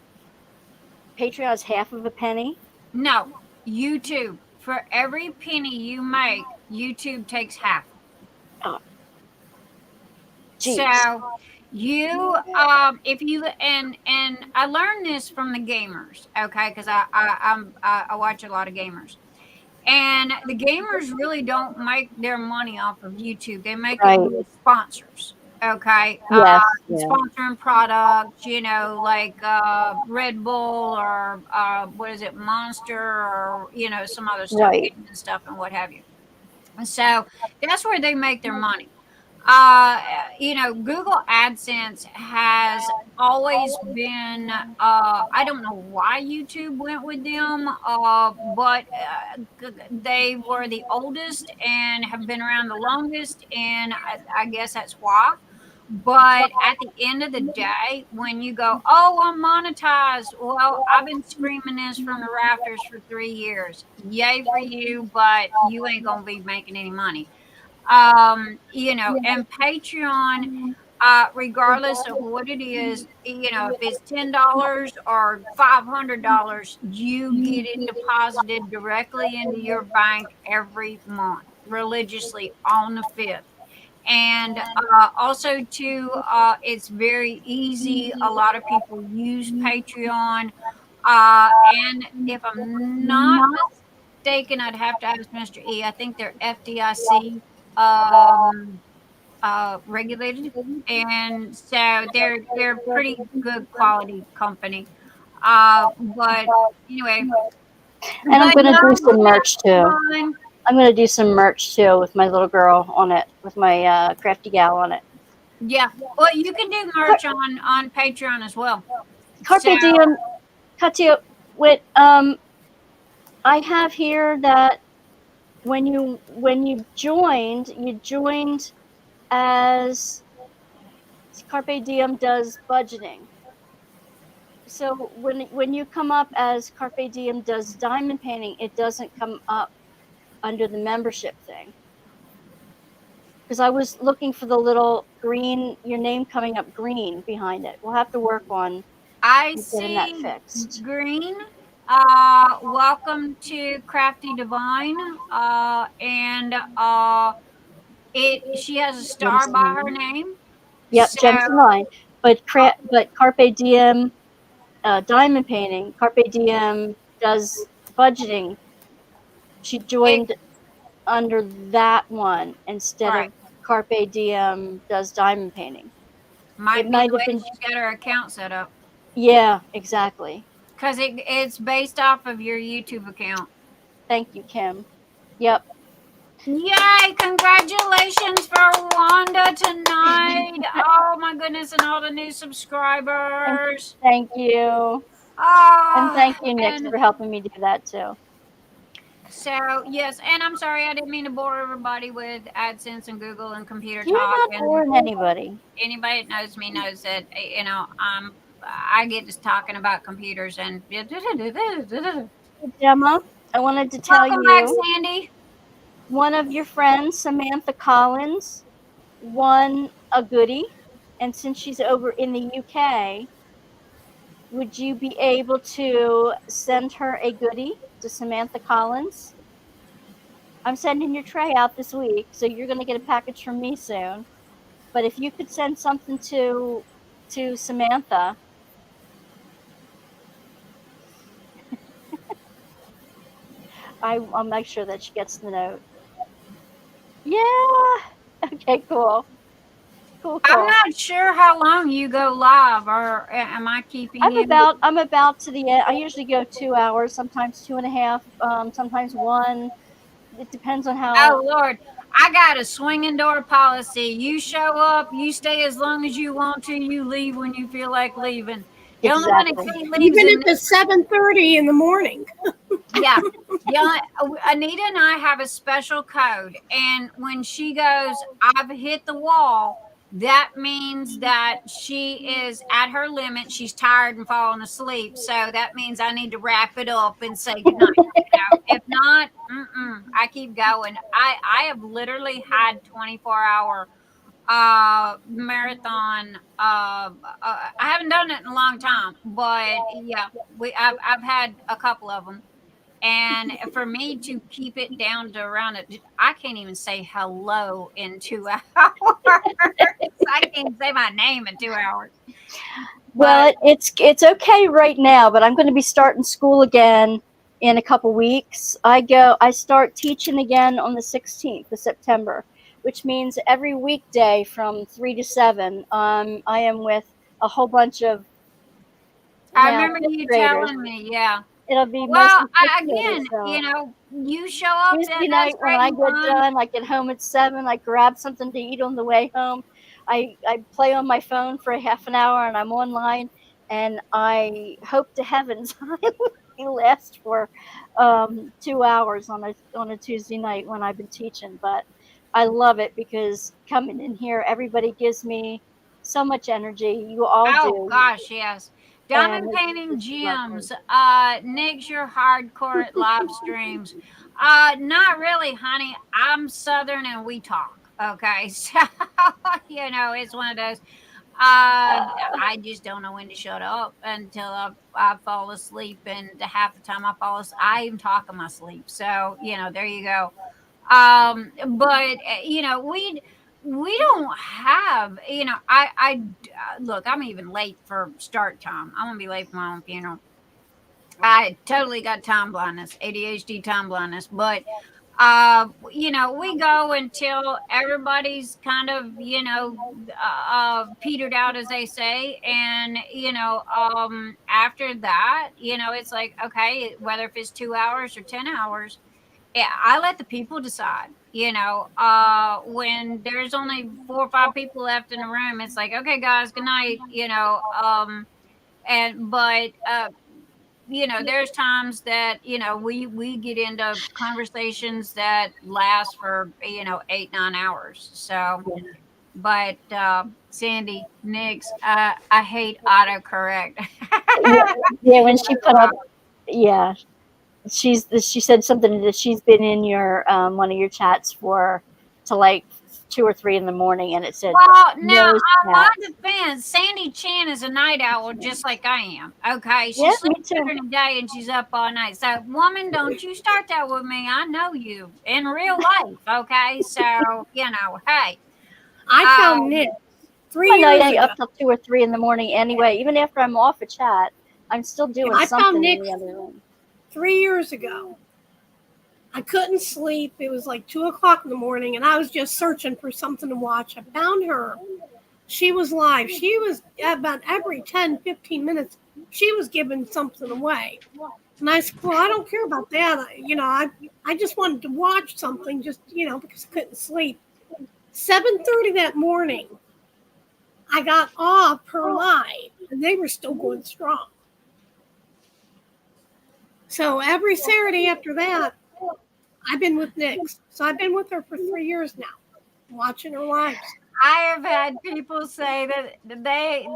Patreon's half of a penny. No, YouTube. For every penny you make, YouTube takes half. Oh, geez. So you if you and I learned this from the gamers, okay, because I watch a lot of gamers. And the gamers really don't make their money off of YouTube. They make it Right. with sponsors. Okay. Yes. Yeah. Sponsoring products, like Red Bull or what is it, Monster, or some other stuff, Right. gaming stuff and what have you. So that's where they make their money. Google AdSense has always been, I don't know why YouTube went with them, but they were the oldest and have been around the longest, and I guess that's why. But at the end of the day, when you go, oh, I'm monetized, well, I've been screaming this from the rafters for 3 years. Yay for you, but you ain't gonna be making any money. And Patreon, regardless of what it is, if it's $10 or $500, you get it deposited directly into your bank every month, religiously on the 5th. And also, too, it's very easy. A lot of people use Patreon. And if I'm not mistaken, I'd have to ask Mr. E. I think they're FDIC regulated, and so they're pretty good quality company. But anyway, And I'm but going to no, do some merch too. fine. I'm going to do some merch too with my little girl on it, with my crafty gal on it. Yeah. Well, you can do merch on Patreon as well. So Carpe diem, Katya. With I have here that when you joined as Carpe Diem does budgeting. So when you come up as Carpe Diem does diamond painting, it doesn't come up under the membership thing. Because I was looking for the little green, your name coming up green behind it. We'll have to work on I getting that see fixed. green. Welcome to Crafty Divine. And she has a star Gems by and her Wine. name. Yep, So Gems and Wine. But Carpe Diem diamond painting, Carpe Diem does budgeting. She it joined under that one instead right. of Carpe Diem does diamond painting. It Might be might the have way been, she's got her account set up. yeah, exactly. Because it's based off of your YouTube account. Thank you, Kim. Yep. Yay! Congratulations for Wanda tonight. Oh my goodness, and all the new And subscribers. thank you. And Ah, thank you, Nick, and for helping me do that too. so yes, and I'm sorry I didn't mean to bore everybody with AdSense and Google and computer You're talk. not And boring anybody. anybody that knows me knows that I get just talking about computers and welcome Gemma, I wanted to tell back, you Sandy. one of your friends, Samantha Collins, won a goodie. And since she's over in the UK, would you be able to send her a goodie to Samantha Collins? I'm sending your tray out this week, so you're going to get a package from me soon. But if you could send something to Samantha, I'll make sure that she gets the note. Yeah. Okay, cool. Cool, I'm cool. not sure how long you go live, or am I keeping you? I'm about to the end. I usually go 2 hours, sometimes 2.5, sometimes one. It depends on Oh how. Lord, I got a swinging door policy. You show up, you stay as long as you want to, you leave when you feel like leaving. The only one that Exactly. can't leave is Even if it's 7:30 in the morning. yeah. Yeah, Anita and I have a special code, and when she goes, I've hit the wall, that means that she is at her limit. She's tired and falling asleep. So that means I need to wrap it up and say goodnight. If not, I keep going. I have literally had 24-hour marathon. I haven't done it in a long time, but yeah, I've had a couple of them. And for me to keep it down to around it, I can't even say hello in 2 hours. I can't say my name in 2 hours. But Well, it's okay right now, but I'm going to be starting school again in a couple weeks. I start teaching again on the 16th of September, which means every weekday from 3 to 7, I am with a whole bunch of I now remember fifth you graders. telling me, yeah. It'll be Well, mostly fifth graders, again, so you show up, Tuesday that's night when great I and get fun. done, I get home at 7. I grab something to eat on the way home. I play on my phone for a half an hour, and I'm online. And I hope to heavens I last for 2 hours on a Tuesday night when I've been teaching. But I love it because coming in here, everybody gives me so much energy. You all Oh do, gosh, yes. and Diamond it's painting just lovely. gems. Nick's your hardcore at live streams. Not really, honey. I'm Southern and we talk. Okay. So it's one of those. I just don't know when to shut up until I fall asleep, and half the time I fall asleep, I even talk in my sleep. So there you go. But we don't have I look. I'm even late for start time. I'm gonna be late for my own funeral. I totally got time blindness, ADHD time blindness, but we go until everybody's kind of petered out, as they say. And after that, it's like, okay, whether if it's 2 hours or 10 hours, yeah, I let the people decide. When there's only 4 or 5 people left in the room, it's like, okay, guys, good night. And but there's times that we get into conversations that last for 8-9 hours. So, but Sandy, Nix, I hate autocorrect. Yeah, yeah, when she put up, yeah, she said something that she's been in your one of your chats for to like 2 or 3 in the morning, and it said Well, now, no on my chat. defense, Sandy Chan is a night owl just like I am. Okay, she Yeah, sleeps me too. during the day and she's up all night. So, woman, don't you start that with me. I know you in real life. Okay, so hey, I tell um, Nick three I'm a years night ago. up till 2 or 3 in the morning anyway. Even after I'm off a chat, I'm still doing I tell something in Nick the other room. 3 years ago. I couldn't sleep. It was like 2 o'clock in the morning, and I was just searching for something to watch. I found her. She was live. She was about every 10, 15 minutes she was giving something away. And I said, well, I don't care about that. I just wanted to watch something just, because I couldn't sleep. 7:30 that morning, I got off her live, and they were still going strong. So every Saturday after that, I've been with Nyx. So I've been with her for 3 years now, watching her lives. I have had people say that they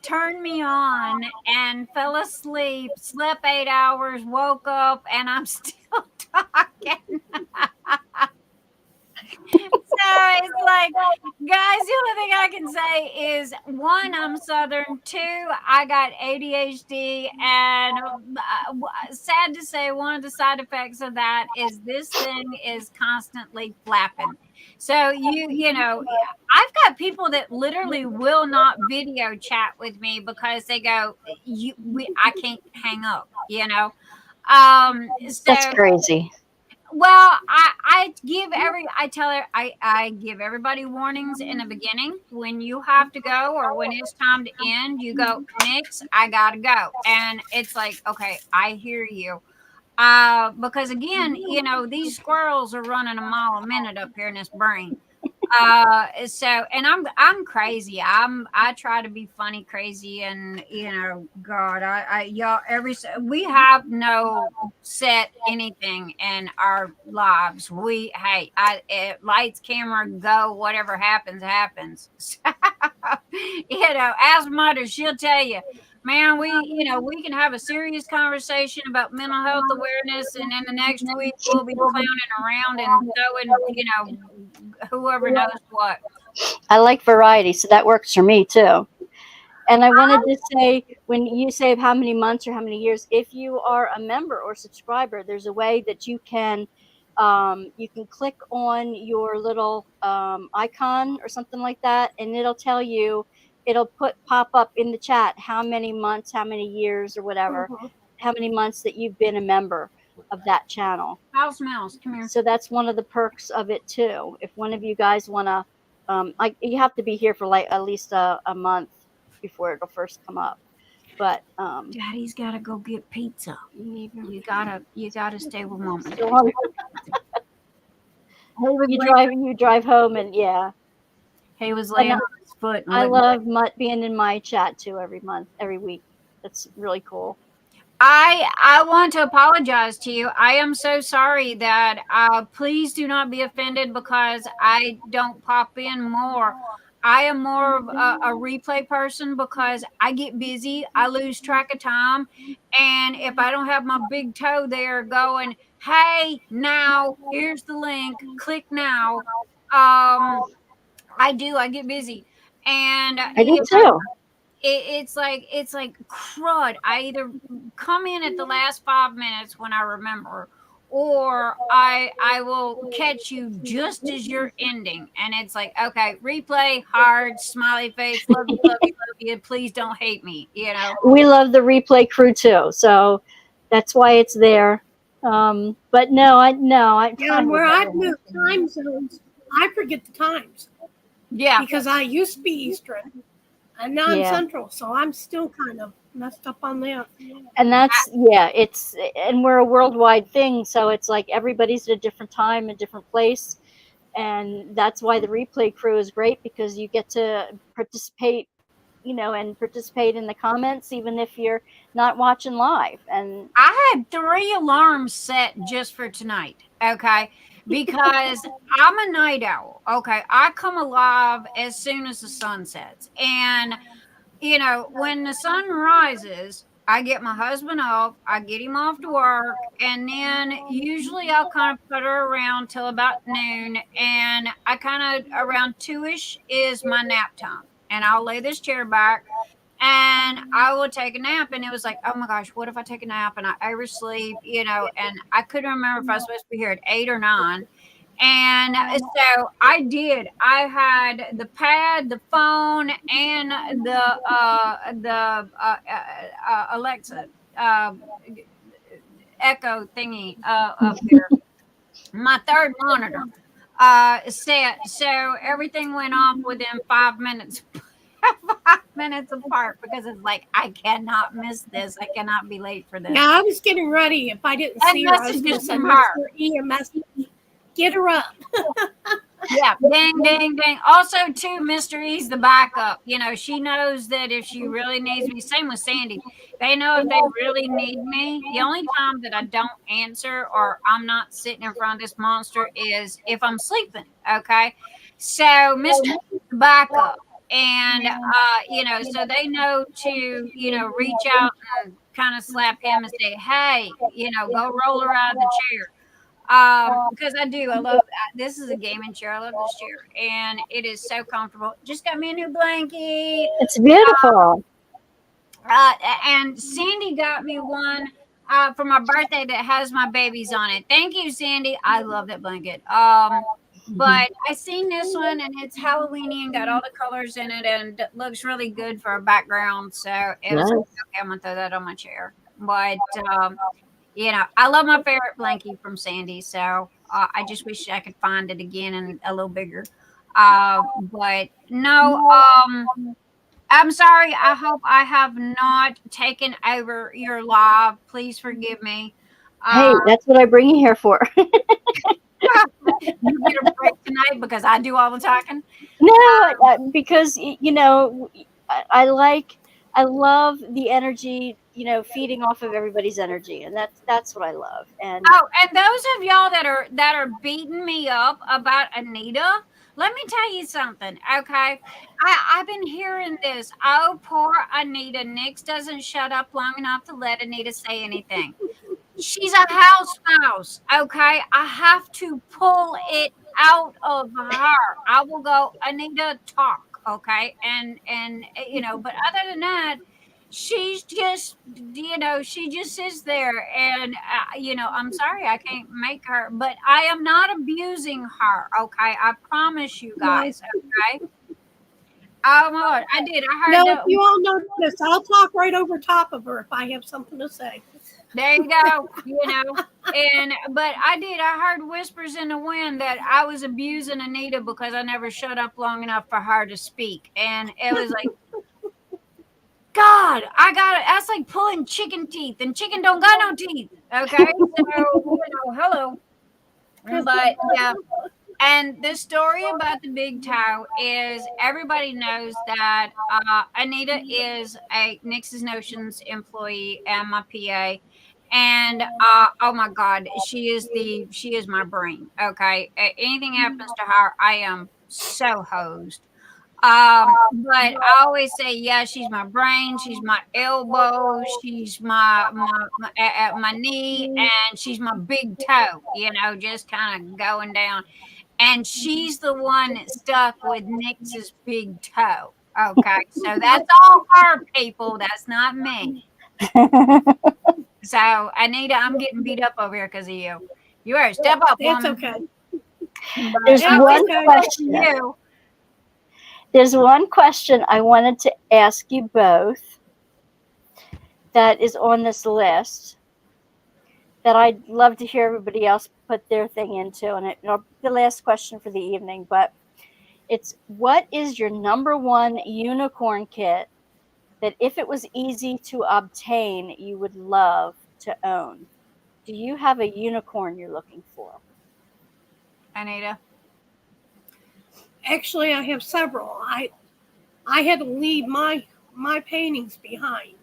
turned me on and fell asleep, slept 8 hours, woke up, and I'm still talking. So it's like, guys, the only thing I can say is one, I'm Southern. Two, I got ADHD, and sad to say, one of the side effects of that is this thing is constantly flapping. So I've got people that literally will not video chat with me because they go, I can't hang up. That's So crazy. well, I tell her I give everybody warnings in the beginning when you have to go or when it's time to end. You go, Nix, I gotta go, and it's like, okay, I hear you. Because again, these squirrels are running a mile a minute up here in this brain. And I'm crazy. I try to be funny crazy, and God, I y'all we have no set anything in our lives. Lights, camera, go, whatever happens. Ask Mother, she'll tell you, man, we can have a serious conversation about mental health awareness, and then the next week we'll be clowning around and throwing, whoever knows what. I like variety, so that works for me too. And I wanted to say, when you say how many months or how many years, if you are a member or subscriber, there's a way that you can click on your little icon or something like that, and it'll pop up in the chat how many months, how many years, or whatever, how many months that you've been a member of that channel. House mouse, come here. So that's one of the perks of it too. If one of you guys want to, you have to be here for like at least a month before it'll first come up. But Daddy's gotta go get pizza. You gotta stay with Mama. so you drive home, and yeah. He was laying And on his foot. And I wouldn't- love being in my chat too every week. That's really cool. I want to apologize to you. I am so sorry that please do not be offended because I don't pop in more. I am more of a replay person because I get busy. I lose track of time. And if I don't have my big toe there going, hey, now here's the link, click now. I get busy. And I do too. it's like crud. I either come in at the last 5 minutes when I remember, or I will catch you just as you're ending, and it's like, okay, replay, hard smiley face, love you, love you, love you. Please don't hate me. We love the replay crew too, so that's why it's there. But no, And where I've moved time zones, I forget the times. Yeah, Because I used to be Eastern, and now I'm Yeah. Central, so I'm still kind of messed up on that. And and we're a worldwide thing, so it's like everybody's at a different time, a different place, and that's why the replay crew is great, because you get to participate, and participate in the comments even if you're not watching live. And I had 3 alarms set just for tonight. Okay. Because I'm a night owl. Okay. I come alive as soon as the sun sets. And, when the sun rises, I get my husband up, I get him off to work, and then usually I'll kind of put her around till about noon. And I kind of around 2ish is my nap time. And I'll lay this chair back and I will take a nap. And it was like, oh my gosh, what if I take a nap and I oversleep, and I couldn't remember if I was supposed to be here at 8 or 9. And so I did. I had the pad, the phone, and the Alexa Echo thingy up here. My third monitor set. So everything went off within 5 minutes. minutes apart because it's like, I cannot miss this. I cannot be late for this. Yeah, I was getting ready. If I didn't And see her, I was going to messages send from her. Mr. E a message. Get her up. Yeah, ding, ding, ding. Also, too, Mr. E's the backup. You know, she knows that if she really needs me, same with Sandy. They know if they really need me. The only time that I don't answer or I'm not sitting in front of this monster is if I'm sleeping. Okay, so Mr. E's the backup, and you know, so they know to reach out and kind of slap him and say, hey, go roll her out of the chair. Because I love this is a gaming chair. I love this chair, and it is so comfortable. Just got me a new blanket. It's beautiful. And Sandy got me one for my birthday that has my babies on it. Thank you, Sandy. I love that blanket. But I seen this one, and it's Halloweeny and got all the colors in it, and it looks really good for a background. So it was like, okay, I'm gonna throw that on my chair. But I love my favorite blankie from Sandy, so I just wish I could find it again and a little bigger. But no, I'm sorry. I hope I have not taken over your live. Please forgive me. Hey, that's what I bring you here for. You get a break tonight because I do all the talking. No, because I love the energy, feeding off of everybody's energy, and that's what I love. And And those of y'all that are beating me up about Anita, let me tell you something, okay? I've been hearing this. Oh, poor Anita. Nix doesn't shut up long enough to let Anita say anything. She's a house mouse, okay? I have to pull it out of her. I will go, Anita, talk, okay? And but other than that, she's just she just sits there, and I'm sorry, I can't make her, but I am not abusing her, okay? I promise you guys, okay? Oh my Lord, I did. I heard No, if you all notice, I'll talk right over top of her if I have something to say. There you go. But I heard whispers in the wind that I was abusing Anita because I never shut up long enough for her to speak. And it was like, God, I got it. That's like pulling chicken teeth, and chicken don't got no teeth. Okay. So, hello. But yeah. And the story about the big toe is everybody knows that Anita is a Nix's Notions employee and my PA. And oh my God, she is my brain. Okay. Anything happens to her, I am so hosed. But I always say, yeah, she's my brain, she's my elbow, she's my knee, and she's my big toe, just kind of going down. And she's the one that stuck with Nix's big toe. Okay, so that's all her, people. That's not me. So, Anita, I'm getting beat up over here because of you. You better step up, It's woman. okay. There's one okay. question. There's one question I wanted to ask you both that is on this list that I'd love to hear everybody else put their thing into, and it'll be the last question for the evening. But it's, what is your number one unicorn kit that if it was easy to obtain, you would love to own? Do you have a unicorn you're looking for? Anita? Actually, I have several. I had to leave my paintings behind.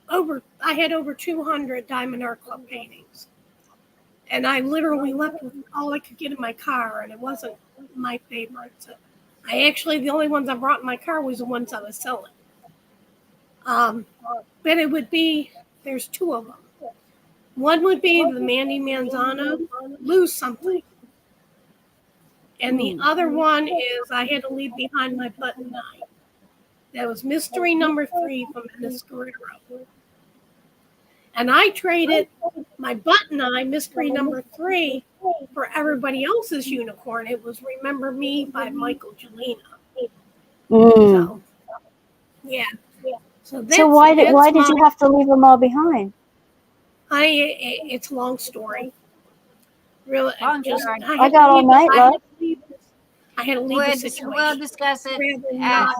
I had over 200 Diamond Art Club paintings, and I literally left with all I could get in my car, and it wasn't my favorites. The only ones I brought in my car was the ones I was selling. But it would be, there's two of them. One would be the Mandy Manzano, Lose Something. And the other one is I had to leave behind my button eye. That was Mystery Number 3 from Ennis Guerrero. And I traded my button eye, Mystery Number 3, for everybody else's unicorn. It was Remember Me by Michael Gelina. So, yeah. So why did you have to leave them all behind? It's a long story. Really, I got all night, love. I had to leave the situation. We'll discuss it rather than at a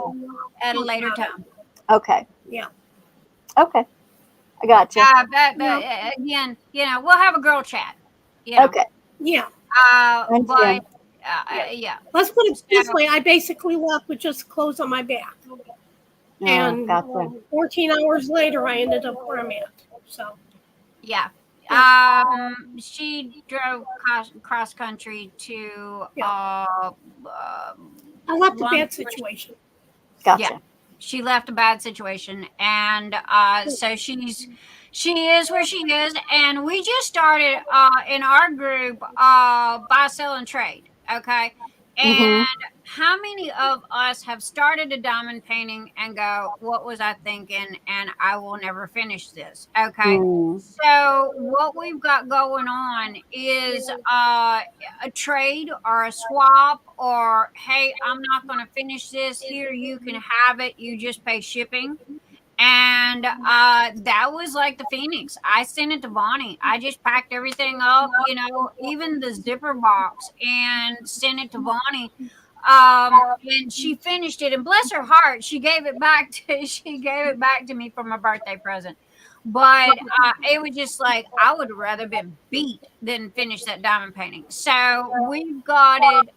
talk later about it. time. Okay. Yeah. Okay. I gotcha. But again, we'll have a girl chat. Okay. Yeah. But yeah. Let's put it this So- way. I basically left with just clothes on my back. And Gotcha. 14 hours later, I ended up where I'm at. So, Yeah. She drove cross country to I left a Long- bad situation. Gotcha. Yeah. She left a bad situation, and so she is where she is, and we just started in our group buy, sell, and trade. Okay, and how many of us have started a diamond painting and go, "What was I thinking?" And I will never finish this. Okay, so what we've got going on is a trade or a swap, or hey, I'm not going to finish this. Here, you can have it. You just pay shipping. And that was like the Phoenix. I sent it to Bonnie. I just packed everything up, even the zipper box, and sent it to Bonnie. And she finished it, and bless her heart, she gave it back to me for my birthday present. But it was just like I would have rather been beat than finish that diamond painting. So we've got it.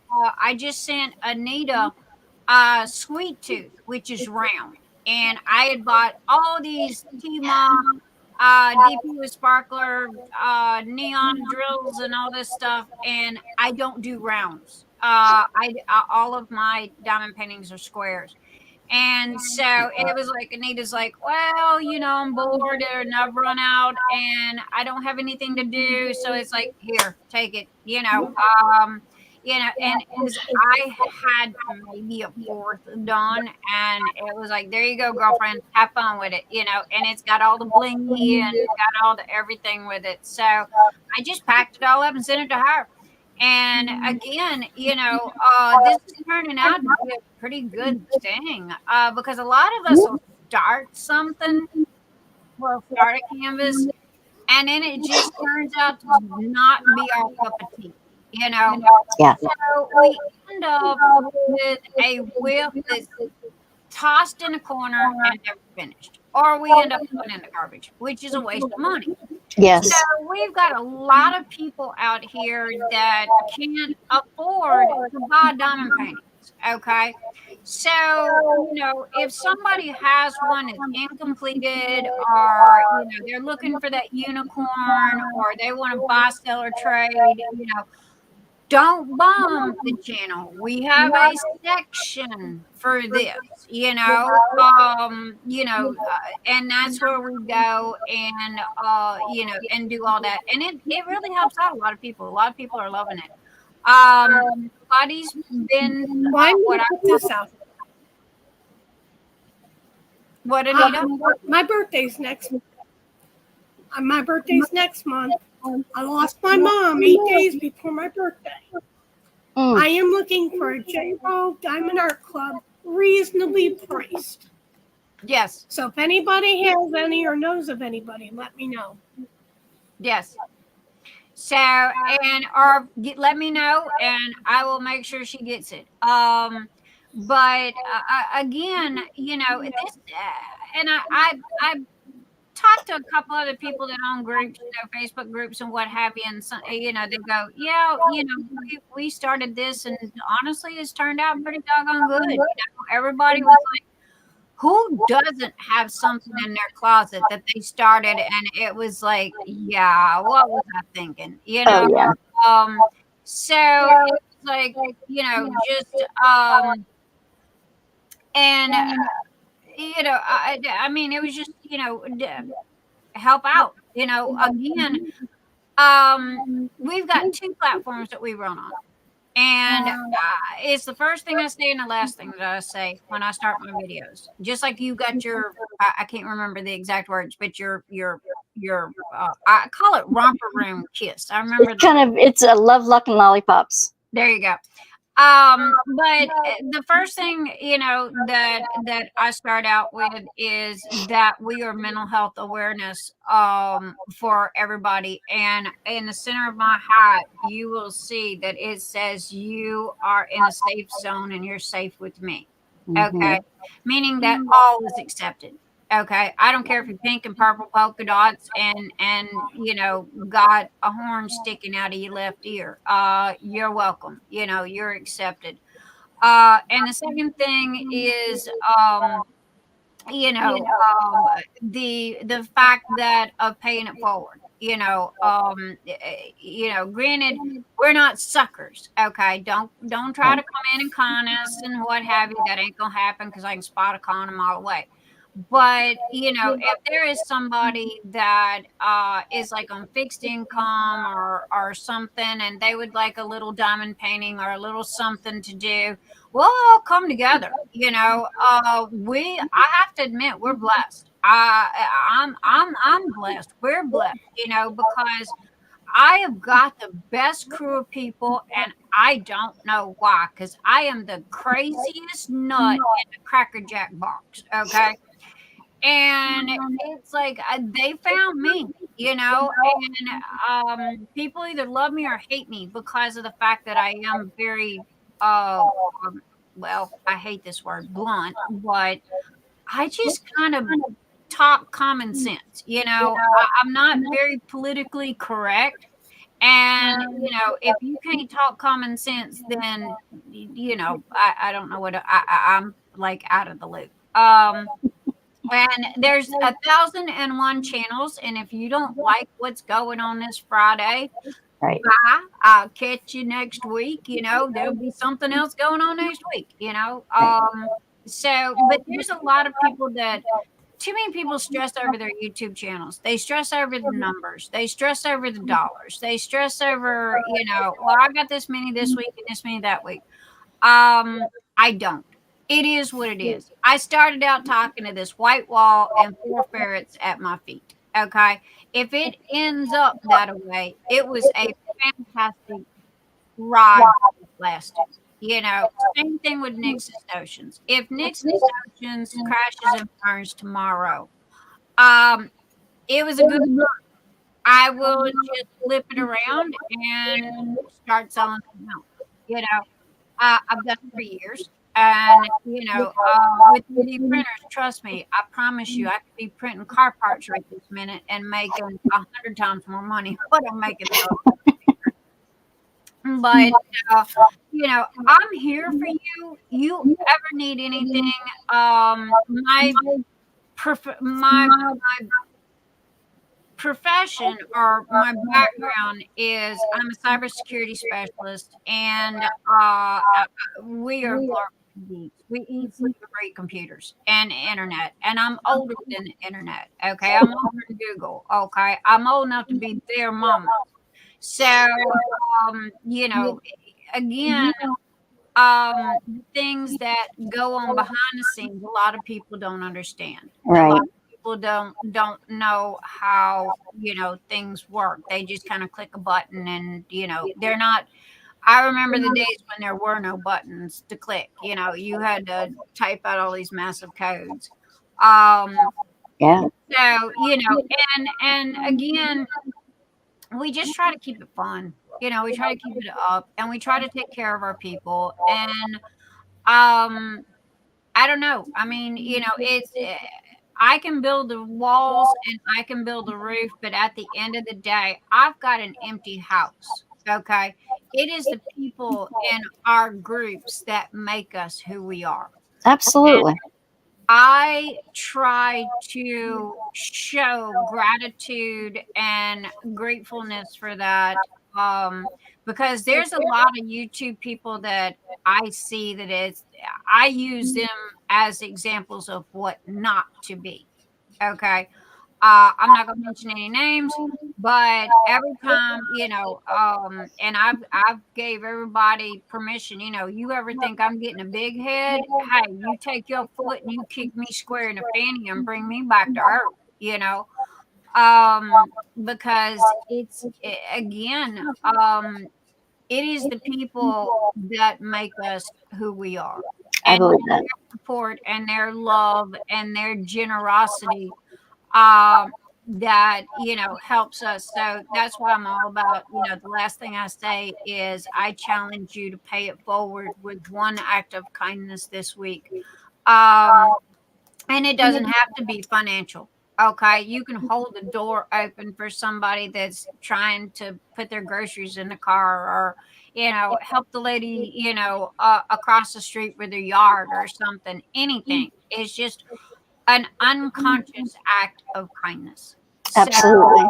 I just sent Anita Sweet Tooth, which is round, and I had bought all these Tmall DP with sparkler neon drills and all this stuff, and I don't do rounds. All of my diamond paintings are squares. And so it was like Anita's like, well, I'm bored and I've run out and I don't have anything to do. So it's like, here, take it, and as I had maybe a fourth done, and it was like, there you go, girlfriend, have fun with it, and it's got all the blingy and got all the everything with it. So I just packed it all up and sent it to her. And again, this is turning out to be a pretty good thing because a lot of us will start something, we'll start a canvas, and then it just turns out to not be our cup of tea. Yeah. So we end up with a whip that's tossed in a corner and never finished, or we end up putting in the garbage, which is a waste of money. Yes. So we've got a lot of people out here that can't afford to buy diamond paintings. Okay. So, if somebody has one that's incompleted, or, they're looking for that unicorn, or they want to buy, sell, or trade, don't bomb the channel. We have a section for this, and that's where we go and, and do all that. And it really helps out a lot of people. A lot of people are loving it. Buddy's been Why what I put this out? What, Anita? My birthday's next month. My birthday's next month. I lost my mom 8 days before my birthday. I am looking for a J-Row Diamond Art Club, reasonably priced. Yes. So if anybody has any or knows of anybody, let me know. Yes. So, or let me know, and I will make sure she gets it. But again, this, and I talked to a couple other people that own groups, Facebook groups and what have you, and some, they go, yeah, we started this, and honestly, it's turned out pretty doggone good. Everybody was like, who doesn't have something in their closet that they started and it was like, yeah, what was I thinking? Oh, yeah. So it was like, just and I mean, it was just, help out, again. We've got 2 platforms that we run on. And it's the first thing I say and the last thing that I say when I start my videos. Just like you got your, I can't remember the exact words, but your I call it romper room kiss. I remember. It's a love, luck, and lollipops. There you go. But the first thing, that I start out with is that we are mental health awareness for everybody. And in the center of my hat, you will see that it says you are in a safe zone and you're safe with me. Mhm. Okay. Meaning that all is accepted. Okay. I don't care if you're pink and purple polka dots and got a horn sticking out of your left ear. You're welcome. You're accepted. And the second thing is the fact that of paying it forward. Granted, we're not suckers. Okay. Don't try Right. to come in and con us and what have you. That ain't gonna happen because I can spot a con a mile away. But if there is somebody that is like on fixed income or something, and they would like a little diamond painting or a little something to do, we'll all come together. I have to admit we're blessed. I'm blessed. We're blessed. Because I have got the best crew of people, and I don't know why. Because I am the craziest nut in the Cracker Jack box. Okay. And it's like they found me, and people either love me or hate me because of the fact that I am very, uh, um, well, I hate this word, blunt, but I just kind of talk common sense. I'm not very politically correct. And, if you can't talk common sense, then, I don't know I'm like out of the loop. And there's 1,001 channels, and if you don't like what's going on this Friday, Right. bye. I'll catch you next week. There'll be something else going on next week. Right. But there's a lot of people that too many people stress over their YouTube channels. They stress over the numbers. They stress over the dollars. They stress over, well, I got this many this week and this many that week. I don't. It is what it is. I started out talking to this white wall and 4 ferrets at my feet. Okay. If it ends up that way, it was a fantastic ride that lasted. Same thing with Nix's Oceans. If Nix's Oceans crashes and burns tomorrow, um, it was a good look. I will just flip it around and start selling something else. You know, I've done it for years. And, with 3D printers, trust me, I promise you, I could be printing car parts right this minute and making 100 times more money what I'm making selling. But, I'm here for you. You ever need anything? My, my profession or my background is I'm a cybersecurity specialist, and we are glorious geeks. We eat, sleep, and breathe computers and internet. And I'm older than the internet. Okay, I'm older than Google. Okay, I'm old enough to be their mama. So, again, the things that go on behind the scenes, a lot of people don't understand. A lot Right. of people don't know how things work. They just kind of click a button, and they're not. I remember the days when there were no buttons to click. You had to type out all these massive codes. Um, Yeah. so and again, we just try to keep it fun. We try to keep it up, and we try to take care of our people. And um, I don't know. I mean, I can build the walls and I can build the roof, but at the end of the day, I've got an empty house. Okay. It is the people in our groups that make us who we are. Absolutely. I try to show gratitude and gratefulness for that, because there's a lot of YouTube people that I see that I use them as examples of what not to be. Okay. I'm not gonna mention any names, but every time, and I've gave everybody permission. You ever think I'm getting a big head? Hey, you take your foot and you kick me square in the fanny and bring me back to earth. Um, because again, It is the people that make us who we are. I And believe that. their support and their love and their generosity um, that, helps us. So that's why I'm all about, the last thing I say is I challenge you to pay it forward with one act of kindness this week. Um, and it doesn't have to be financial. Okay. You can hold the door open for somebody that's trying to put their groceries in the car, or, help the lady, across the street with their yard or something. Anything. It's just an unconscious act of kindness. So, Absolutely.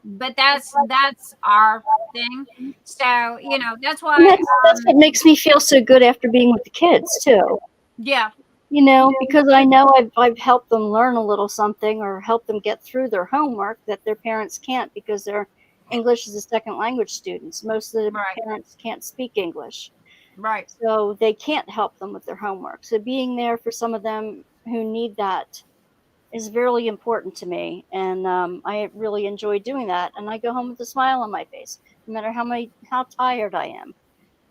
but that's our thing. So, that's And why, that's what makes me feel so good after being with the kids too. yeah, Because I know I've helped them learn a little something or helped them get through their homework that their parents can't because they're English as a second language students. Most of the right, parents can't speak English, right. so they can't help them with their homework. So being there for some of them who need that is really important to me, and I really enjoy doing that. And I go home with a smile on my face, no matter how tired I am.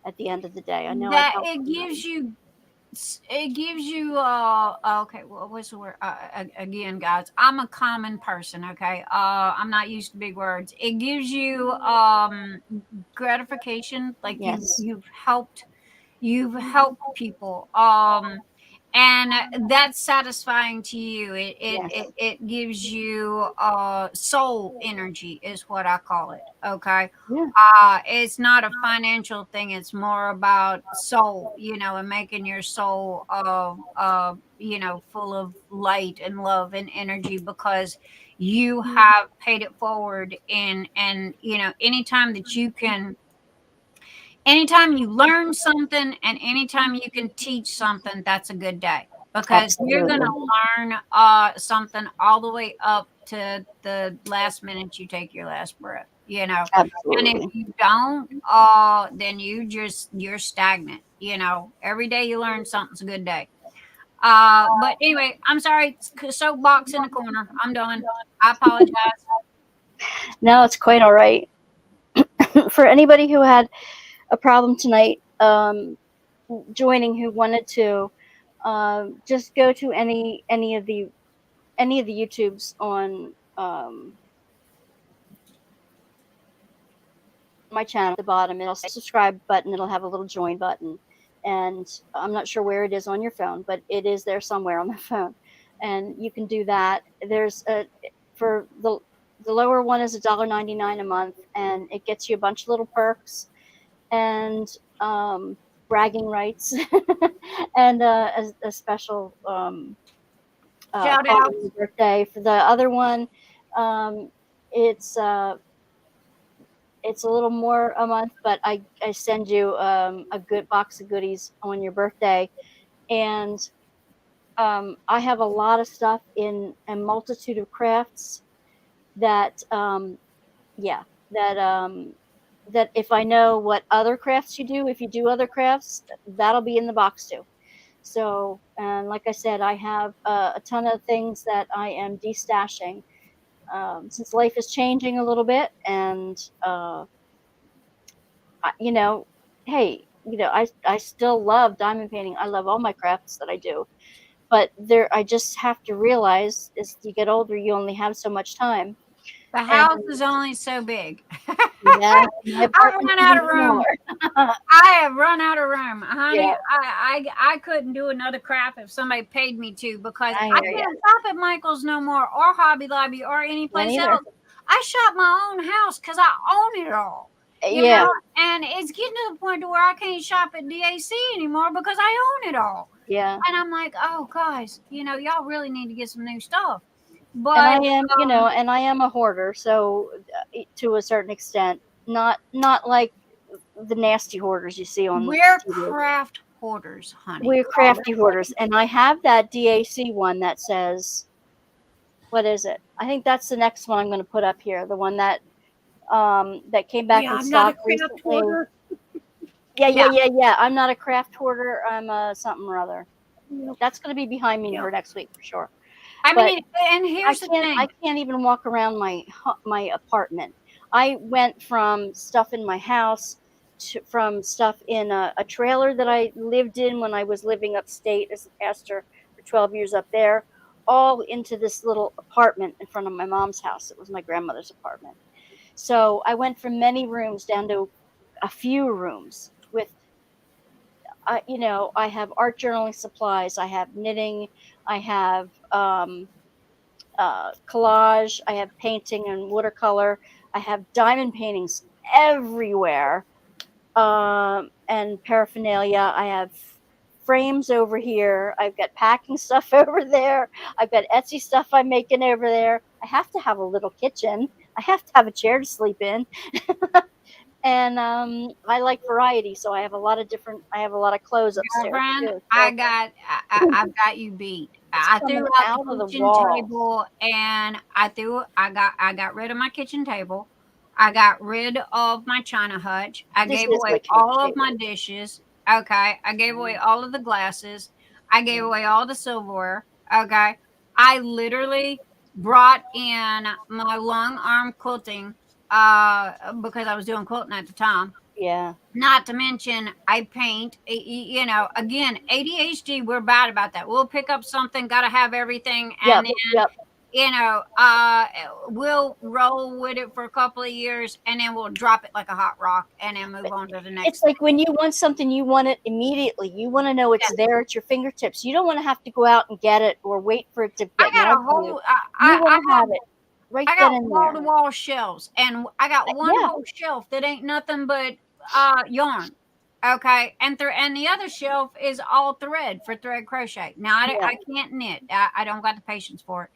At the end of the day, I know I've That helped it somebody. gives you okay, well, what's the word, again, guys, I'm a common person. Okay, I'm not used to big words. It gives you gratification, like Yes, you've helped people, and that's satisfying to you. yes, It gives you soul energy is what I call it. Okay, yeah, it's not a financial thing. It's more about soul, and making your soul full of light and love and energy, because you have paid it forward. And anytime that you can, anytime you learn something and anytime you can teach something, that's a good day, because you're going absolutely, to learn something all the way up to the last minute you take your last breath. And if absolutely. you don't, then you're stagnant. Every day you learn something's a good day. But anyway, I'm sorry, soapbox in the corner, I'm done. I apologize. No, it's quite all right. For anybody who had a problem tonight joining, who wanted to, just go to any of the YouTubes on my channel. At the bottom, it'll say subscribe button. It'll have a little join button, and I'm not sure where it is on your phone, but it is there somewhere on the phone, and you can do that. There's a for the lower one is $1.99 a month, and it gets you a bunch of little perks and bragging rights and a special Shout call out. on your birthday. For the other one, um, it's uh, it's a little more a month, but I send you a good box of goodies on your birthday, and I have a lot of stuff in a multitude of crafts that yeah that that if I know what other crafts you do, if you do other crafts, that'll be in the box too. So, and like I said, I have a ton of things that I am destashing since life is changing a little bit, and you know, hey, I still love diamond painting. I love all my crafts that I do, but I just have to realize as you get older, you only have so much time, The and house is only so big. yeah, my I've apartment's run out even of room. smaller. I have run out of room, honey. Yeah, I couldn't do another craft if somebody paid me to, because I I hear ya. can't shop at Michael's no more, or Hobby Lobby, or any Can't place either. else. I shop my own house because I own it all. Yeah, And it's getting to the point to where I can't shop at DAC anymore because I own it all. yeah. And I'm like, oh, guys, y'all really need to get some new stuff. And I But am, and I am a hoarder, so to a certain extent, not like the nasty hoarders you see on we're TV. craft hoarders, honey. We're crafty hoarders, and I have that DAC one that says, what is it? I think that's the next one I'm going to put up here. The one that came back Yeah, in I'm not a stock craft recently. hoarder. Yeah, yeah, Yeah. yeah, yeah. I'm not a craft hoarder. I'm a something or other. Yep. That's going to be behind me Yep. for next week for sure. I But mean, and here's the I thing. can't even walk around my apartment. I went from stuff in my house from stuff in a trailer that I lived in when I was living upstate as a pastor for 12 years up there, all into this little apartment in front of my mom's house. It was my grandmother's apartment. So I went from many rooms down to a few rooms with, I have art journaling supplies, I have knitting, I have collage, I have painting and watercolor, I have diamond paintings everywhere, and paraphernalia. I have frames over here. I've got packing stuff over there. I've got Etsy stuff I'm making over there. I have to have a little kitchen. I have to have a chair to sleep in. And I like variety, so I have a lot of clothes upstairs Girlfriend, too. So I've got you beat. it's I threw coming out out of the the kitchen walls. table, and I got rid of my kitchen table. I got rid of my china hutch. I This gave is away my kitchen all of my table. dishes. Okay. I gave away all of the glasses. I gave away all the silverware. Okay. I literally brought in my long arm quilting because I was doing quilting at the time. Yeah. Not to mention, I paint. Again, ADHD. We're bad about that. We'll pick up something, got to have everything, and Yep. then Yep. we'll roll with it for a couple of years, and then we'll drop it like a hot rock, and then move on to the It's next thing. like when you want something, you want it immediately. You want to know it's Yes, there at your fingertips. You don't want to have to go out and get it or wait for it to I get got mailed a to you. whole. You want to have it right I then got and wall to there. wall shelves, and I got one Yeah. whole shelf that ain't nothing but yarn. Okay, and the other shelf is all thread for thread crochet. Now Yeah. I can't knit. I don't got the patience for it.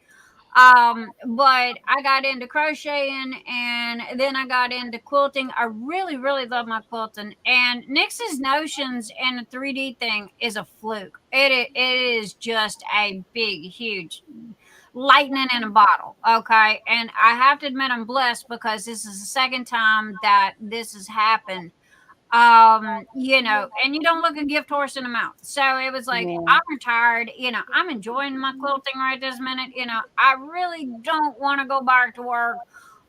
But I got into crocheting, and then I got into quilting. I really, really love my quilting. And Nix's notions and the 3D thing is a fluke. It is just a big, huge lightning in a bottle. Okay. And I have to admit I'm blessed because this is the second time that this has happened. And you don't look a gift horse in the mouth. So it was like, Yeah. I'm retired, I'm enjoying my quilting right this minute. I really don't want to go back to work.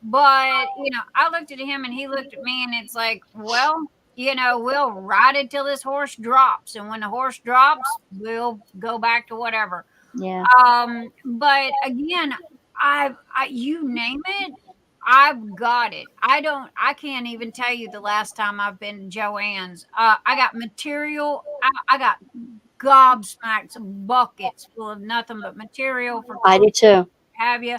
But, I looked at him and he looked at me, and it's like, well, we'll ride it till this horse drops. And when the horse drops, we'll go back to whatever. Yeah. But again, you name it, I've got it. I can't even tell you the last time I've been to Joann's. I got material. I got gobsmacks of buckets full of nothing but material for I do quilting, too. have you?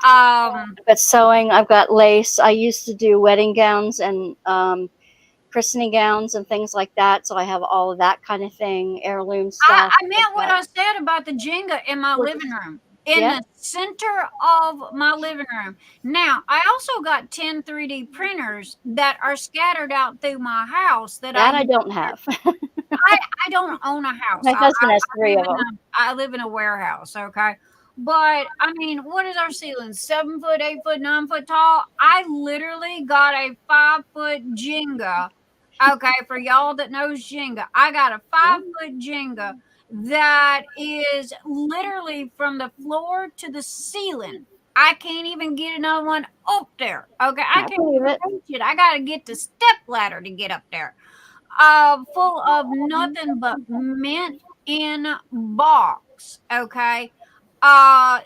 Um, I've got sewing. I've got lace. I used to do wedding gowns and christening gowns and things like that. So I have all of that kind of thing, heirloom stuff. I I've meant what got I said about the Jenga in my living gorgeous. room, in Yep. the center of my living room. Now, I also got 10 3D printers that are scattered out through my house that I That I use. don't have. I don't own a house. My husband has three of them. I live in a warehouse, okay? But I mean, what is our ceiling? 7 foot, 8 foot, 9 foot tall. I literally got a 5 foot Jenga. Okay, for y'all that knows Jenga, I got a Yeah. 5 foot Jenga that is literally from the floor to the ceiling. I can't even get another one up there. Okay, I I can't believe even it. reach it. I gotta get the step ladder to get up there. Full of nothing but mint in box. Okay. I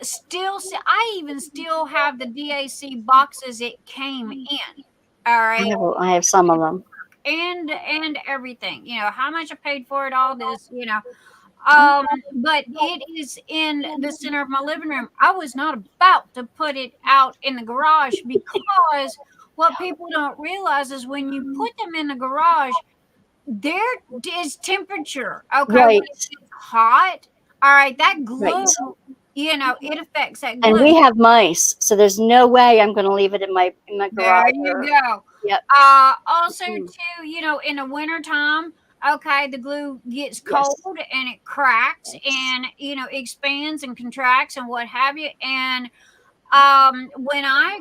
even still have the DAC boxes it came in. All right. I have some of them. And everything. How much I paid for it, all this. Oh, But it is in the center of my living room. I was not about to put it out in the garage because what people don't realize is when you put them in the garage, there is temperature. Okay, when right. it gets hot, all right, that Right. glue, it affects that And glue. we have mice, so there's no way I'm going to leave it in my There garage you or go. yep. Also Mm, too, in the wintertime, okay, the glue gets cold yes. and it cracks Yes. and expands and contracts and what have you. And I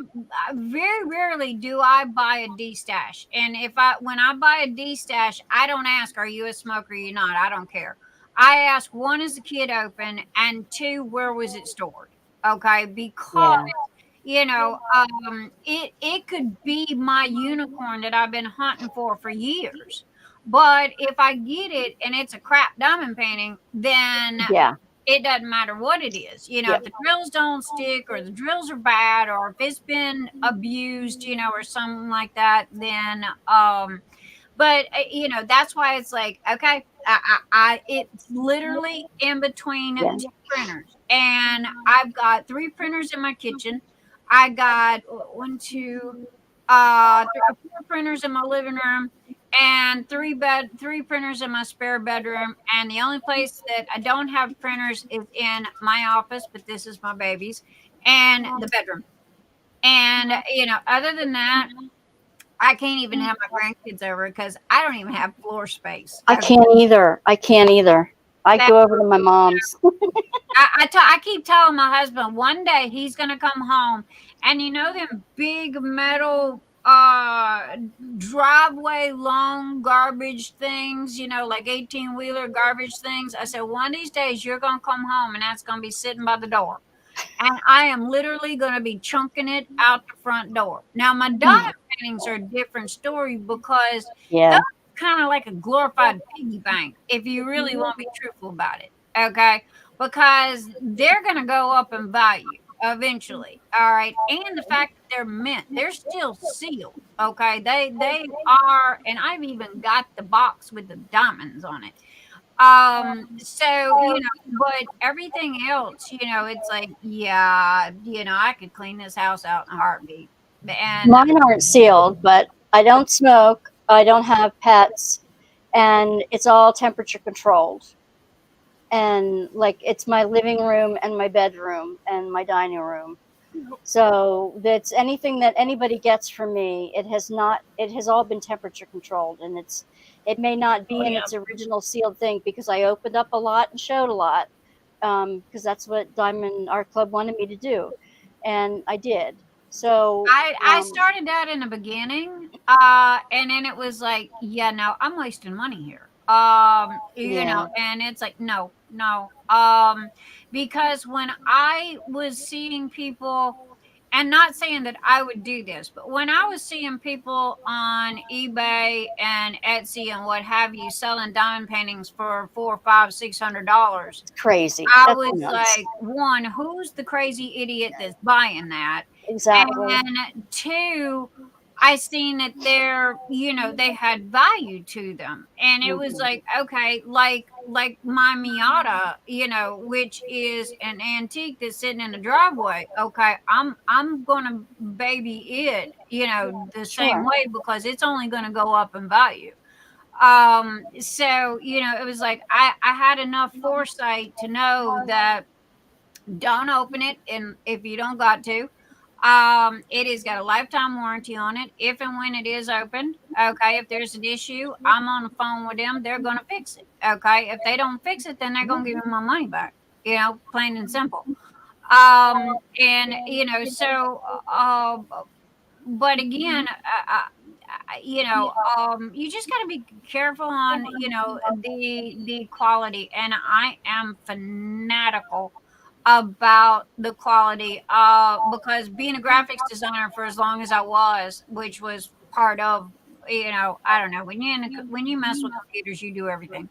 very rarely do I buy a D stash. And when I buy a D stash, I don't ask, are you a smoker or you not? I don't care. I ask, one, is the kid open, and two, where was it stored? Okay, because Yeah. It could be my unicorn that I've been hunting for years. But if I get it and it's a crap diamond painting, then Yeah. it doesn't matter what it is. Yep. If the drills don't stick or the drills are bad or if it's been abused, or something like that, then but that's why it's like, okay, it's literally in between Yeah. two printers, and I've got three printers in my kitchen. I got one, two, four printers in my living room, and three printers in my spare bedroom. And the only place that I don't have printers is in my office, but this is my baby's, and the bedroom. And other than that, I can't even have my grandkids over because I don't even have floor space. I Okay. can't either. I can't either. I That go over to my mom's. I keep telling my husband one day he's gonna come home, and them big metal driveway long garbage things, like 18-wheeler garbage things. I said one of these days you're gonna come home and that's gonna be sitting by the door. And I am literally going to be chunking it out the front door. Now, my diamond paintings are a different story because those Yeah. are kind of like a glorified piggy bank, if you really want to be truthful about it. Okay. Because they're going to go up in value eventually. All right. And the fact that they're mint, they're still sealed. Okay. They are, and I've even got the box with the diamonds on it. So, but everything else, it's like, yeah, I could clean this house out in a heartbeat. And Mine aren't sealed, but I don't smoke. I don't have pets, and it's all temperature controlled. And like it's my living room and my bedroom and my dining room. So that's anything that anybody gets from me. It has all been temperature controlled, and it may not be in its original sealed thing because I opened up a lot and showed a lot, because that's what Diamond Art Club wanted me to do, and I did. So I started that in the beginning, and then it was like, yeah, no, I'm wasting money here. yeah, And it's like, no, no, because when I was seeing people, and not saying that I would do this, but when I was seeing people on eBay and Etsy and what have you selling diamond paintings for $400, $500, $600, it's crazy. I That's was nuts. like, one, who's the crazy idiot that's buying that? Exactly. And two, I seen that they had value to them. And it was Mhm. like, okay, like my Miata, which is an antique that's sitting in the driveway. Okay, I'm gonna baby it, the same Sure. way because it's only gonna go up in value. So it was like I had enough foresight to know that don't open it, and if you don't got to, it has got a lifetime warranty on it if and when it is opened. Okay, if there's an issue, I'm on the phone with them, they're going to fix it. Okay, if they don't fix it, then they're going to give me my money back, plain and simple. And so but again, you just got to be careful on the quality, and I am fanatical about the quality, because being a graphics designer for as long as I was, which was part of, I don't know, when you mess with computers, you do everything.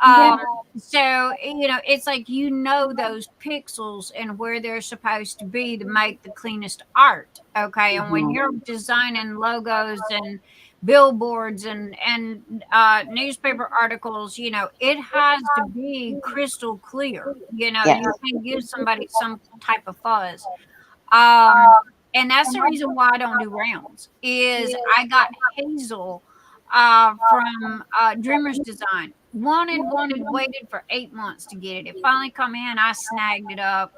Yeah. um, so it's like those pixels and where they're supposed to be to make the cleanest art. Okay, and when Mhm. you're designing logos and billboards and newspaper articles, it has to be crystal clear. Yes. You can't give somebody some type of fuzz. Um, and that's the reason why I don't do rounds. Is I got Hazel from Dreamers Design. Wanted, waited for 8 months to get it. It finally come in. I snagged it up.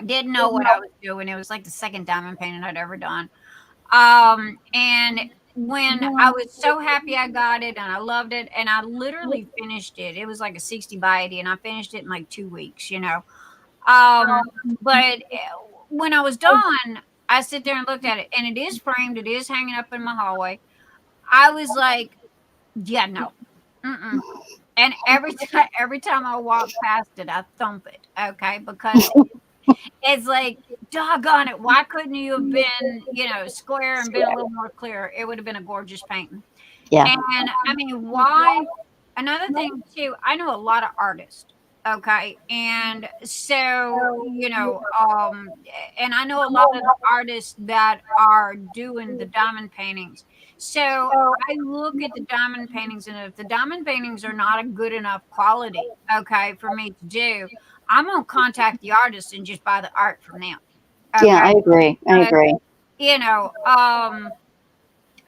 Didn't know what I was doing. It was like the second diamond painting I'd ever done. And when I was so happy I got it and I loved it, and I literally finished it. It was like a 60 by 80, and I finished it in like 2 weeks. But when I was done, I sit there and looked at it, and it is framed. It is hanging up in my hallway. I was like, yeah, no. Mm-mm. And every time I walk past it, I thump it. Okay, because It's like, doggone it, why couldn't you have been, square and been a little more clear? It would have been a gorgeous painting. Yeah. And I mean, why? Another thing too, I know a lot of artists. Okay. And so, and I know a lot of the artists that are doing the diamond paintings. So I look at the diamond paintings, and if the diamond paintings are not a good enough quality, okay, for me to do, I'm gonna contact the artist and just buy the art from them. Yeah, I Okay. agree. I agree. You know,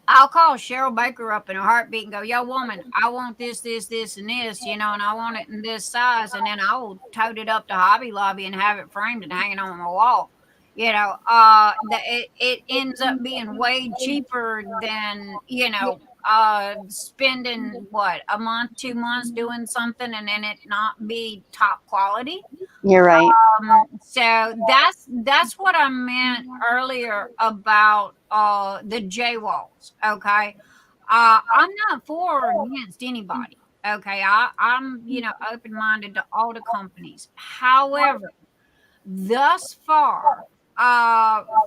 I'll call Cheryl Baker up in a heartbeat and go, yo, woman, I want this, and this, and I want it in this size. And then I will tote it up to Hobby Lobby and have it framed and hanging on my wall. It ends up being way cheaper than, spending what, a month, 2 months doing something and then it not be top quality. You're right. So that's what I meant earlier about the J walls. Okay, I'm not for or against anybody. Okay, I'm open minded to all the companies. However, thus far,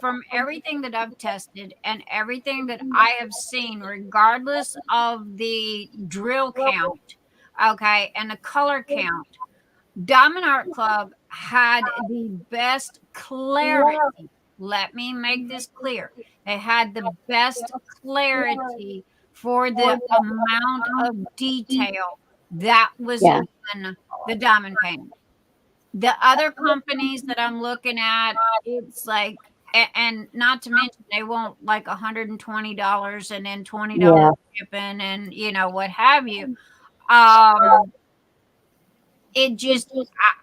from everything that I've tested and everything that I have seen, regardless of the drill count, okay, and the color count, Diamond Art Club had the best clarity. Let me make this clear. They had the best clarity for the amount of detail that was Yeah. in the diamond painting. The other companies that I'm looking at, it's like, and not to mention they want like $120 and then $20 Yeah. shipping and what have you. Um, it just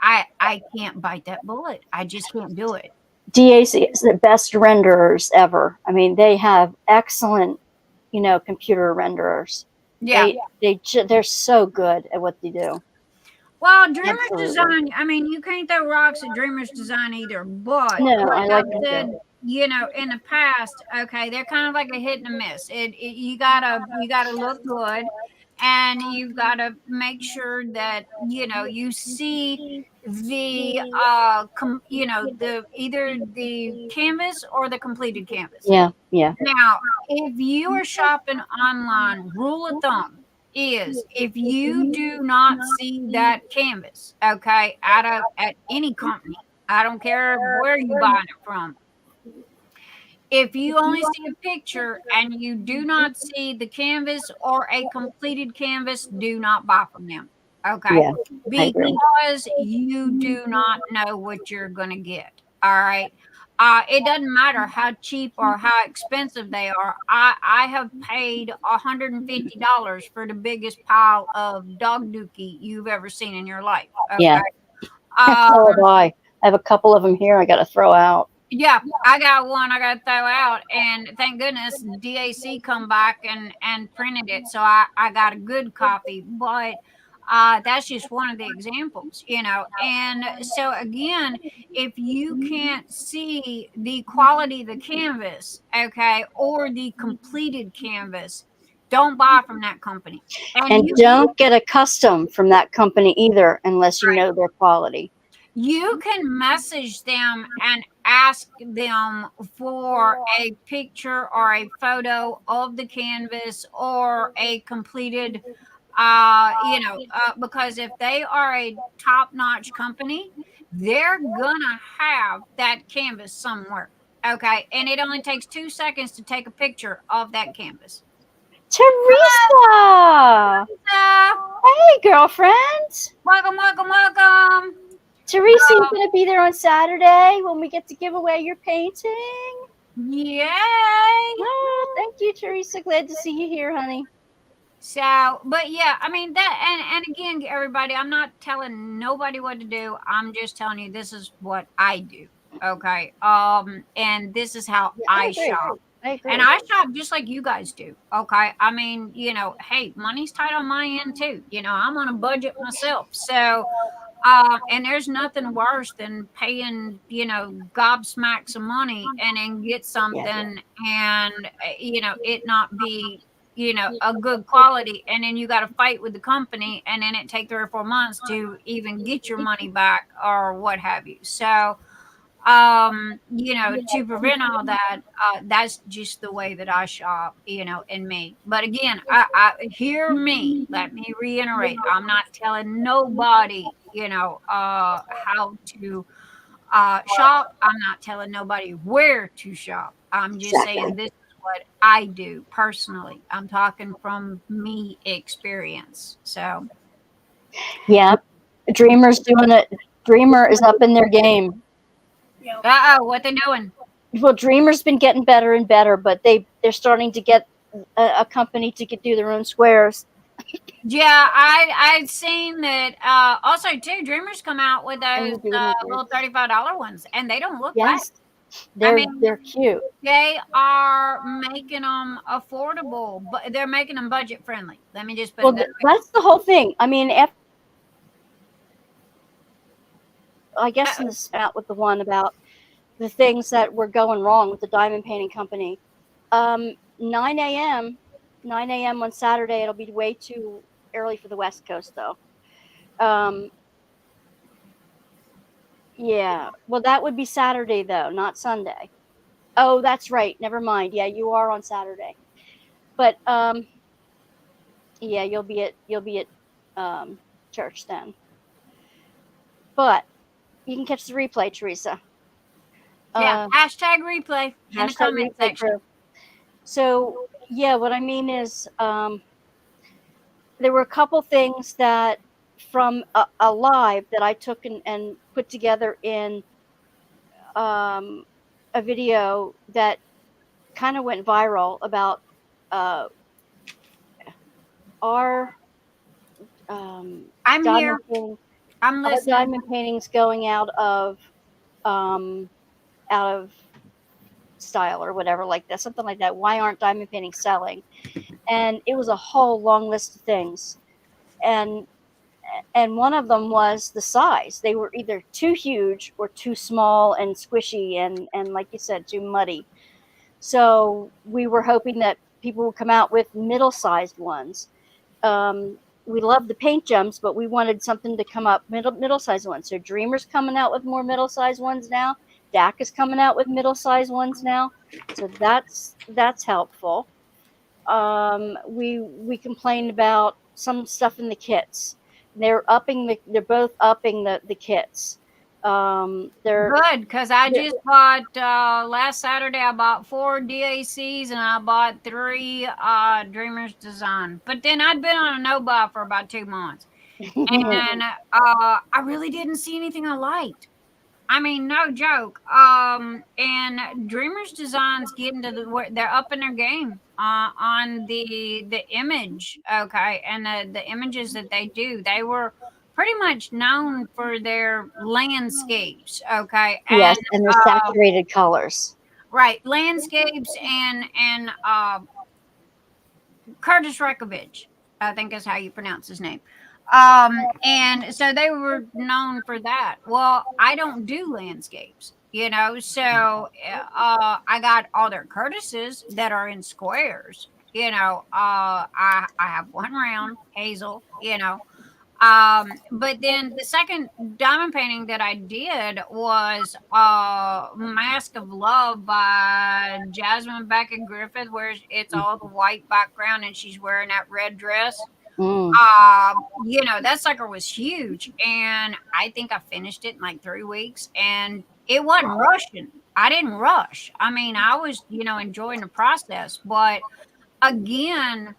I can't bite that bullet. I just can't do it. DAC is the best renderers ever. I mean, they have excellent, computer renderers. Yeah. They're so good at what they do. Well, Dreamer's Absolutely. Design, I mean, you can't throw rocks at Dreamer's Design either. But No, like I like I've them said, too. in the past, okay, they're kind of like a hit and a miss. You gotta look good, and you've got to make sure that you see the either the canvas or the completed canvas. Yeah, yeah, Now, if you are shopping online, rule of thumb is if you do not see that canvas, okay, at any company, I don't care where you buying it from. If you only see a picture and you do not see the canvas or a completed canvas, do not buy from them. Okay. yeah. I agree. Because you do not know what you're going to get. All right. It doesn't matter how cheap or how expensive they are. I have paid $150 for the biggest pile of dog dookie you've ever seen in your life. Okay. Yeah. So Um, have I. I have a couple of them here I got to throw out. Yeah, I got one I got to throw out, and thank goodness DAC come back and printed it, so I got a good copy. But that's just one of the examples. And so again, if you can't see the quality of the canvas, okay, or the completed canvas, don't buy from that company. And don't get a custom from that company either unless you know their quality. You can message them and ask them for a picture or a photo of the canvas or a completed, because if they are a top-notch company, they're gonna have that canvas somewhere. Okay, and it only takes 2 seconds to take a picture of that canvas. Teresa! Hey, girlfriend! Welcome. Teresa, you going to be there on Saturday when we get to give away your painting? Yay! Oh, thank you, Teresa. Glad to see you here, honey. So, but yeah, I mean that, and again, everybody, I'm not telling nobody what to do. I'm just telling you this is what I do. Okay. And this is how I shop. I agree. And I shop just like you guys do. Okay. I mean, hey, money's tight on my end too. I'm on a budget myself. So, and there's nothing worse than paying, gobsmacks of money and then get something and, it not be, a good quality. And then you got to fight with the company and then it take 3 or 4 months to even get your money back or what have you. So, To prevent all that, that's just the way that I shop, in me. But again, I hear me. Let me reiterate. I'm not telling nobody, how to shop. I'm not telling nobody where to shop. I'm just saying Exactly. this is what I do personally. I'm talking from me experience. So, Yeah. Dreamer's doing it. Dreamer is up in their game. Yep. what they doing? Well, Dreamer's been getting better and better, but they're starting to get a company to do their own squares. Yeah, I'd seen that. Also, too, Dreamers come out with And those you're doing it great. little $35 ones, and they don't look bad. Yes, I they're mean, cute. they are making them affordable, but they're making them budget friendly. Let me just put it Well, that that's the whole thing. I mean, I guess way. in this out with the one about the things that were going wrong with the diamond painting company. 9 a.m. 9 a.m. on Saturday. It'll be way too early for the West Coast, though. Um, yeah. Well, that would be Saturday, though, not Sunday. Oh, that's right. Never mind. Yeah, you are on Saturday. But yeah, you'll be at church then. But you can catch the replay, Teresa. Yeah, Uh, hashtag replay in the hashtag comment replay section. crew. So yeah, what I mean is, there were a couple things that from a live that I took and put together in um, a video that kind of went viral about uh, our I'm diamond here. painting, I'm our listening. diamond paintings going um, out of style or whatever like that, something like that. Why aren't diamond paintings selling? And it was a whole long list of things, and one of them was the size. They were either too huge or too small and squishy and like you said, too muddy. So we were hoping that people would come out with middle-sized ones. We love the paint gems, but we wanted something to come up middle-sized ones. So Dreamer's coming out with more middle-sized ones now. DAC is coming out with middle-sized ones now. So that's helpful. We complained about some stuff in the kits. They're both upping the kits. They're Good, because I just bought last Saturday. I bought 4 DACs and I bought 3 Dreamers Design. But then I'd been on a no buy for about 2 months, and I really didn't see anything I liked. I mean, no joke. And Dreamers Designs getting to they're up in their game on the image, okay, and the images that they do. They were pretty much known for their landscapes, okay, yes, and and the saturated colors. right landscapes and Curtis Rekovich, I think is how you pronounce his name. And so they were known for that. Well, I don't do landscapes, so I got all their Curtises that are in squares. I have one round hazel, but then the second diamond painting that I did was Mask of Love by Jasmine Beckett Griffith, where it's all the white background and she's wearing that red dress. Mm. That sucker was huge, and I think I finished it in like 3 weeks, and it wasn't rushing. I didn't rush. I mean, I was, enjoying the process, but again,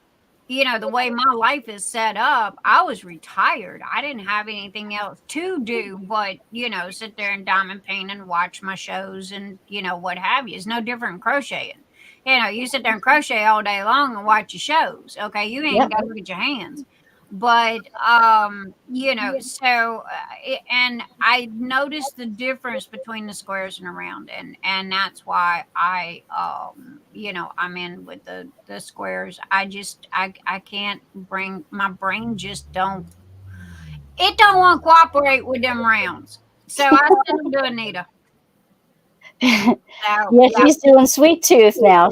the way my life is set up, I was retired. I didn't have anything else to do but, sit there and diamond paint and watch my shows and, what have you. It's no different than crocheting. You sit there and crochet all day long and watch your shows. Okay. You ain't Yep. got to look at your hands. But, and I noticed the difference between the squares and around, and that's why I'm in with the squares. I can't bring my brain just don't it don't want to cooperate with them rounds. So I send them to Anita. So Yeah, yeah. she's doing sweet tooth now.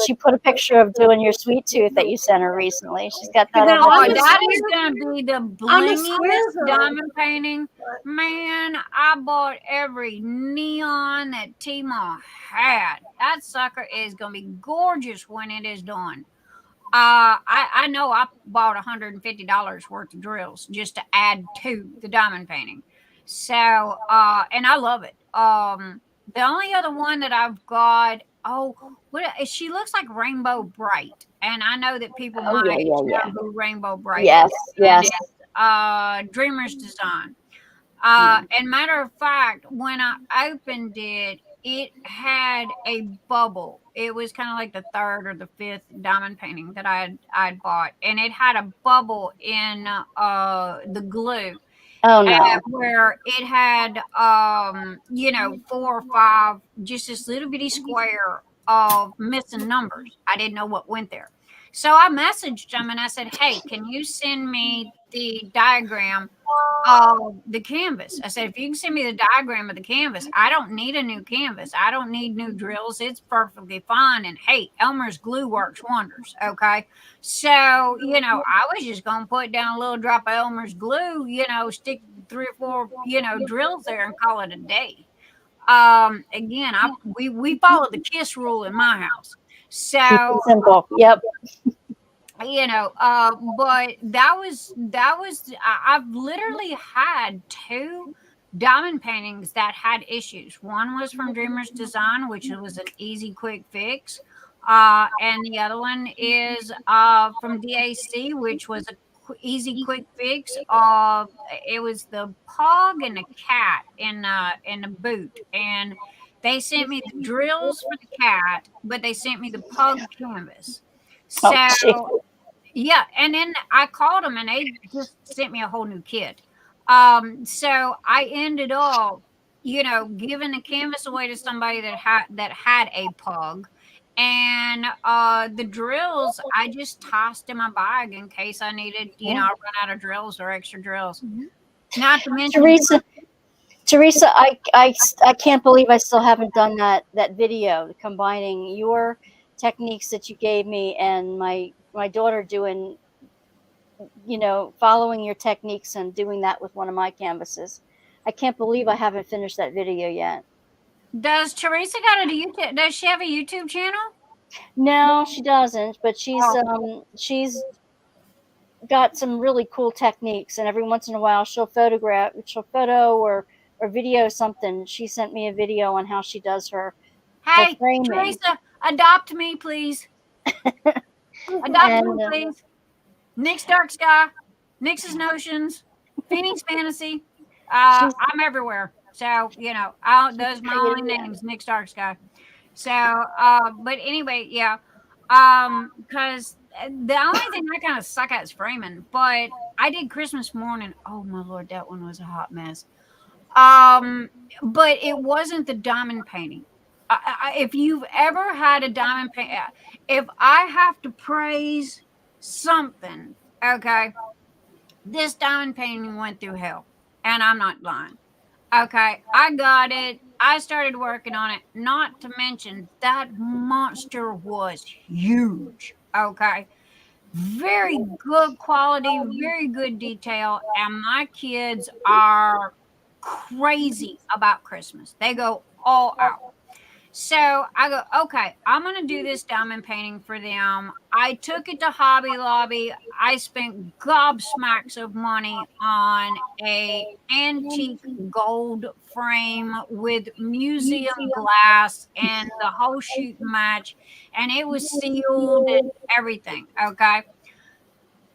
She put a picture of doing your sweet tooth that you sent her recently. She's got that on Now, Oh, the I'm a feed. that is square, gonna be the I'm a square blingiest girl. diamond painting. Man, I bought every neon that T-Mall had. That sucker is gonna be gorgeous when it is done. I know I bought $150 worth of drills just to add to the diamond painting. So, and I love it. The only other one that I've got, oh, she looks like Rainbow Bright, and I know that people Oh my yeah, age yeah, know yeah. who Rainbow Bright is, Yes, and yes. it's Dreamer's Design. Mm. And matter of fact, when I opened it, it had a bubble. It was kind of like the third or the fifth diamond painting that I'd bought, and it had a bubble in the glue, Oh no. where it had four or five, just this little bitty square of missing numbers. I didn't know what went there. So I messaged them and I said, "Hey, can you send me the diagram the canvas?" I said, "If you can send me the diagram of the canvas, I don't need a new canvas. I don't need new drills. It's perfectly fine. And hey, Elmer's glue works wonders." Okay. So, I was just going to put down a little drop of Elmer's glue, stick three or four, drills there and call it a day. Again, we follow the KISS rule in my house. Keep So, it simple. Yep. but I've literally had two diamond paintings that had issues. One was from Dreamer's Design, which was an easy quick fix, and the other one is from DAC, which was a easy quick fix. It was the pug and the cat in the boot, and they sent me the drills for the cat, but they sent me the pug canvas. Oh, So gee. yeah, and then I called them and they just sent me a whole new kit. So I ended up, giving the canvas away to somebody that had a pug. And the drills I just tossed in my bag in case I needed, Yeah. I run out of drills or extra drills. Not to mention Teresa, Teresa, I can't believe I still haven't done that video combining your techniques that you gave me and my daughter doing, following your techniques and doing that with one of my canvases. I can't believe I haven't finished that video yet. does Teresa got a YouTube? Does she have a YouTube channel? No, she doesn't, but Oh, she's got some really cool techniques, and every once in a while she'll photo or video something. She sent me a video on how she does her hey, framing. Teresa, adopt me, please. Adopt me, And please. Nick's Dark Sky, Nick's Notions, Phoenix Fantasy. she's I'm everywhere. So, those my only creating. names, Nick's Dark Sky. So, but anyway, yeah. Because the only thing I kind of suck at is framing, but I did Christmas morning. Oh my Lord, that one was a hot mess. Um, but it wasn't the diamond painting. If you've ever had a diamond paint, if I have to praise something, okay, this diamond painting went through hell, and I'm not lying. Okay, I got it. I started working on it. Not to mention that monster was huge. Okay, very good quality, very good detail, and my kids are crazy about Christmas. They go all out. So I go, okay, I'm going to do this diamond painting for them. I took it to Hobby Lobby. I spent gobsmacks of money on a antique gold frame with museum glass and the whole shoot match, and it was sealed and everything. Okay,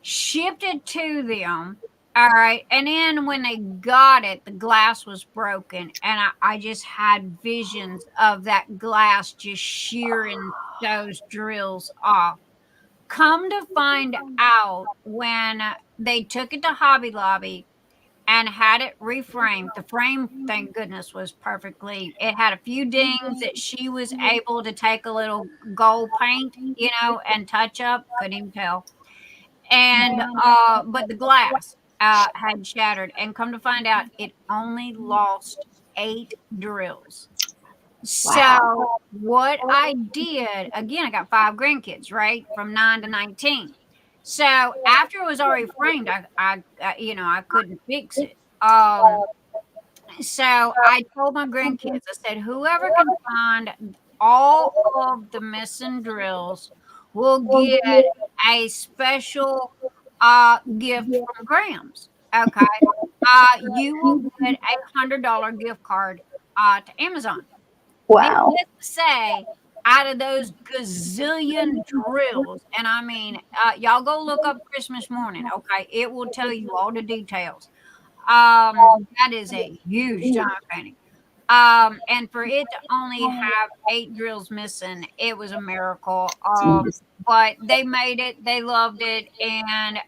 shipped it to them. All right. And then when they got it, the glass was broken. And I just had visions of that glass just shearing those drills off. Come to find out, when they took it to Hobby Lobby and had it reframed, the frame, thank goodness, was perfectly, it had a few dings that she was able to take a little gold paint, and touch up. Couldn't even tell. And but the glass had shattered, and come to find out, it only lost 8 drills. So what I did, again, I got 5 grandkids, right? From 9 to 19. So after it was already framed, I couldn't fix it. So I told my grandkids, I said, whoever can find all of the missing drills will get a special gift from Grams. Okay. You will get $100 gift card to Amazon. Wow. Needless to say, out of those gazillion drills, and I mean, y'all go look up Christmas morning, okay? It will tell you all the details. That is a huge diamond painting. And for it to only have 8 drills missing, it was a miracle. Jeez. But they made it, they loved it, and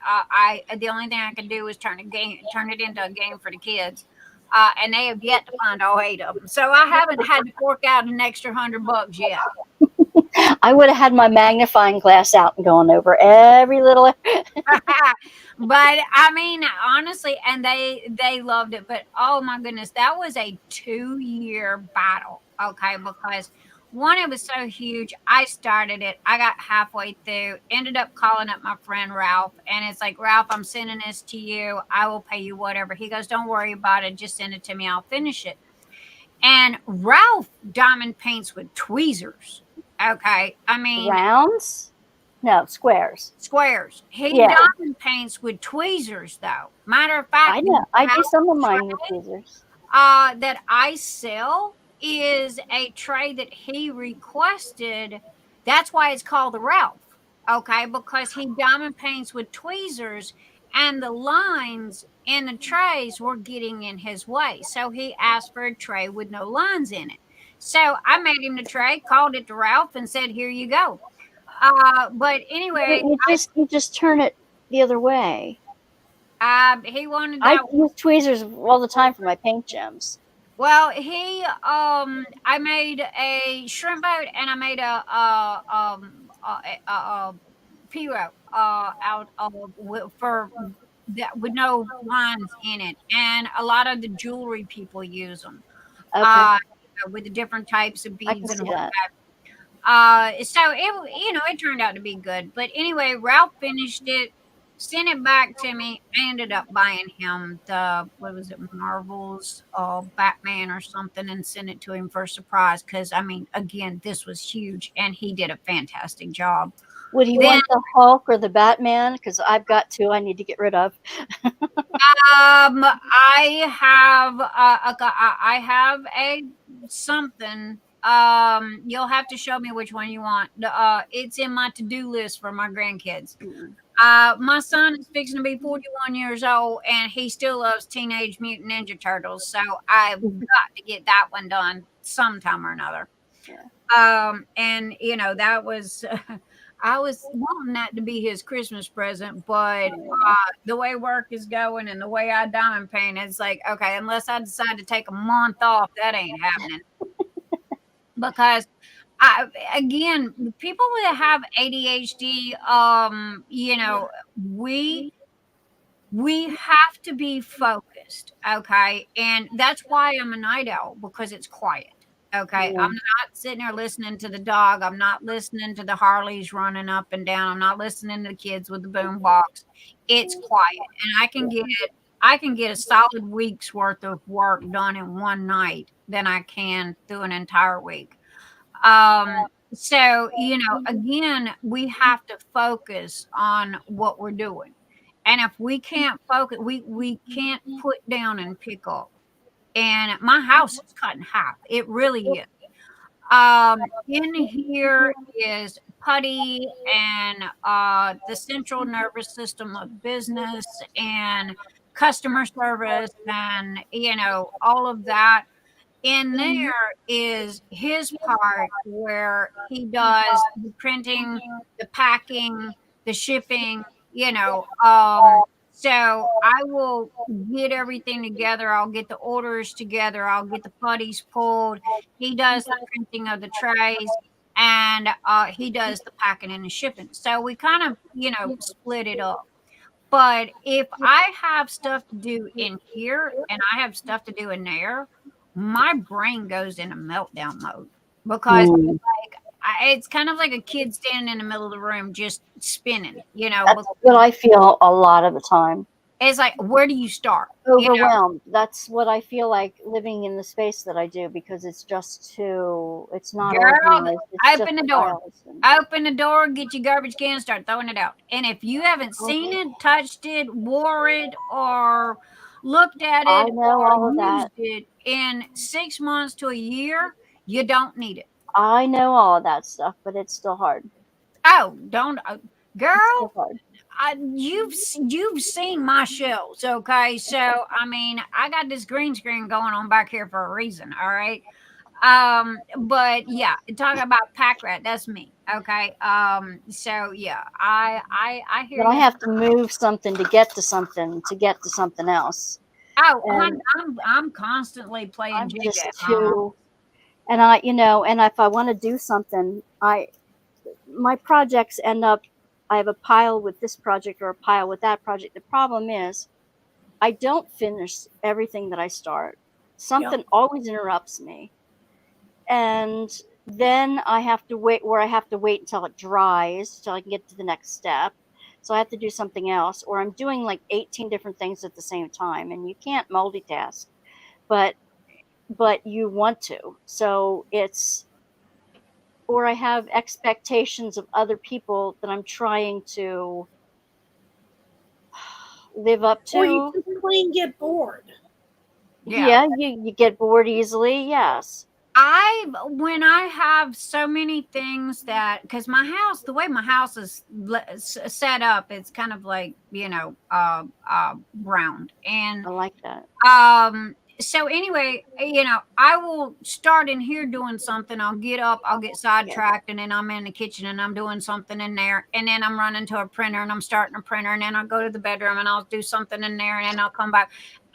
the only thing I could do was turn it into a game for the kids. And they have yet to find all 8 of them. So I haven't had to fork out an extra $100 yet. I would have had my magnifying glass out and gone over every little. But I mean, honestly, and they loved it. But oh my goodness, that was a 2-year battle. Okay, because one, it was so huge. I started it. I got halfway through. Ended up calling up my friend Ralph, and it's like, Ralph, I'm sending this to you. I will pay you whatever. He goes, don't worry about it. Just send it to me. I'll finish it. And Ralph diamond paints with tweezers. Okay, I mean, Rounds? No, squares. squares. He Yeah. diamond paints with tweezers, though. Matter of fact, I know. I do house some of mine tray, with tweezers. that I sell is a tray that he requested. That's why it's called the Ralph. Okay, because he diamond paints with tweezers, and the lines in the trays were getting in his way. So he asked for a tray with no lines in it. So I made him the tray, called it the Ralph, and said, "Here you go." But anyway, You just turn it the other way. he wanted I that. use tweezers all the time for my paint gems. Well, I made a shrimp boat, and I made a pirogue out of for that with no lines in it, and a lot of the jewelry people use them. Okay, With the different types of I can beads and see what. that. So it turned out to be good. But anyway, Ralph finished it, sent it back to me. I ended up buying him the, what was it, Marvel's Batman or something, and sent it to him for a surprise. Because I mean, again, this was huge, and he did a fantastic job. Would he Then want the Hulk or the Batman? Because I've got two I need to get rid of. I have a something. You'll have to show me which one you want. It's in my to-do list for my grandkids. My son is fixing to be 41 years old, and he still loves Teenage Mutant Ninja Turtles. So I've got to get that one done sometime or another. And that was I was wanting that to be his Christmas present, but the way work is going and the way I diamond paint, it's like, okay, unless I decide to take a month off, that ain't happening. Because again, people that have ADHD, we have to be focused, okay? And that's why I'm a night owl, because it's quiet. Okay, Yeah. I'm not sitting there listening to the dog. I'm not listening to the Harleys running up and down. I'm not listening to the kids with the boom box. It's quiet, and I can get a solid week's worth of work done in one night than I can through an entire week. So again, we have to focus on what we're doing. And if we can't focus, we can't put down and pick up. And my house is cut in half. It really is. In here is putty and the central nervous system of business and customer service and all of that. In there is his part where he does the printing, the packing, the shipping, so I will get everything together. I'll get the orders together. I'll get the putties pulled. He does the printing of the trays, and he does the packing and the shipping. So we kind of, split it up. But if I have stuff to do in here and I have stuff to do in there, my brain goes into meltdown mode because it's kind of like a kid standing in the middle of the room just spinning, That's what I feel a lot of the time. It's like, where do you start? Overwhelmed. That's what I feel like living in the space that I do, because it's just too, it's not Girl, organized. It's open just the door. chaos. Open the door, get your garbage can, start throwing it out. And if you haven't seen it, touched it, wore it, or looked at I it, know or all of used that. it in 6 months to a year, you don't need it. I know all of that stuff, but it's still hard. Oh, don't, It's girl. still hard. You've seen my shows, okay? So I mean, I got this green screen going on back here for a reason, all right? But yeah, talk about pack rat, that's me, okay? So yeah, I hear But I you. have to move something to get to something else. Oh, And I'm constantly playing I'm JJ, just mama. too, and and if I want to do something, my projects end up, I have a pile with this project or a pile with that project. The problem is I don't finish everything that I start. Something always interrupts me. And then I have to wait until it dries till I can get to the next step. So I have to do something else, or I'm doing like 18 different things at the same time, and you can't multitask, but you want to. So it's, or I have expectations of other people that I'm trying to live up Or you to. just plain get bored. Yeah. Yeah, you get bored easily. Yes. When I have so many things that, because my house, the way my house is set up, it's kind of like, round. And I like that. so anyway, I will start in here doing something. I'll get up, I'll get sidetracked, and then I'm in the kitchen and I'm doing something in there, and then I'm running to a printer and I'm starting a printer, and then I'll go to the bedroom and I'll do something in there, and then I'll come back.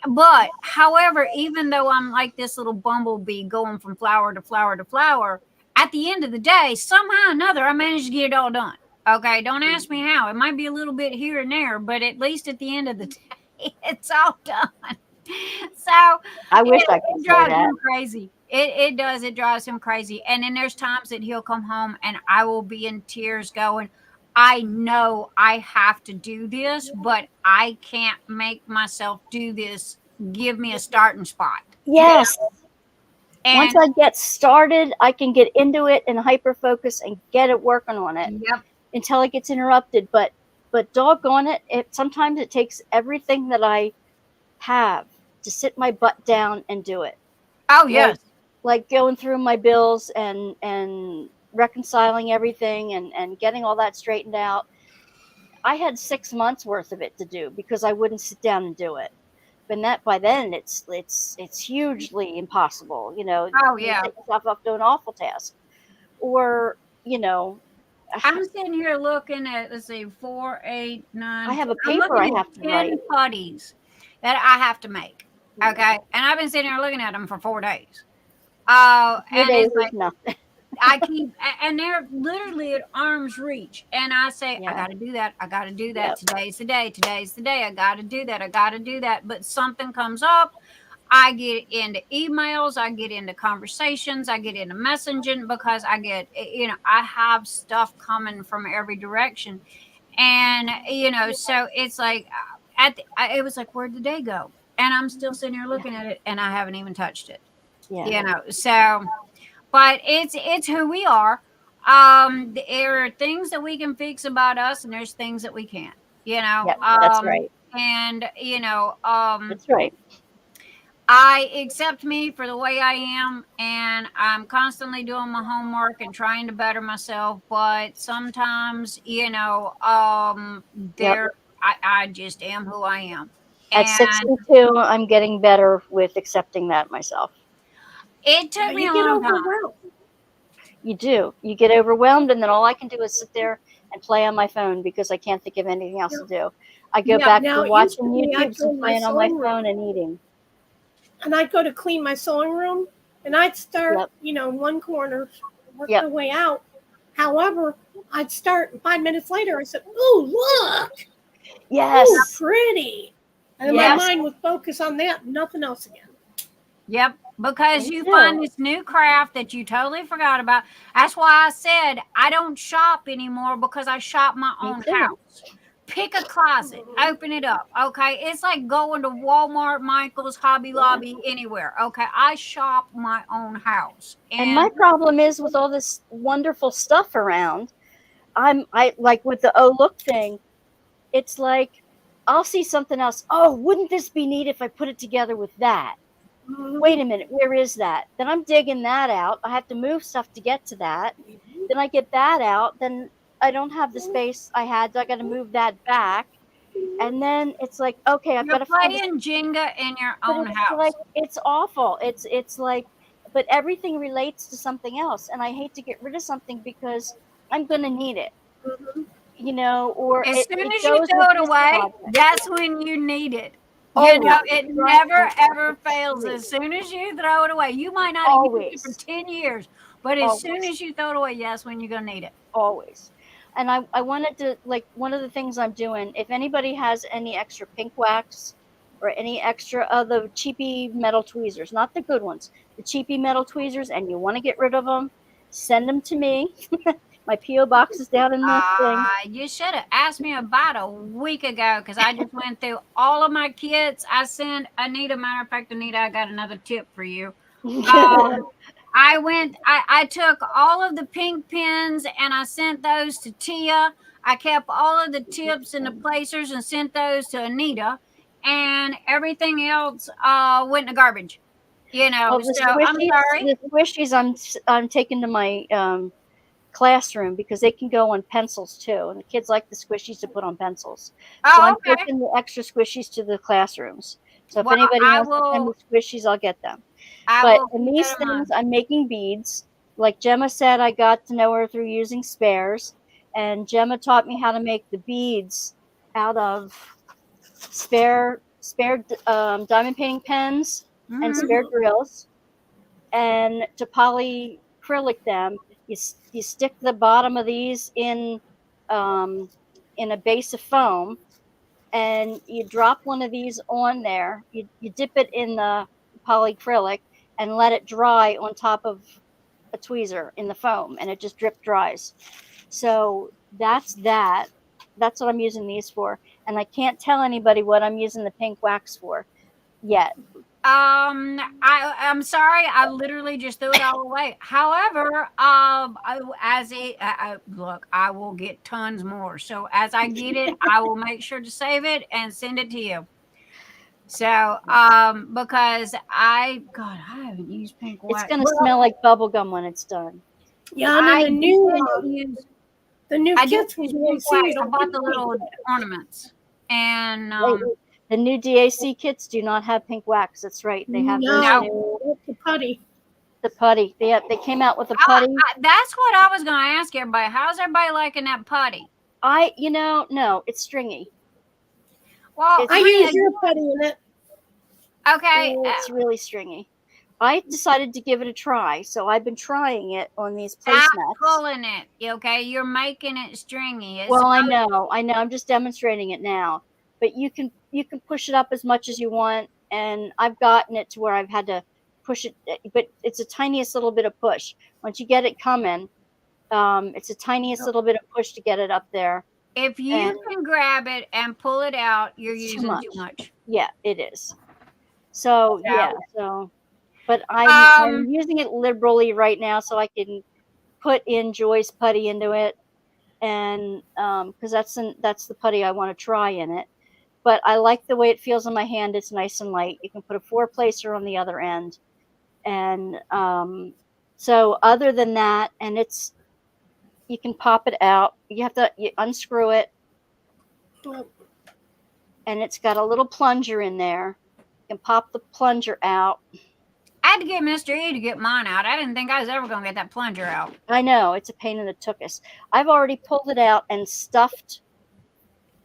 But however, even though I'm like this little bumblebee going from flower to flower to flower, at the end of the day, somehow or another, I managed to get it all done. Okay, don't ask me how. It might be a little bit here and there, but at least at the end of the day, it's all done. So I wish I it could say drives that. him crazy. It does. It drives him crazy. And then there's times that he'll come home and I will be in tears going, I know I have to do this, but I can't make myself do this. Give me a starting spot. Yes. Once And I get started, I can get into it and hyper focus and get it working on it yep. until it gets interrupted. But doggone it, sometimes it takes everything that I have to sit my butt down and do it. Oh yes. Like going through my bills and reconciling everything and getting all that straightened out. I had 6 months worth of it to do because I wouldn't sit down and do it. But that by then it's hugely impossible. Oh You yeah. set yourself up to an awful task, or I'm sitting here looking at, let's see, 4, 8, 9. I have a I'm paper I looking have at to write. 10 putties that I have to make. Okay. And I've been sitting here looking at them for 4 days. 4 And days it's is like, nothing. I keep, and they're literally at arm's reach. And I say, I Yeah. got to do that. I got to do that. Yep. Today's the day. Today's the day. I got to do that. I got to do that. But something comes up. I get into emails. I get into conversations. I get into messaging because I have stuff coming from every direction. And, so it's like, it was like, where'd the day go? And I'm still sitting here looking at it and I haven't even touched it, Yeah. so. But it's who we are. There are things that we can fix about us, and there's things that we can't. Yep. That's right. And That's right. I accept me for the way I am, and I'm constantly doing my homework and trying to better myself. But sometimes, Yep. I just am who I am, At and 62, I'm getting better with accepting that myself. it took me You a get long time. overwhelmed. You do. You get overwhelmed, and then all I can do is sit there and play on my phone because I can't think of anything else to do. I go back Now, to it used to watching be I'd YouTubes go and in my playing on my sewing phone room, and eating. and I'd go to clean my sewing room, and I'd start, Yep. in one corner, work Yep. my way out. However, I'd start, and 5 minutes later, I said, "Ooh, look! Ooh, Yes. pretty!" And then Yes. my mind would focus on that, nothing else again. Yep. Because Me you find too. this new craft that you totally forgot about. That's why I said I don't shop anymore because I shop my Me own too. house. Pick a closet, open it up. Okay. It's like going to Walmart, Michael's, Hobby Yeah. Lobby, anywhere. Okay. I shop my own house. And And my problem is with all this wonderful stuff around, I like with the oh look thing, it's like I'll see something else. Oh, wouldn't this be neat if I put it together with that? Wait a minute, where is that? Then I'm digging that out. I have to move stuff to get to that. Then I get that out. Then I don't have the space I had. So I got to move that back. And then it's like, okay, I've got you're to find a. playing Jenga in your But own it's like house. it's awful. It's like, but everything relates to something else, and I hate to get rid of something because I'm gonna need it, or As soon it as you goes with throw it this away, project. that's when you need it. Always. It It's right. never ever It's fails. true. As soon as you throw it away, you might not have used it for Always. 10 years, but as soon Always. as you throw it away, that's when you're going to need it. Always. And I wanted to, like, one of the things I'm doing, if anybody has any extra pink wax or any extra of the cheapy metal tweezers, not the good ones, the cheapy metal tweezers, and you want to get rid of them, send them to me. My P.O. box is down in the thing. You should have asked me about a week ago because I just went through all of my kits. I sent Anita, matter of fact, Anita, I got another tip for you. I took all of the pink pins and I sent those to Tia. I kept all of the tips and the placers and sent those to Anita, and everything else went in the garbage. Well, So I'm sorry. the squishies I'm taking to my classroom because they can go on pencils too, and the kids like the squishies to put on pencils. So Oh, I'm okay. taking the extra squishies to the classrooms. So if Well, anybody wants to send me squishies, I'll get them. I But will in keep these that in things, mind. I'm making beads. Like Gemma said, I got to know her through using spares, and Gemma taught me how to make the beads out of spare diamond painting pens and Mm-hmm. spare drills, and to polyacrylic them, you stick the bottom of these um, in a base of foam, and you drop one of these on there. You dip it in the polyacrylic and let it dry on top of a tweezer in the foam, and it just drip dries. So that's that. That's what I'm using these for, and I can't tell anybody what I'm using the pink wax for yet. I'm sorry, I literally just threw it all away. However, look, I will get tons more. So as I get it, I will make sure to save it and send it to you. So, because God, I haven't used pink It's wax. gonna smell like bubble gum when it's done. Yeah, and then the new I did kits from use pink wax. DAC I don't bought get the pink. little ornaments, and Wait, wait. The new DAC kits do not have pink wax. That's right. They have those no. new That's the putty. the putty. They came out with a putty. That's what I was going to ask everybody. How's everybody liking that putty? No, it's stringy. Well, It's I honey, use your putty in it. okay. it's really stringy. I decided to give it a try, so I've been trying it on these Stop placemats. pulling it. Okay, you're making it stringy. Well, I know. I'm just demonstrating it now. But you can push it up as much as you want, and I've gotten it to where I've had to push it, but it's a tiniest little bit of push. Once you get it coming, it's a tiniest little bit of push to get it up there. If you And can grab it and pull it out, you're it's using too much. Yeah, it is. So yeah, but I'm using it liberally right now, so I can put in Joy's putty into it, and because that's the putty I want to try in it. But I like the way it feels in my hand. It's nice and light. You can put a 4-placer on the other end, and so other than that, and you can pop it out. You unscrew it, and it's got a little plunger in there. You can pop the plunger out. I had to get Mr. E to get mine out. I didn't think I was ever going to get that plunger out. I know, it's a pain in the tuchus. I've already pulled it out and stuffed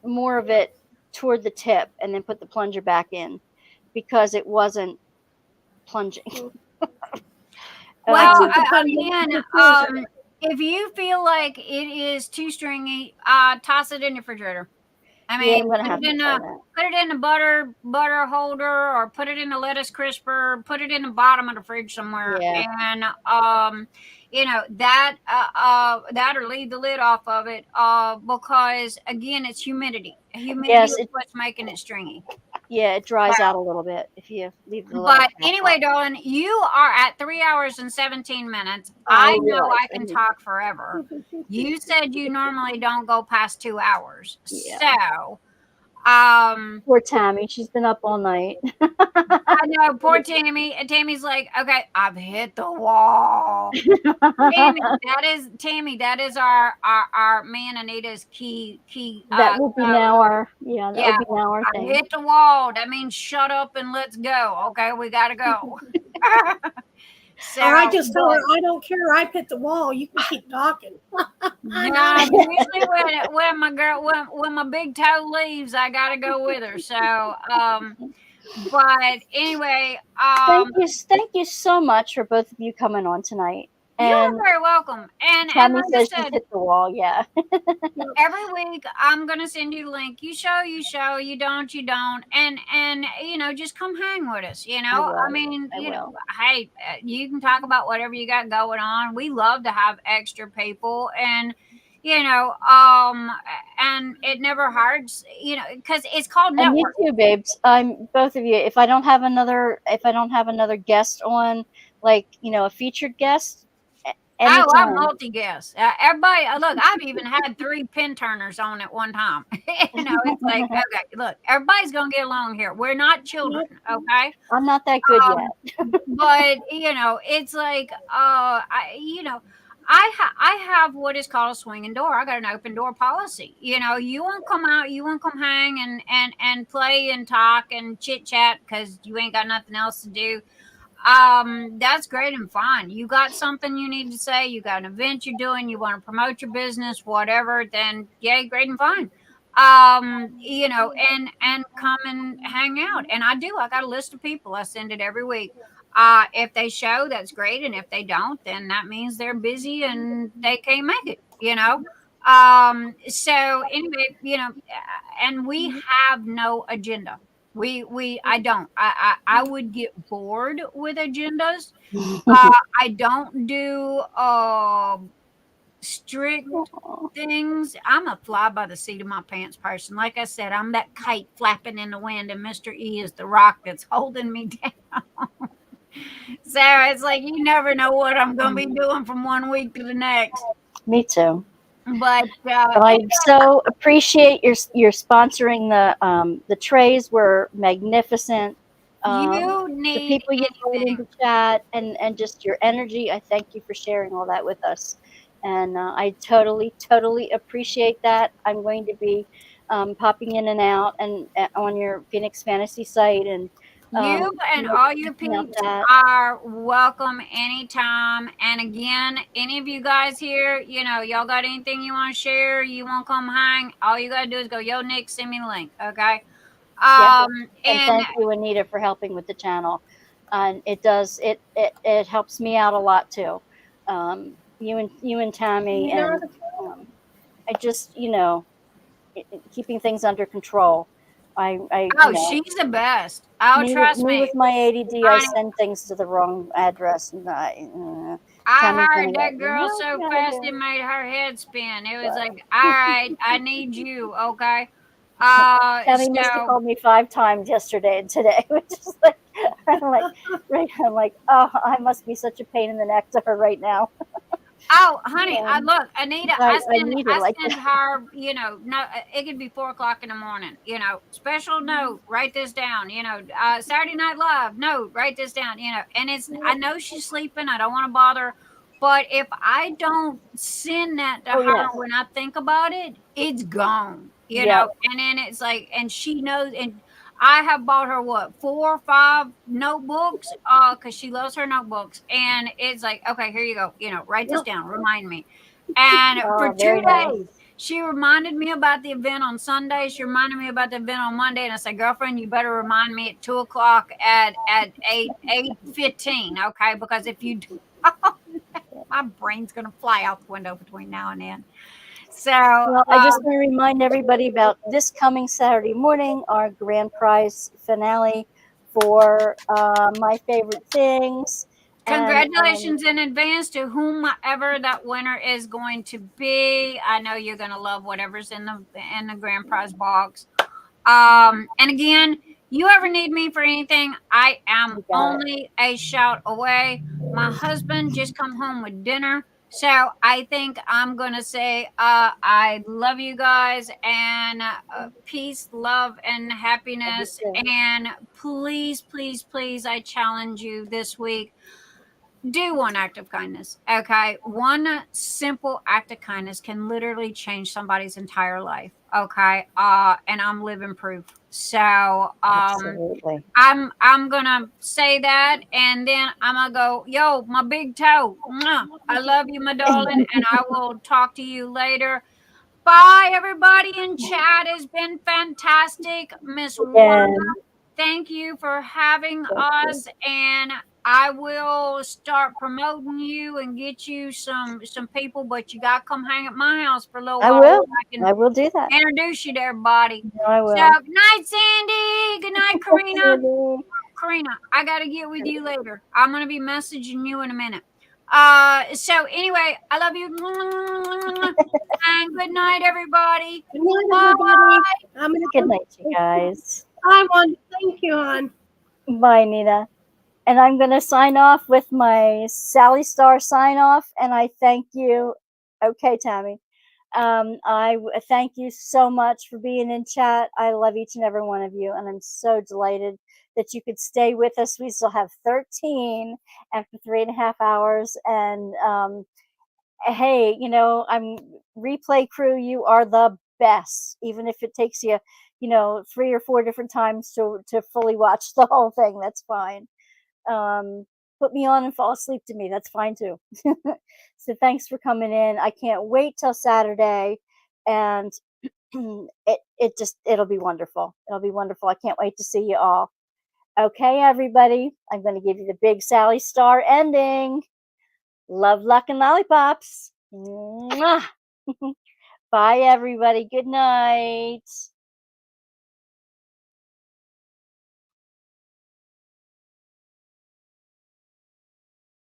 more of it toward the tip and then put the plunger back in because it wasn't plunging. Well, again, if you feel like it is too stringy, toss it in the refrigerator I Yeah, I'm mean, gonna have to try that. put it in the butter holder, or put it in the lettuce crisper, put it in the bottom of the fridge somewhere, Yeah. and that, or leave the lid off of it, because again, it's humidity. Humidity Yes, is what's making it stringy. it dries out a little bit if you leave the little But cap anyway, on. darling, you are at 3 hours and 17 minutes. I I know realize. I can talk forever. You said you normally don't go past 2 hours. Yeah. So, Poor Tammy, she's been up all night. I know, poor Tammy. Tammy's like, okay, I've hit the wall. Tammy. That is our man Anita's key. That will be now our that will Yeah, be now our I thing. hit the wall. That means shut up and let's go. Okay, we gotta go. So, Or I just tell her, but I don't care. I hit the wall. You can keep talking. no, usually when my girl when my big toe leaves, I gotta go with her. So, but anyway, Thank you so much for both of you coming on tonight. you are And very welcome. And Tammy like I says she's said, hit the wall. Yeah. every week I'm gonna send you the link. You show, you don't, and just come hang with us. I will. I mean, I will. hey, you can talk about whatever you got going on. We love to have extra people, and and it never hurts, because it's called And you network. too, babes. I'm both of you. If I don't have another guest on, like a featured guest, Oh, I'm anytime. multi-guest. Everybody, look, I've even had 3 pin turners on at one time. It's like, okay, look, everybody's gonna get along here. We're not children, okay? I'm not that good Um, yet. but it's like, I have what is called a swinging door. I got an open door policy. You won't come out, you won't come hang and play and talk and chit chat because you ain't got nothing else to do. That's great and fine. You got something you need to say, you got an event you're doing, you want to promote your business, whatever, then yay, great and fine. And come and hang out. And I got a list of people. I send it every week. If they show, that's great. And if they don't, then that means they're busy and they can't make it. So anyway, and we have no agenda. I don't. I would get bored with agendas. I don't do strict things. I'm a fly by the seat of my pants person. Like I said, I'm that kite flapping in the wind, and Mr. E is the rock that's holding me down. So it's like you never know what I'm going to be doing from one week to the next. Me too. But I so appreciate your sponsoring the trays were magnificent. you The need people you put anything. into chat and just your energy. I thank you for sharing all that with us, and I totally appreciate that. I'm going to be popping in and out and on your Phoenix Fantasy site and You and all your checking out peeps that. are welcome anytime. And again, any of you guys here, y'all got anything you want to share, you want to come hang, all you got to do is go, yo, Nick, send me the link. Okay. Yeah, and And thank you, Anita, for helping with the channel. And it helps me out a lot too. You and Tammy and I just keeping things under control. she's the best. Oh, trust Me me. with my ADD, I Honey, send things to the wrong address, and I Tammy's gonna heard let that me girl know so what you fast gotta it do. made her head spin. It was But like, all right, I need you. Okay. Tammy must have So called me 5 times yesterday and today, which is like, I'm like, oh, I must be such a pain in the neck to her right now. oh, honey, Um, look, Anita, I need her I like send that. her, no, it could be 4 o'clock in the morning, special note, write this down, Saturday Night Live, note, write this down, and I know she's sleeping, I don't want to bother her, but if I don't send that to Oh her yes, when I think about it, it's gone, yep. and then it's like, and she knows, and I have bought her what 4 or 5 notebooks, because she loves her notebooks, and it's like, okay, here you go, write this down, remind me. And for Oh, very 2 days, nice. she reminded me about the event on Sunday. She reminded me about the event on Monday, and I said, "Girlfriend, you better remind me at 2 o'clock at 8:15, okay? Because if you don't, my brain's gonna fly out the window between now and then." So, Well, I just want to remind everybody about this coming Saturday morning, our grand prize finale for My Favorite Things. And congratulations in advance to whomever that winner is going to be. I know you're going to love whatever's in the grand prize box. And again, you ever need me for anything, I am you got it. only a shout away. My husband just come home with dinner. So I think I'm going to say, I love you guys, and peace, love, and happiness. And please, please, please, I challenge you this week, do one act of kindness. Okay. One simple act of kindness can literally change somebody's entire life. Okay. And I'm living proof. So Absolutely. I'm gonna say that, and then I'm gonna go, yo, my big toe. Mwah. I love you, my darling, and I will talk to you later. Bye, everybody in chat. Has been fantastic. Miss Wanda, Again, thank you for having thank you. us, and I will start promoting you and get you some people, but you gotta come hang at my house for a little I while will. so I can I will do that. introduce you to everybody. No, I So, will. good night, Sandy. Good night, Karina. Absolutely. Karina, I gotta get with you later. I'm gonna be messaging you in a minute. So anyway, I love you. And good night, everybody. Good night, Bye. everybody. I'm Good gonna. night, you guys. I want to thank you, hon. Bye, Nina. And I'm going to sign off with my Sally Star sign off. And I thank you. Okay, Tammy. Thank you so much for being in chat. I love each and every one of you. And I'm so delighted that you could stay with us. We still have 13 after 3.5 hours. And hey, I'm replay crew. You are the best, even if it takes you, 3 or 4 different times to fully watch the whole thing. That's fine. Put me on and fall asleep to me. That's fine too. So thanks for coming in. I can't wait till Saturday, and it'll be wonderful. It'll be wonderful. I can't wait to see you all. Okay, everybody. I'm going to give you the big Sally Star ending. Love, luck, and lollipops. Mwah. Bye, everybody. Good night.